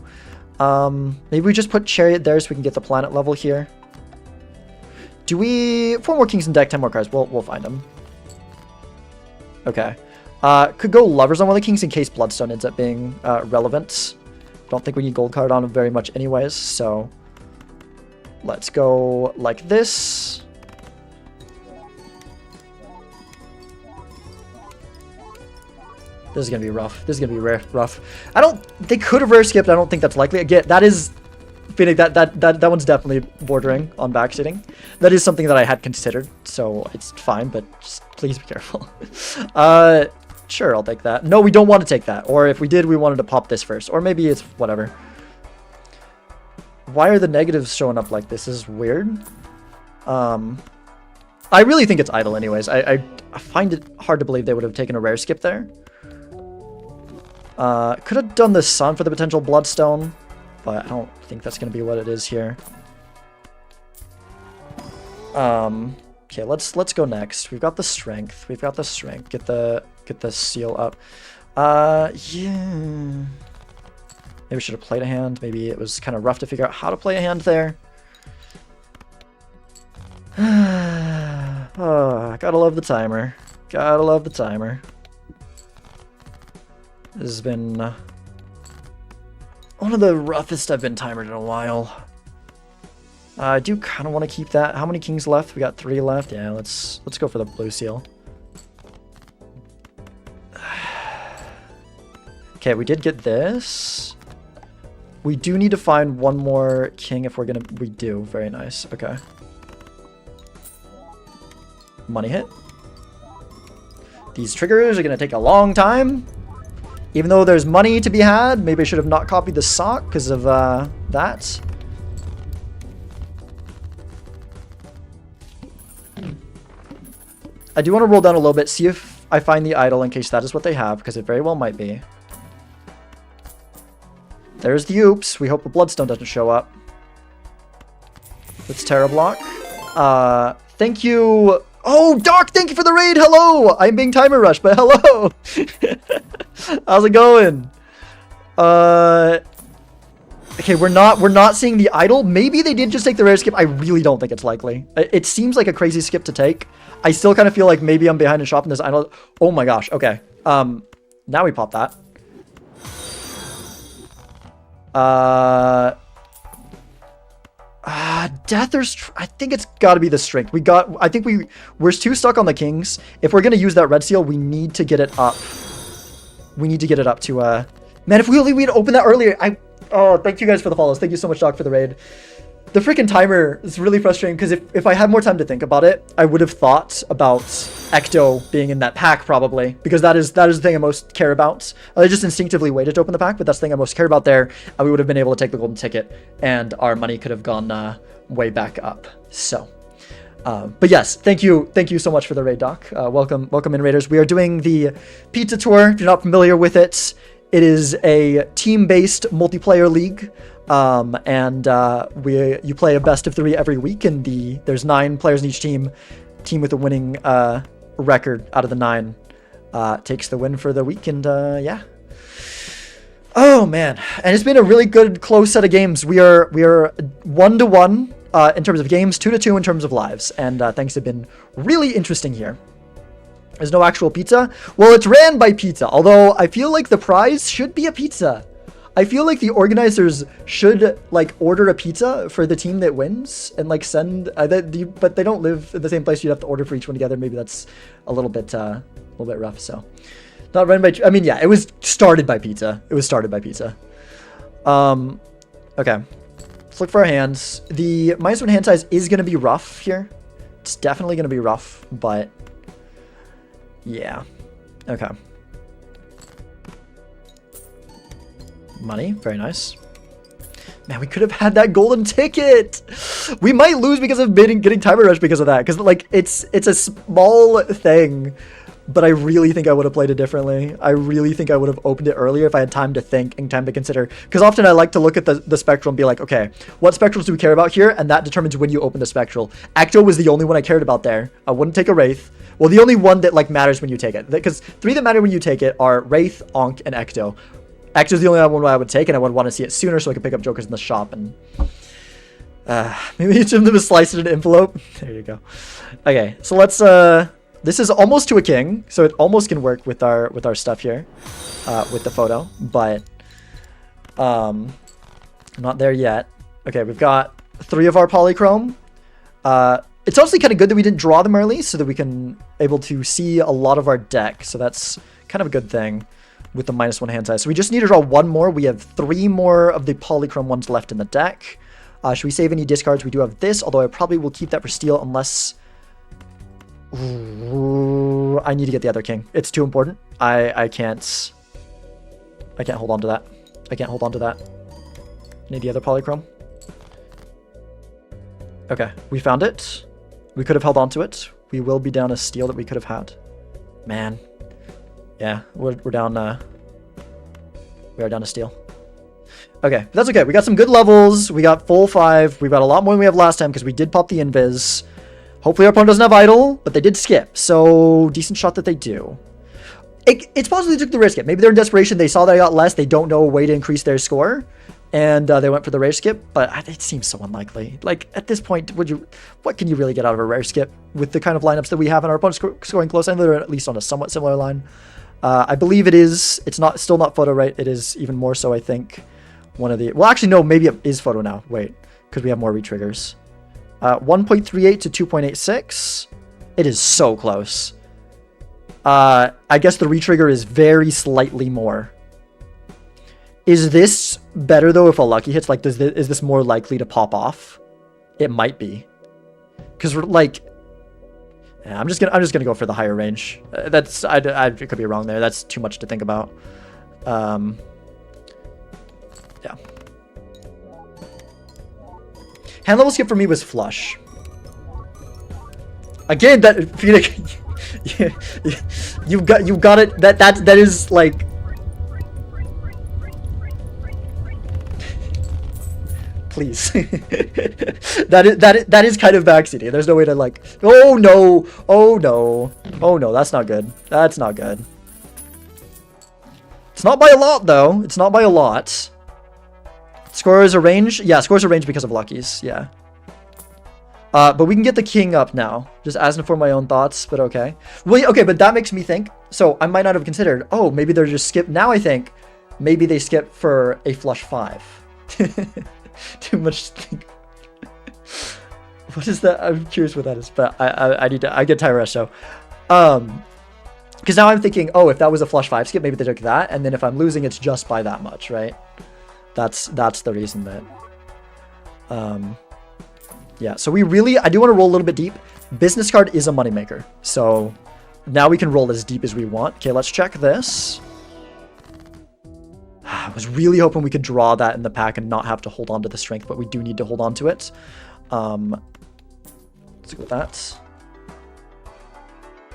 Maybe we just put chariot there so we can get the planet level here. Do we... 4 more kings in deck, 10 more cards. We'll find them. Okay. Could go lovers on one of the kings in case Bloodstone ends up being relevant. Don't think we need gold card on him very much anyways, so... Let's go like this. This is going to be rough. This is going to be rough. They could have rare skipped. I don't think that's likely. Again, that is... Feeling that one's definitely bordering on backseating. That is something that I had considered, so it's fine, but just please be careful. Sure, I'll take that. No, we don't want to take that. Or if we did, we wanted to pop this first. Or maybe it's whatever. Why are the negatives showing up like this? This is weird. I really think it's idle anyways. I find it hard to believe they would have taken a rare skip there. Could have done the sun for the potential bloodstone, but I don't think that's going to be what it is here. Okay, let's go next. We've got the strength. We've got the strength. Get the seal up. Yeah. Maybe we should have played a hand. Maybe it was kind of rough to figure out how to play a hand there. Oh, gotta love the timer. Gotta love the timer. This has been one of the roughest I've been timered in a while. I do kind of want to keep that. How many kings left? We got 3 left. Yeah, let's go for the blue seal. Okay, we did get this. We do need to find one more king if we're gonna... We do. Very nice. Okay. Money hit. These triggers are gonna take a long time. Even though there's money to be had. Maybe I should have not copied the sock because of that. I do want to roll down a little bit, see if I find the idol in case that is what they have, because it very well might be. There's the oops. We hope a bloodstone doesn't show up. Let's Terra block. Thank you. Oh, Doc, thank you for the raid. Hello. I'm being timer rushed, but hello. How's it going? Okay, we're not seeing the idol. Maybe they did just take the rare skip. I really don't think it's likely. It seems like a crazy skip to take. I still kind of feel like maybe I'm behind in shopping this idol. Oh my gosh. Okay. Now we pop that. Death or I think it's got to be the strength. I think we're too stuck on the kings. If we're gonna use that red seal, we need to get it up. We need to get it up to man, if we'd opened that earlier. Oh, thank you guys for the follows. Thank you so much, Doc, for the raid. The freaking timer is really frustrating because if I had more time to think about it, I would have thought about Ecto being in that pack probably, because that is the thing I most care about. I just instinctively waited to open the pack, but that's the thing I most care about there, and we would have been able to take the golden ticket, and our money could have gone way back up. So, but yes, thank you so much for the raid, Doc. Welcome in, raiders. We are doing the pizza tour. If you're not familiar with it, it is a team-based multiplayer league. You play a best of 3 every week, and there's 9 players in each team. Team with a winning record out of the 9 takes the win for the week, and yeah. Oh man, and it's been a really good close set of games. We are 1-1 in terms of games, 2-2 in terms of lives, and things have been really interesting here. There's no actual pizza. Well, it's ran by pizza, although I feel like the prize should be a pizza. I feel like the organizers should like order a pizza for the team that wins and like send. But they don't live in the same place. You'd have to order for each one together. Maybe that's a little bit rough. So, not run by. I mean, yeah, it was started by pizza. Okay, let's look for our hands. The -1 hand size is gonna be rough here. It's definitely gonna be rough, but yeah. Okay. Money, very nice. Man, we could have had that golden ticket. We might lose because of getting timer rush because of that. Because like it's a small thing, but I really think I would have played it differently. I really think I would have opened it earlier if I had time to think and time to consider. Because often I like to look at the spectral and be like, okay, what spectrals do we care about here? And that determines when you open the spectral. Ecto was the only one I cared about there. I wouldn't take a Wraith. Well, the only one that like matters when you take it. Because 3 that matter when you take it are Wraith, Ankh, and Ecto. Ecto's the only one I would take, and I would want to see it sooner so I could pick up Jokers in the shop. And maybe each of them is sliced in an envelope. There you go. Okay, so let's. This is almost to a king, so it almost can work with our stuff here, with the photo, but not there yet. Okay, we've got 3 of our polychrome. It's honestly kind of good that we didn't draw them early, so that we can able to see a lot of our deck. So that's kind of a good thing with the -1 hand size. So we just need to draw 1 more. We have 3 more of the polychrome ones left in the deck. Should we save any discards? We do have this, although I probably will keep that for steal unless I need to get the other king. It's too important. I can't hold on to that. I need the other polychrome. Okay, we found it. We could have held on to it. We will be down a steal that we could have had. Man. Yeah, we're down. We are down to steal. Okay, but that's okay. We got some good levels. We got full 5. We've got a lot more than we have last time because we did pop the invis. Hopefully our opponent doesn't have idle, but they did skip. So decent shot that they do. It's possible they took the risk skip. Maybe they're in desperation. They saw that I got less. They don't know a way to increase their score, and they went for the rare skip. But it seems so unlikely. Like at this point, what can you really get out of a rare skip with the kind of lineups that we have and our opponents scoring close? And they're at least on a somewhat similar line. I believe it is. It's still not photo, right? It is even more so, I think. One of the... Well, actually, no. Maybe it is photo now. Wait. Because we have more retriggers. 1.38 to 2.86. It is so close. I guess the retrigger is very slightly more. Is this better, though, if a lucky hits? Like, is this more likely to pop off? It might be. Because, like... Yeah, I'm just gonna go for the higher range. I could be wrong there. That's too much to think about. Yeah. Hand level skip for me was flush. Again, that you've got it. That is like. Please. that is kind of backseating. There's no way to like, oh no, that's not good. That's not good. It's not by a lot though. It's not by a lot. Scores a range. Yeah, scores a range because of luckies. Yeah. But we can get the king up now. Just asking for my own thoughts, but okay. Well, okay, but that makes me think. So I might not have considered, oh, maybe they're just skip. Now I think maybe they skip for a flush 5. Too much to think. What is that? I'm curious what that is, but I need to. I get tired of so. Because now I'm thinking, oh, if that was a flush 5 skip, maybe they took that, and then if I'm losing, it's just by that much, right? That's the reason that. Yeah. So I do want to roll a little bit deep. Business card is a moneymaker, so now we can roll as deep as we want. Okay, let's check this. I was really hoping we could draw that in the pack and not have to hold on to the strength, but we do need to hold on to it. Let's go with that.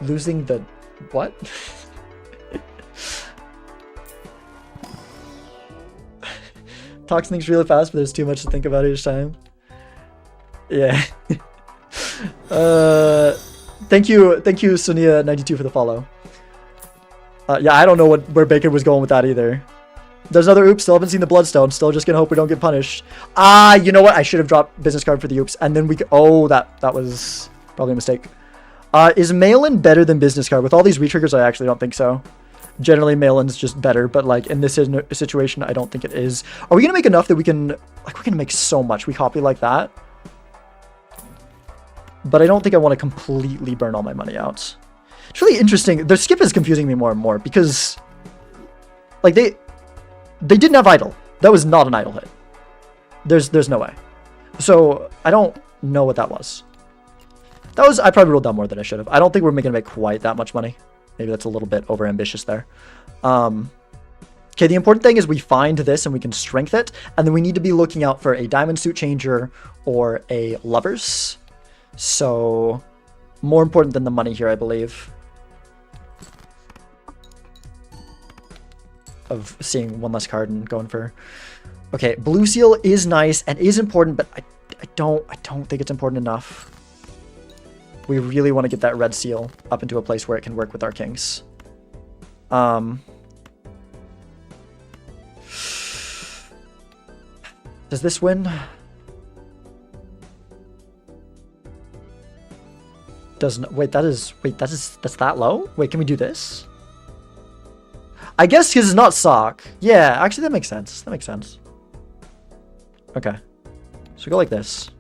Losing the what? Talks things really fast, but there's too much to think about each time. Yeah. Thank you, Sonia92 for the follow. Yeah, I don't know where Bacon was going with that either. There's another oops. Still haven't seen the bloodstone. Still just gonna hope we don't get punished. You know what? I should have dropped business card for the oops, and then we. Oh, that was probably a mistake. Is mail-in better than business card? With all these retriggers, I actually don't think so. Generally, mail-in's just better, but like in this situation, I don't think it is. Are we gonna make enough that we can? Like, we're gonna make so much. We copy like that, but I don't think I want to completely burn all my money out. It's really interesting. The skip is confusing me more and more because, like, they didn't have idle. That was not an idle hit. There's no way. So I don't know what that was. I probably rolled down more than I should have. I don't think we're going to make quite that much money. Maybe that's a little bit over ambitious there. Okay, the important thing is we find this and we can strength it, and then we need to be looking out for a diamond suit changer or a lovers. So more important than the money here, I believe. Of seeing one less card and going for. Okay, blue seal is nice and is important, but I don't think it's important enough. We really want to get that red seal up into a place where it can work with our kings. Does this win? Doesn't. Wait, that's that low? Wait, can we do this? I guess because it's not sock. Yeah, actually that makes sense. That makes sense. Okay. So we go like this.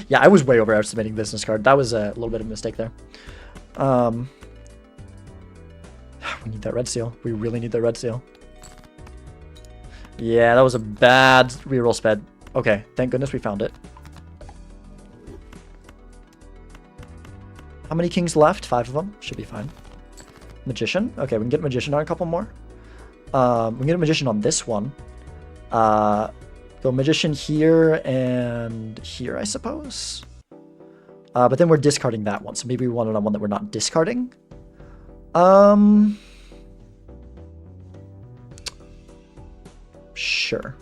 Yeah, I was way overestimating business card. That was a little bit of a mistake there. We need that red seal. We really need that red seal. Yeah, that was a bad reroll sped. Okay, thank goodness we found it. How many kings left? 5 of them. Should be fine. Magician. Okay, we can get Magician on a couple more. We can get a Magician on this one. Go Magician here and here, I suppose. But then we're discarding that one, so maybe we want it on one that we're not discarding. Sure.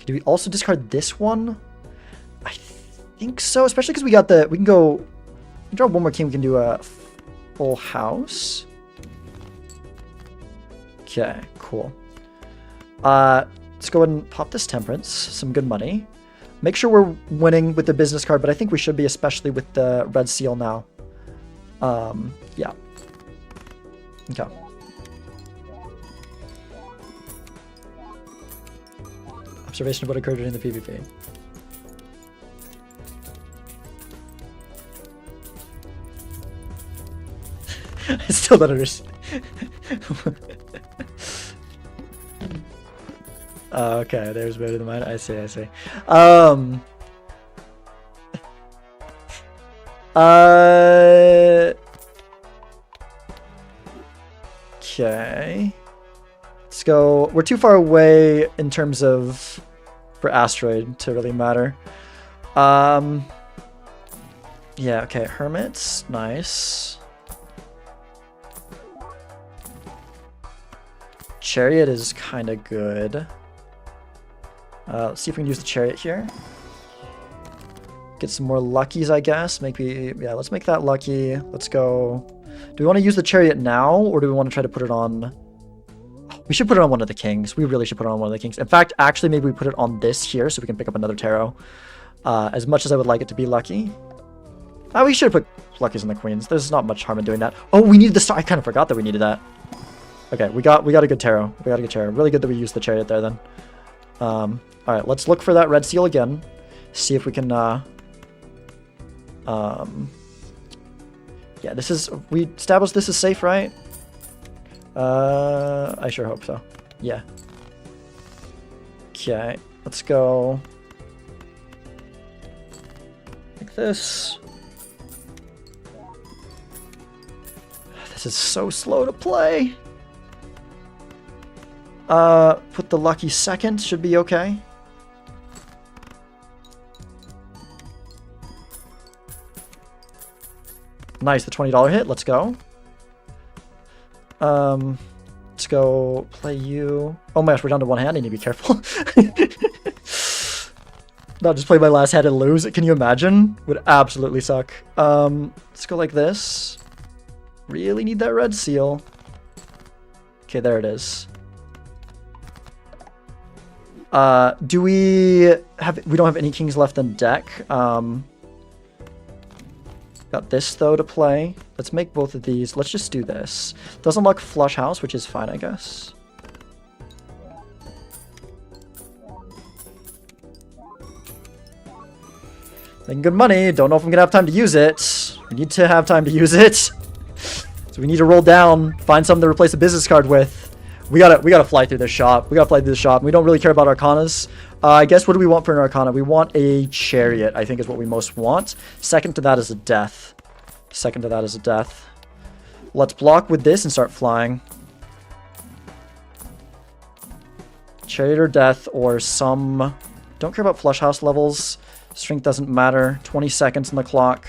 Do we also discard this one? I think so, especially because we got we can draw one more king, we can do a full house. Okay, cool. Let's go ahead and pop this temperance, some good money. Make sure we're winning with the business card, but I think we should be, especially with the red seal now. Yeah. Okay. Observation of what occurred during the PvP. I still don't understand. Okay, there's better than mine. I see. Okay. Let's go. We're too far away in terms of for asteroid to really matter. Yeah, okay, hermits, nice. Chariot is kind of good. Let's see if we can use the chariot here. Get some more luckies, I guess. Maybe, yeah, let's make that lucky. Let's go. Do we want to use the chariot now, or do we want to try to put it on? Oh, We should put it on one of the kings. We really should put it on one of the kings. In fact, actually, maybe we put it on this here so we can pick up another tarot. As much as I would like it to be lucky. We should put luckies on the queens. There's not much harm in doing that. Oh, we needed the star. I kind of forgot that we needed that. Okay, we got a good tarot. We got a good tarot. Really good that we used the chariot there then. All right, let's look for that red seal again. See if we can. Yeah, this is. We established this is safe, right? I sure hope so. Yeah. Okay, let's go like this. This is so slow to play. Put the lucky second, should be okay. Nice, the $20 hit, let's go. Let's go play you. Oh my gosh, we're down to one hand, I need to be careful. Not just play my last hand and lose, can you imagine? Would absolutely suck. Let's go like this. Really need that red seal. Okay, there it is. Do we don't have any kings left in deck. Got this though to play. Let's make both of these. Let's just do this. Doesn't unlock flush house, which is fine, I guess. Making good money. Don't know if I'm gonna have time to use it. We need to have time to use it. So we need to roll down, find something to replace a business card with. We gotta fly through this shop. We gotta fly through the shop. We don't really care about arcanas. I guess what do we want for an arcana? We want a chariot, I think is what we most want. Second to that is a death. Second to that is a death. Let's block with this and start flying. Chariot or death or some... Don't care about flush house levels. Strength doesn't matter. 20 seconds on the clock.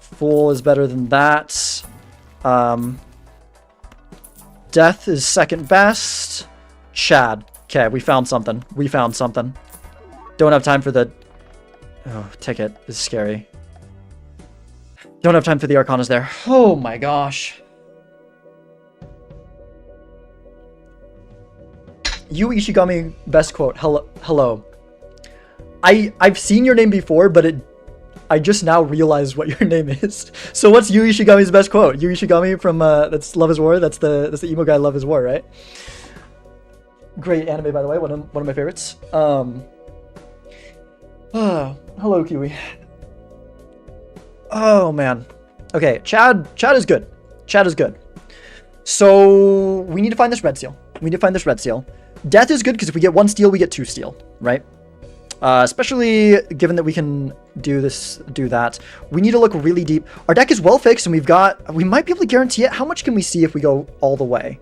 Fool is better than that. Death is second best. Chad. Okay, we found something. We found something. Don't have time for the... Oh, ticket is scary. Don't have time for the arcanas there. Oh my gosh. Yu Ishigami, best quote. Hello. I've seen your name before, but I just now realized what your name is. So what's Yu Ishigami's best quote? Yu Ishigami from that's Love is War. That's the emo guy Love is War, right? Great anime, by the way. One of my favorites. Hello, Kiwi. Oh man. Okay, Chad is good. Chad is good. So we need to find this red seal. We need to find this red seal. Death is good because if we get one steel, we get two steel, right? Especially given that we can do that. We need to look really deep. Our deck is well fixed and we might be able to guarantee it. How much can we see if we go all the way?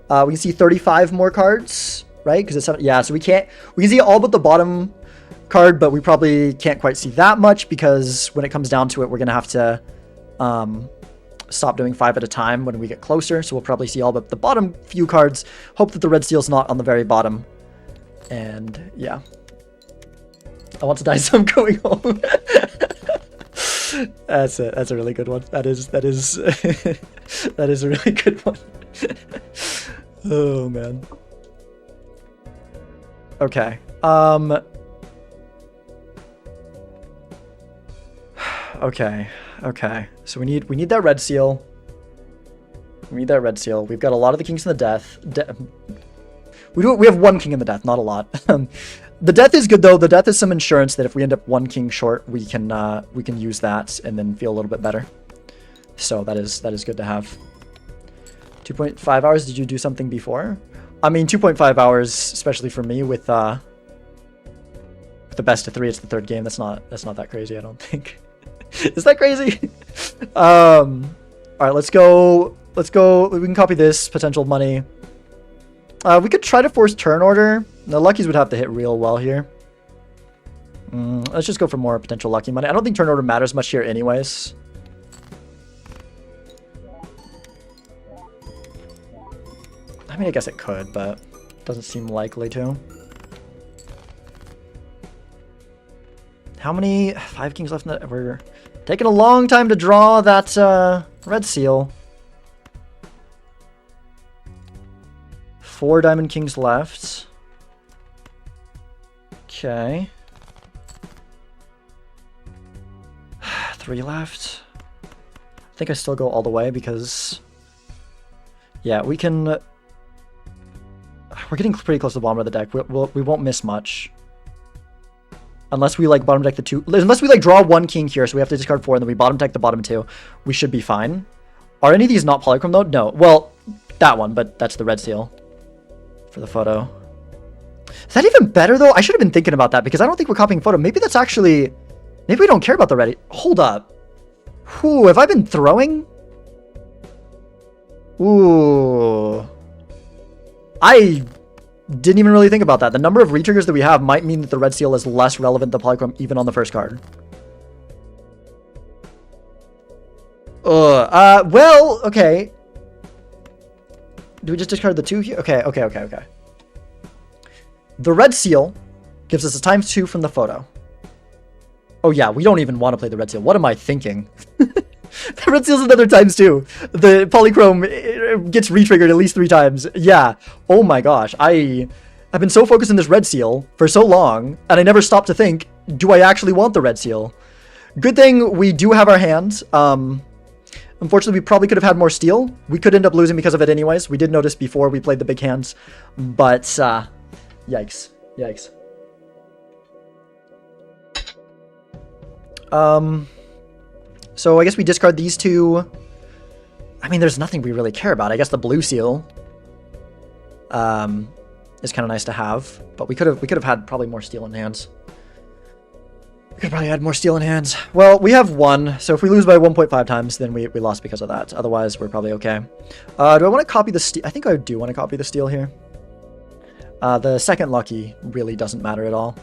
We can see 35 more cards, right? Because it's, yeah, so we can see all but the bottom card, but we probably can't quite see that much because when it comes down to it, we're going to have to stop doing 5 at a time when we get closer. So we'll probably see all but the bottom few cards. Hope that the red seal's not on the very bottom. And yeah. I want to die, so I'm going home. That's a really good one. That is that is a really good one. Oh man. Okay. Okay. So we need that red seal. We need that red seal. We've got a lot of the kings in the death. We have one king in the death, not a lot. The death is good though. The death is some insurance that if we end up one king short, we can use that and then feel a little bit better. So that is good to have. 2.5 hours. Did you do something before? I mean, 2.5 hours, especially for me with the best of 3. It's the third game. That's not that crazy. I don't think. Is that crazy? All right, let's go. We can copy this potential money. We could try to force turn order. The luckies would have to hit real well here. Let's just go for more potential lucky money. I don't think turn order matters much here anyways. I mean, I guess it could, but doesn't seem likely to. How many? 5 kings left in the... We're taking a long time to draw that red seal. 4 diamond kings left. Okay. 3 left. I think I still go all the way because... Yeah, we can... We're getting pretty close to the bottom of the deck. We won't miss much. Unless we, like, bottom deck the 2... Unless we, like, draw 1 king here, so we have to discard 4, and then we bottom deck the bottom 2. We should be fine. Are any of these not polychrome, though? No. Well, that one, but that's the red seal for the photo. Is that even better, though? I should have been thinking about that, because I don't think we're copying photo. Maybe that's actually... Maybe we don't care about the red... Hold up. Whew, have I been throwing? Ooh. I didn't even really think about that. The number of retriggers that we have might mean that the red seal is less relevant than polychrome even on the first card. Well, okay. Do we just discard the 2 here? Okay. The red seal gives us a ×2 from the photo. Oh yeah, we don't even want to play the red seal. What am I thinking? The red seal's another ×2. The polychrome gets retriggered at least 3 times. Yeah. Oh my gosh. I've been so focused on this red seal for so long, and I never stopped to think, do I actually want the red seal? Good thing we do have our hand. Unfortunately, we probably could have had more steel. We could end up losing because of it anyways. We did notice before we played the big hands. But, yikes. Yikes. So I guess we discard these 2. I mean, there's nothing we really care about. I guess the blue seal is kind of nice to have, but we could have had probably more steel in hands. We could probably had more steel in hands. Well, we have 1, so if we lose by 1.5 times, then we lost because of that. Otherwise, we're probably okay. Do I want to copy the steel? I think I do want to copy the steel here. The second lucky really doesn't matter at all.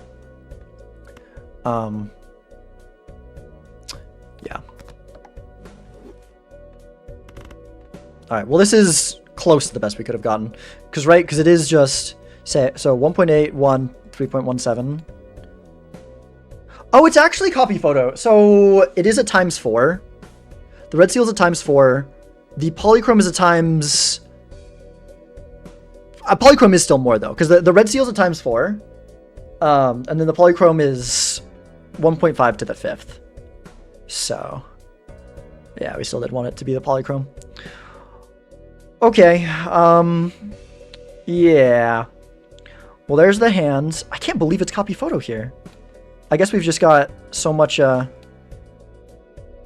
Yeah. Alright, well this is close to the best we could have gotten. Because it is just, say, so 1.8, 1, 3.17. Oh, it's actually copy photo. So it is a ×4. The red seal is a ×4. The polychrome is a times... polychrome is still more though, because the red seal is a ×4. And then the polychrome is 1.5 to the 5th. So, yeah, we still did want it to be the polychrome. Okay, yeah. Well, there's the hands. I can't believe it's copy photo here. I guess we've just got so much,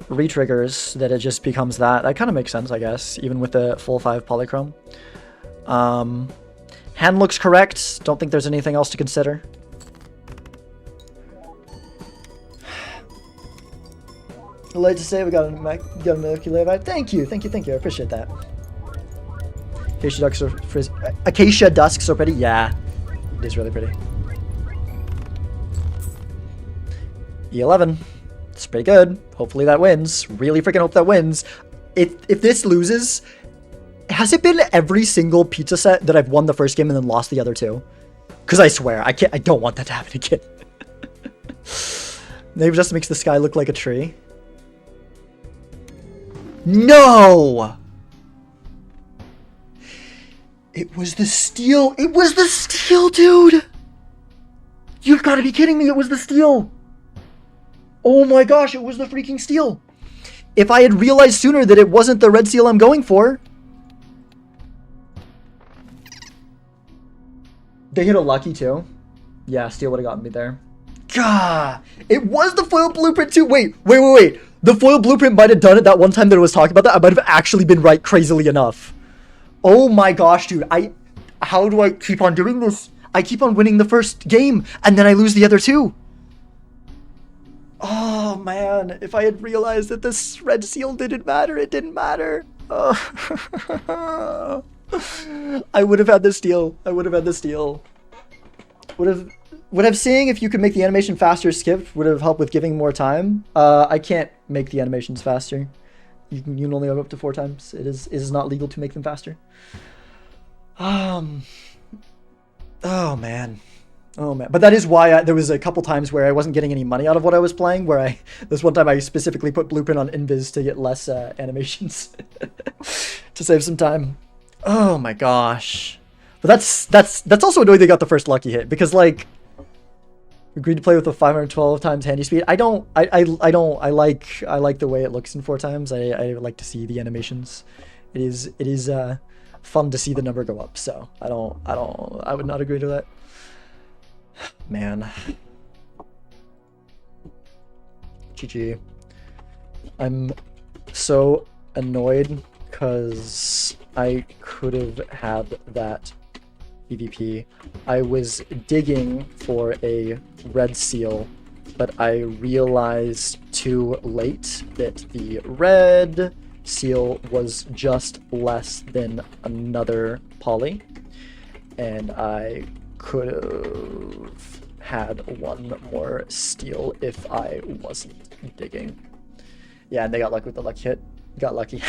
retriggers that it just becomes that. That kind of makes sense, I guess, even with the full 5 polychrome. Hand looks correct. Don't think there's anything else to consider. I'd like to say we got a molecular vibe. Thank you. I appreciate that. Acacia dusk so pretty. Yeah, it is really pretty. E11. It's pretty good. Hopefully that wins. Really freaking hope that wins. If this loses, has it been every single pizza set that I've won the first game and then lost the other 2? Because I swear, I don't want that to happen again. Maybe just makes the sky look like a tree. No! It was the steel. It was the steel, dude! You've got to be kidding me. It was the steel. Oh my gosh, it was the freaking steel. If I had realized sooner that it wasn't the red seal I'm going for. They hit a lucky too. Yeah, steel would have gotten me there. God, it was the foil blueprint too. Wait. The foil blueprint might have done it that one time that I was talking about that. I might have actually been right crazily enough. Oh my gosh, dude. How do I keep on doing this? I keep on winning the first game and then I lose the other 2. Oh man, if I had realized that this red seal didn't matter, it didn't matter. Oh. I would have had the steal. Would have seeing if you could make the animation faster skip would have helped with giving more time. I can't make the animations faster. You can only go up to 4 times. It is not legal to make them faster. Oh man. But that is why there was a couple times where I wasn't getting any money out of what I was playing, where this one time I specifically put Blueprint on Invis to get less animations to save some time. Oh my gosh. But that's also annoying they got the first lucky hit, because like agreed to play with a 512 times handy speed. I like the way it looks in 4 times. I like to see the animations. It is fun to see the number go up. So I would not agree to that. Man. GG. I'm so annoyed because I could have had that PvP. I was digging for a red seal, but I realized too late that the red seal was just less than another poly, and I could have had one more steel if I wasn't digging. Yeah, and they got lucky with the lucky hit. Got lucky.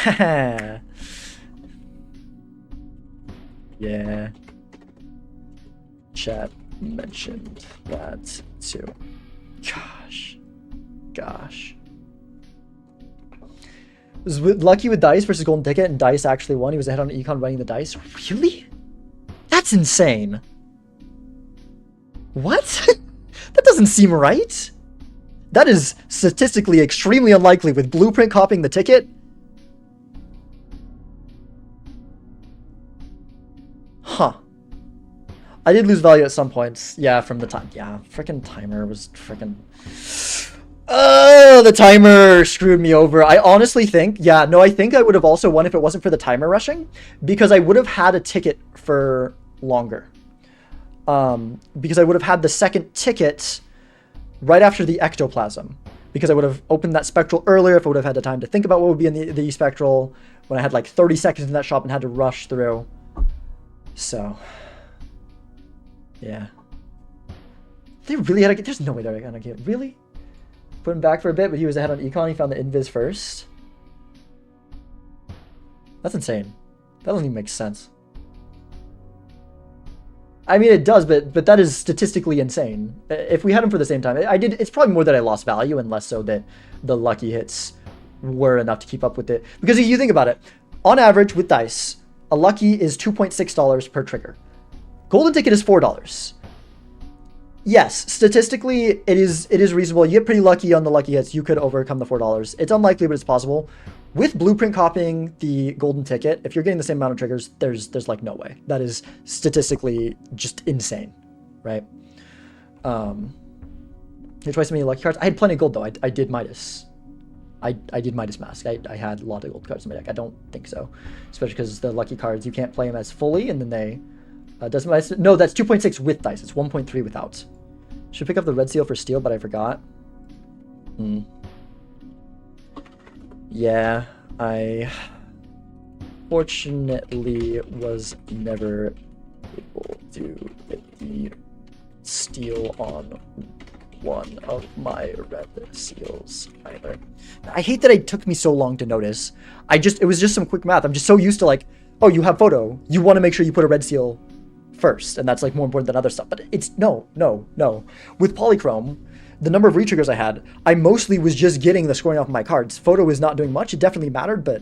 Yeah. Chat mentioned that too. Gosh. Was lucky with dice versus golden ticket, and dice actually won. He was ahead on econ running the dice. Really? That's insane. What? That doesn't seem right. That is statistically extremely unlikely with Blueprint copying the ticket. Huh. I did lose value at some points. Yeah, from the time. Yeah, freaking timer was freaking... Oh, the timer screwed me over. I honestly think... Yeah, no, I think I would have also won if it wasn't for the timer rushing, because I would have had a ticket for longer. Because I would have had the second ticket right after the ectoplasm, because I would have opened that spectral earlier if I would have had the time to think about what would be in the spectral when I had like 30 seconds in that shop and had to rush through. So, yeah. They really had to get... There's no way they're gonna get... Really? Put him back for a bit, but he was ahead on econ. He found the invis first. That's insane. That doesn't even make sense. I mean, it does, but that is statistically insane. If we had them for the same time, it's probably more that I lost value and less so that the lucky hits were enough to keep up with it. Because if you think about it, on average with dice, a lucky is $2.6 per trigger. Golden ticket is $4. Yes, statistically, it is reasonable. You get pretty lucky on the lucky hits. You could overcome the $4. It's unlikely, but it's possible. With Blueprint copying the golden ticket, if you're getting the same amount of triggers, there's like no way. That is statistically just insane, right? Hit twice as many lucky cards. I had plenty of gold though. I did Midas. I did Midas Mask. I had a lot of gold cards in my deck. I don't think so, especially because the lucky cards you can't play them as fully, and then they doesn't Midas. No, that's 2.6 with dice. It's 1.3 without. Should pick up the red seal for steel, but I forgot. Yeah, I fortunately was never able to get the steel on one of my red seals either. I hate that it took me so long to notice. It was just some quick math. I'm just so used to like, oh, you have photo. You want to make sure you put a red seal first, and that's like more important than other stuff. But it's no. With Polychrome, the number of retriggers I had, I mostly was just getting the scoring off of my cards. Photo is not doing much. It definitely mattered, but...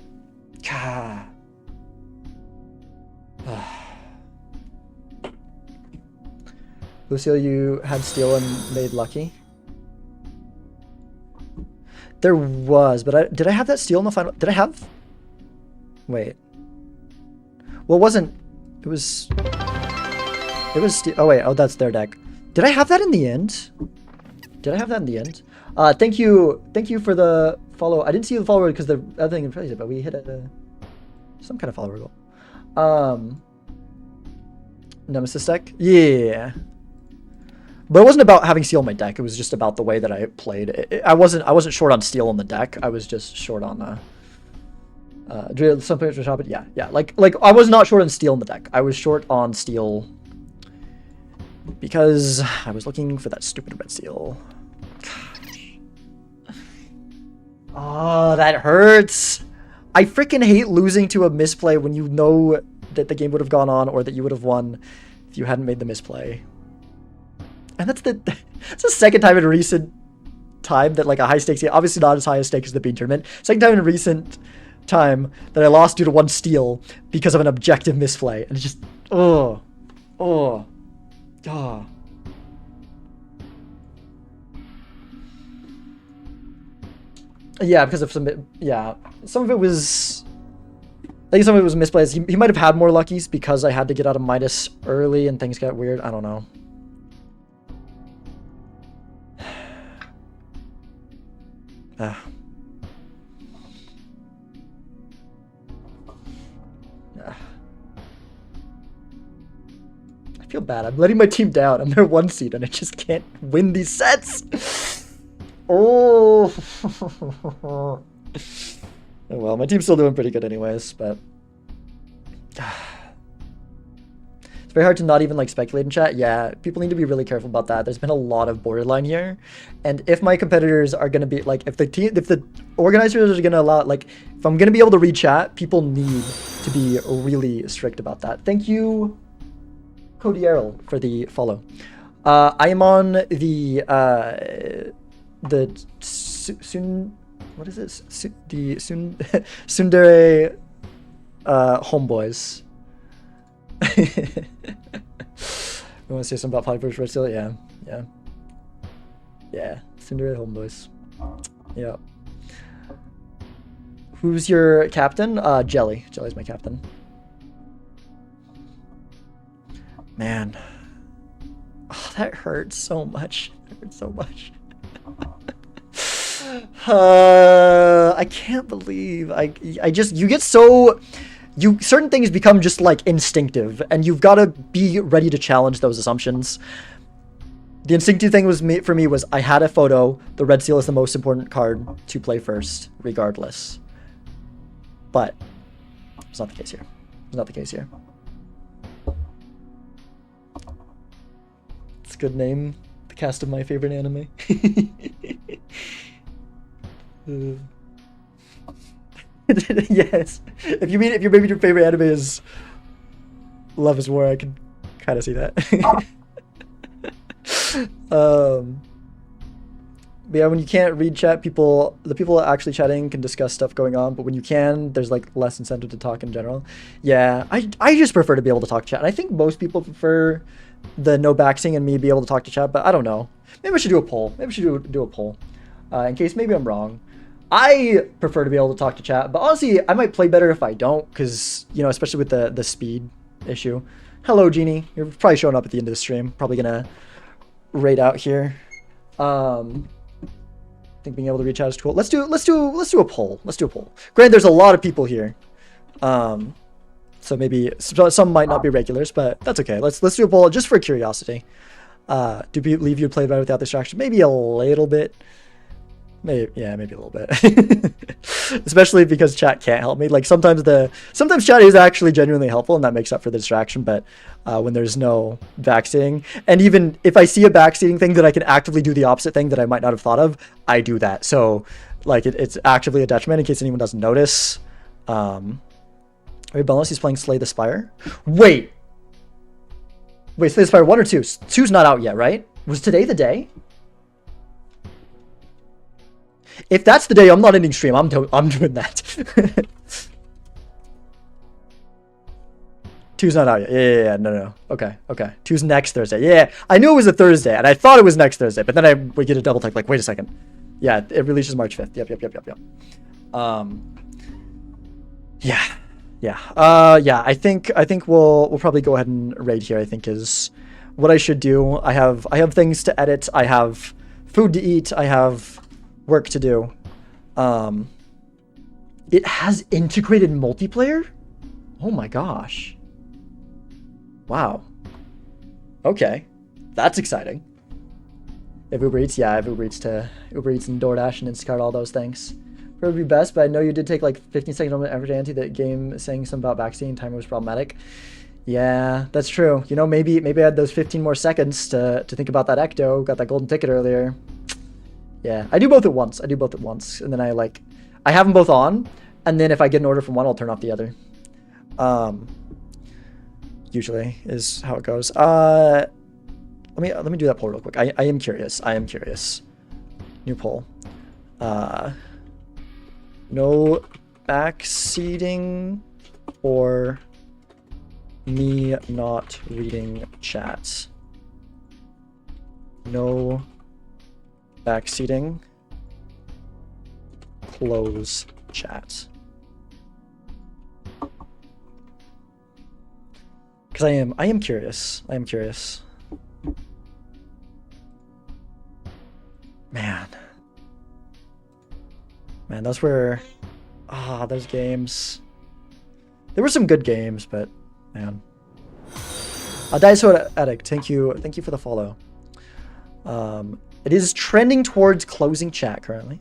Lucille, you had steel and made lucky? There was, but did I have that steel in the final? Did I have? Wait. Well, it wasn't... It was steel. Oh, wait. Oh, that's their deck. Did I have that in the end? Did I have that in the end? Thank you for the follow. I didn't see the follower because the other thing in front of it, but we hit some kind of follower goal. Nemesis deck? Yeah. But it wasn't about having steel in my deck. It was just about the way that I played. I wasn't short on steel on the deck. I was just short on some players were short, but yeah. Like I was not short on steel in the deck. I was short on steel because I was looking for that stupid red seal. Gosh. Oh, that hurts. I freaking hate losing to a misplay when you know that the game would have gone on or that you would have won if you hadn't made the misplay. And that's the second time in recent time that like a high stakes game, obviously not as high a stake as the bean tournament, second time in recent time that I lost due to one steal because of an objective misplay. And it's just, oh, Oh. Ah. Yeah, because of some, yeah, some of it was, I think some of it was misplaced. He might have had more luckies because I had to get out of Midas early and things got weird. I don't know. Ah. I feel bad. I'm letting my team down. I'm their 1 seed and I just can't win these sets. Oh. Oh, well, my team's still doing pretty good anyways, but it's very hard to not even like speculate in chat. Yeah, people need to be really careful about that. There's been a lot of borderline here, and if my competitors are gonna be like, if the organizers are gonna allow, like, if I'm gonna be able to read chat, people need to be really strict about that. Thank you, Cody Errol, for the follow. I am on the what is it? The Sundere homeboys. You want to say something about Polyverse Red Seal? Yeah. Sundere homeboys. Yeah. Who's your captain? Jelly. Jelly's my captain. Man. Oh, that hurts so much. That hurts so much. I can't believe I just, you get so, certain things become just like instinctive and you've got to be ready to challenge those assumptions. The instinctive thing for me was I had a photo. The red seal is the most important card to play first, regardless. But it's not the case here. It's not the case here. It's a good name. The cast of my favorite anime. Yes. If you maybe your favorite anime is Love is War, I can kind of see that. But yeah, when you can't read chat, the people actually chatting can discuss stuff going on, but when you can, there's like less incentive to talk in general. Yeah, I just prefer to be able to talk to chat. And I think most people prefer the no backseeing and me be able to talk to chat, but I don't know. Maybe I should do a poll. Maybe I should do a poll. In case maybe I'm wrong. I prefer to be able to talk to chat, but honestly, I might play better if I don't, because, you know, especially with the speed issue. Hello, Genie. You're probably showing up at the end of the stream. Probably gonna raid out here. I think being able to reach chat is cool. Let's do a poll. Let's do a poll. Granted, there's a lot of people here, so maybe some might not be regulars, but that's okay. Let's do a poll just for curiosity. Do you believe you'd play better without distraction? Maybe a little bit. Maybe a little bit. Especially because chat can't help me. Like sometimes chat is actually genuinely helpful and that makes up for the distraction, but when there's no backseating, and even if I see a backseating thing that I can actively do the opposite thing that I might not have thought of, I do that. So like it's actively a detriment in case anyone doesn't notice. Wait, Balance, he's playing Slay the Spire. Wait, Slay the Spire 1 or 2? 2's not out yet, right? Was today the day? If that's the day, I'm not ending stream. I'm doing that. 2's not out yet. Yeah. No. Okay. 2's next Thursday. Yeah, I knew it was a Thursday, and I thought it was next Thursday, but then we get a double check. Like, wait a second. Yeah, it releases March 5th. Yep. Yeah. I think we'll probably go ahead and raid here. I think is what I should do. I have things to edit. I have food to eat. I have work to do. It has integrated multiplayer? Oh my gosh. Wow. Okay. That's exciting. If Uber Eats, yeah, if Uber Eats and DoorDash and Instacart, all those things. Probably best, but I know you did take like 15 seconds on the effort to anti that game saying something about vaccine timer was problematic. Yeah, that's true. You know, maybe I had those 15 more seconds to think about that ecto, got that golden ticket earlier. Yeah, I do both at once. And then I have them both on, and then if I get an order from one, I'll turn off the other. Usually is how it goes. Let me do that poll real quick. I am curious. New poll. No backseating or Me not reading chat. No backseating. Close chat. Because I am curious. I am curious. Man, those were those games. There were some good games, but man. Dinosaur Addict, thank you for the follow. It is trending towards closing chat currently.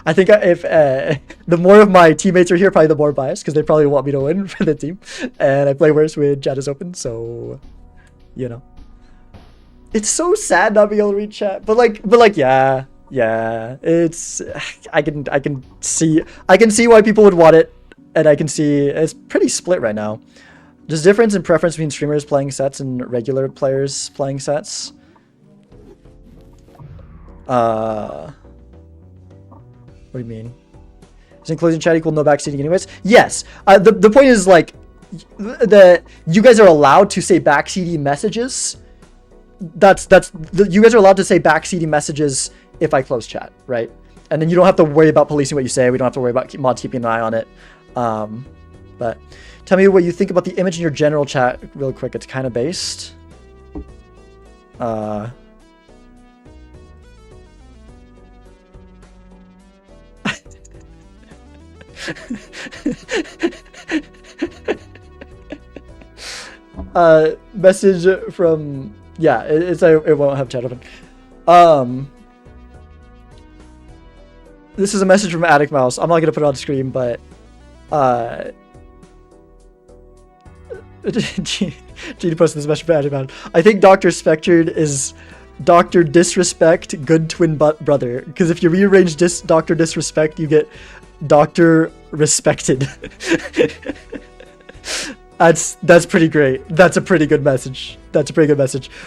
I think if the more of my teammates are here, probably the more biased, because they probably want me to win for the team, and I play worse when chat is open. So, you know, it's so sad not being able to read chat. But like, yeah, it's I can see why people would want it, and I can see it's pretty split right now. There's difference in preference between streamers playing sets and regular players playing sets. What do you mean? Is closing chat equal no backseating anyways? Yes. The point is, like, you guys are allowed to say backseating messages. You guys are allowed to say backseating messages if I close chat, right? And then you don't have to worry about policing what you say. We don't have to worry about mods keeping an eye on it. But tell me what you think about the image in your general chat real quick. It's kind of based. Message from it won't have chat open. This is a message from Attic Mouse. I'm not gonna put it on screen, but Gene posted this message from Attic Mouse. I think Dr. Spectred is Dr. Disrespect, good twin brother. Because if you rearrange Dr. Disrespect, you get Dr. Respected. That's pretty great. That's a pretty good message.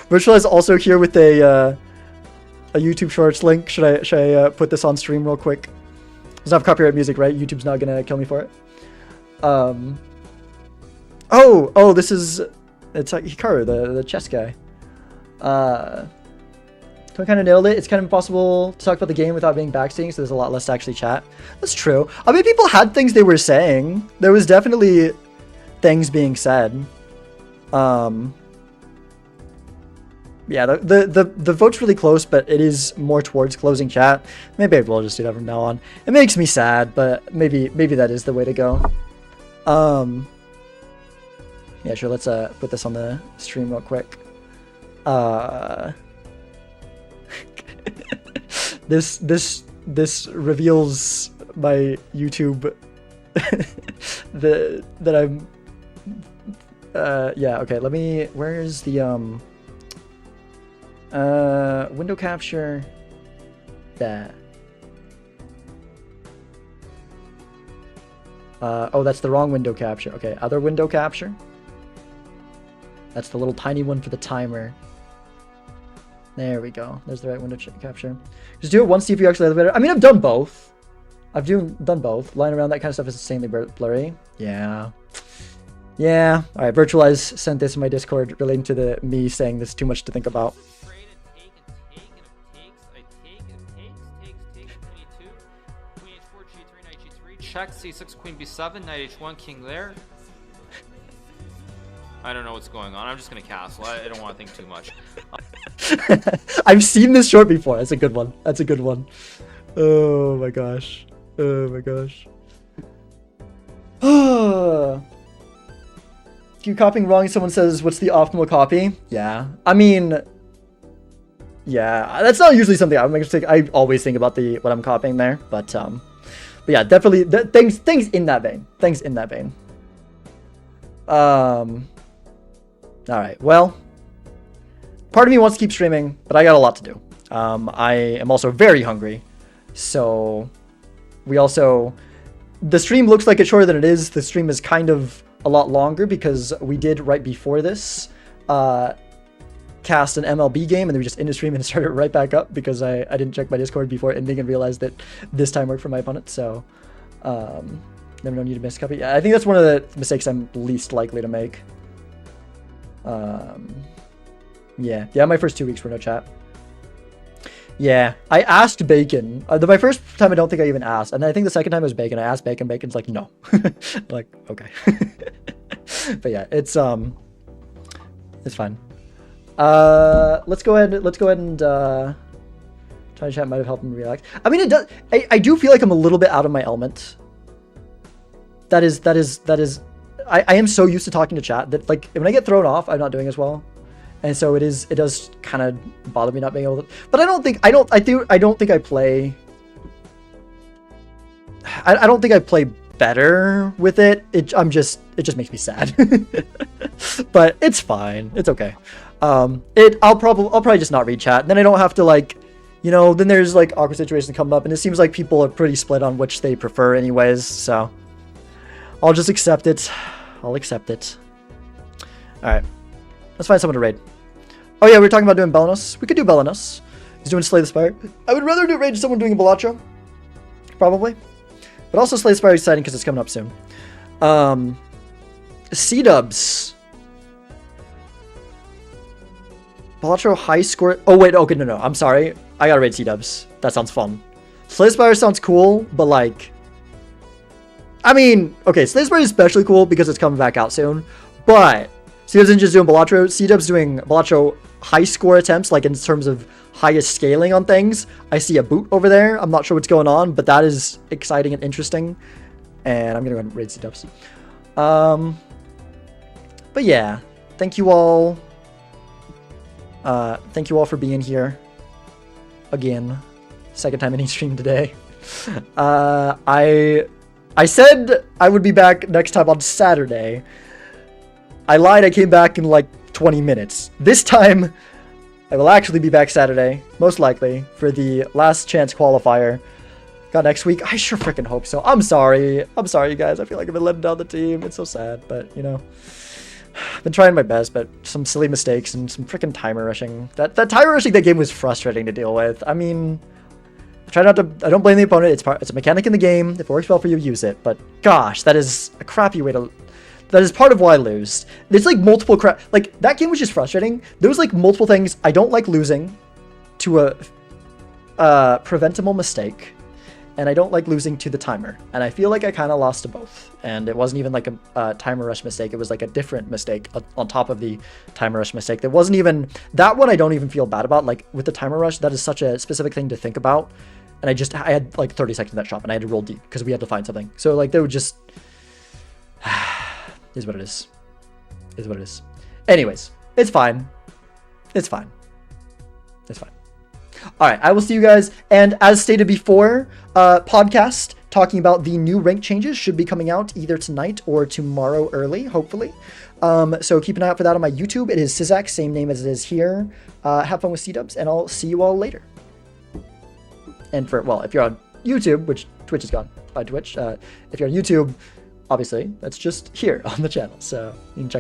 Virtual is also here with a YouTube Shorts link. Should I put this on stream real quick? Doesn't have copyright music, right? YouTube's not gonna kill me for it. It's like Hikaru, the chess guy. I kind of nailed it. It's kind of impossible to talk about the game without being backseating, so there's a lot less to actually chat. That's true. I mean, people had things they were saying. There was definitely things being said. Yeah, the vote's really close, but it is more towards closing chat. Maybe we'll just do that from now on. It makes me sad, but maybe that is the way to go. Yeah, sure. Let's put this on the stream real quick. This reveals my YouTube that I'm yeah, okay, let me, where's the window capture? That oh, that's the wrong window capture. Okay, other window capture. That's the little tiny one for the timer. There we go. There's the right window capture. Just do it once, see if you actually have the better. I mean, I've done both. I've done both. Lying around, that kind of stuff is insanely blurry. Yeah. Yeah. All right, Virtualize sent this in my Discord relating to me saying this is too much to think about. Check c6, queen b7, knight h1, king there. I don't know what's going on. I'm just gonna castle. I don't want to think too much. I've seen this short before. That's a good one. That's a good one. Oh my gosh. Oh my gosh. Keep copying wrong. Someone says, "What's the optimal copy?" Yeah. I mean, yeah. That's not usually something I'm gonna take. I always think about what I'm copying there, but yeah, definitely things in that vein. Things in that vein. All right, well, part of me wants to keep streaming, but I got a lot to do. I am also very hungry, so the stream looks like it's shorter than it is. The stream is kind of a lot longer because we did right before this cast an MLB game, and then we just ended stream and started right back up because I didn't check my Discord before ending and realized that this time worked for my opponent. So Never known you to miss a copy. Yeah, I think that's one of the mistakes I'm least likely to make. Yeah, my first 2 weeks were no chat. Yeah, I asked Bacon. My first time, I don't think I even asked. And I think the second time was Bacon. I asked Bacon. Bacon's like, no. Like, okay. But yeah, it's fine. Let's go ahead and try to chat might have helped me relax. I mean, it does. I do feel like I'm a little bit out of my element. That is. I am so used to talking to chat that like when I get thrown off, I'm not doing as well. And so it does kind of bother me not being able to, but I don't think I play better with it. It just makes me sad. But it's fine. It's okay. I'll probably just not read chat. Then I don't have to like, you know, then there's like awkward situations come up and it seems like people are pretty split on which they prefer anyways. So I'll just accept it. I'll accept it. All right. Let's find someone to raid. Oh yeah, we were talking about doing Belanos. We could do Belanos. He's doing Slay the Spire. I would rather do raid to someone doing Balatro. Probably. But also Slay the Spire is exciting because it's coming up soon. C-dubs. Balatro high score. Oh wait, okay, no. I'm sorry. I gotta raid C-dubs. That sounds fun. Slay the Spire sounds cool, but like... I mean, okay, Slay the Spire is especially cool because it's coming back out soon. But... C-dubs isn't just doing Balatro. C-dubs doing Balatro high score attempts, like in terms of highest scaling on things. I see a boot over there. I'm not sure what's going on, but that is exciting and interesting. And I'm gonna go ahead and raid C-dubs. But yeah, thank you all. Thank you all for being here. Again, second time in stream today. I said I would be back next time on Saturday. I lied, I came back in like 20 minutes. This time, I will actually be back Saturday, most likely, for the last chance qualifier. Got next week? I sure freaking hope so. I'm sorry. I'm sorry, you guys. I feel like I've been letting down the team. It's so sad, but, you know. I've been trying my best, but some silly mistakes and some freaking timer rushing. That timer rushing that game was frustrating to deal with. I mean, I don't blame the opponent. It's a mechanic in the game. If it works well for you, use it. But gosh, that is a crappy way to... That is part of why I lose. There's like multiple like that game was just frustrating. There was like multiple things I don't like losing to a preventable mistake, and I don't like losing to the timer. And I feel like I kind of lost to both. And it wasn't even like a timer rush mistake. It was like a different mistake on top of the timer rush mistake. That wasn't even that one. I don't even feel bad about. Like with the timer rush, that is such a specific thing to think about. And I had like 30 seconds in that shop, and I had to roll deep because we had to find something. So like they would just. Is what it is. Is what it is. Anyways, it's fine. It's fine. It's fine. All right, I will see you guys. And as stated before, podcast talking about the new rank changes should be coming out either tonight or tomorrow early, hopefully. So keep an eye out for that on my YouTube. It is Sizak, same name as it is here. Have fun with C-dubs, and I'll see you all later. And for, well, if you're on YouTube, which Twitch is gone by Twitch, if you're on YouTube, obviously, that's just here on the channel, so you can check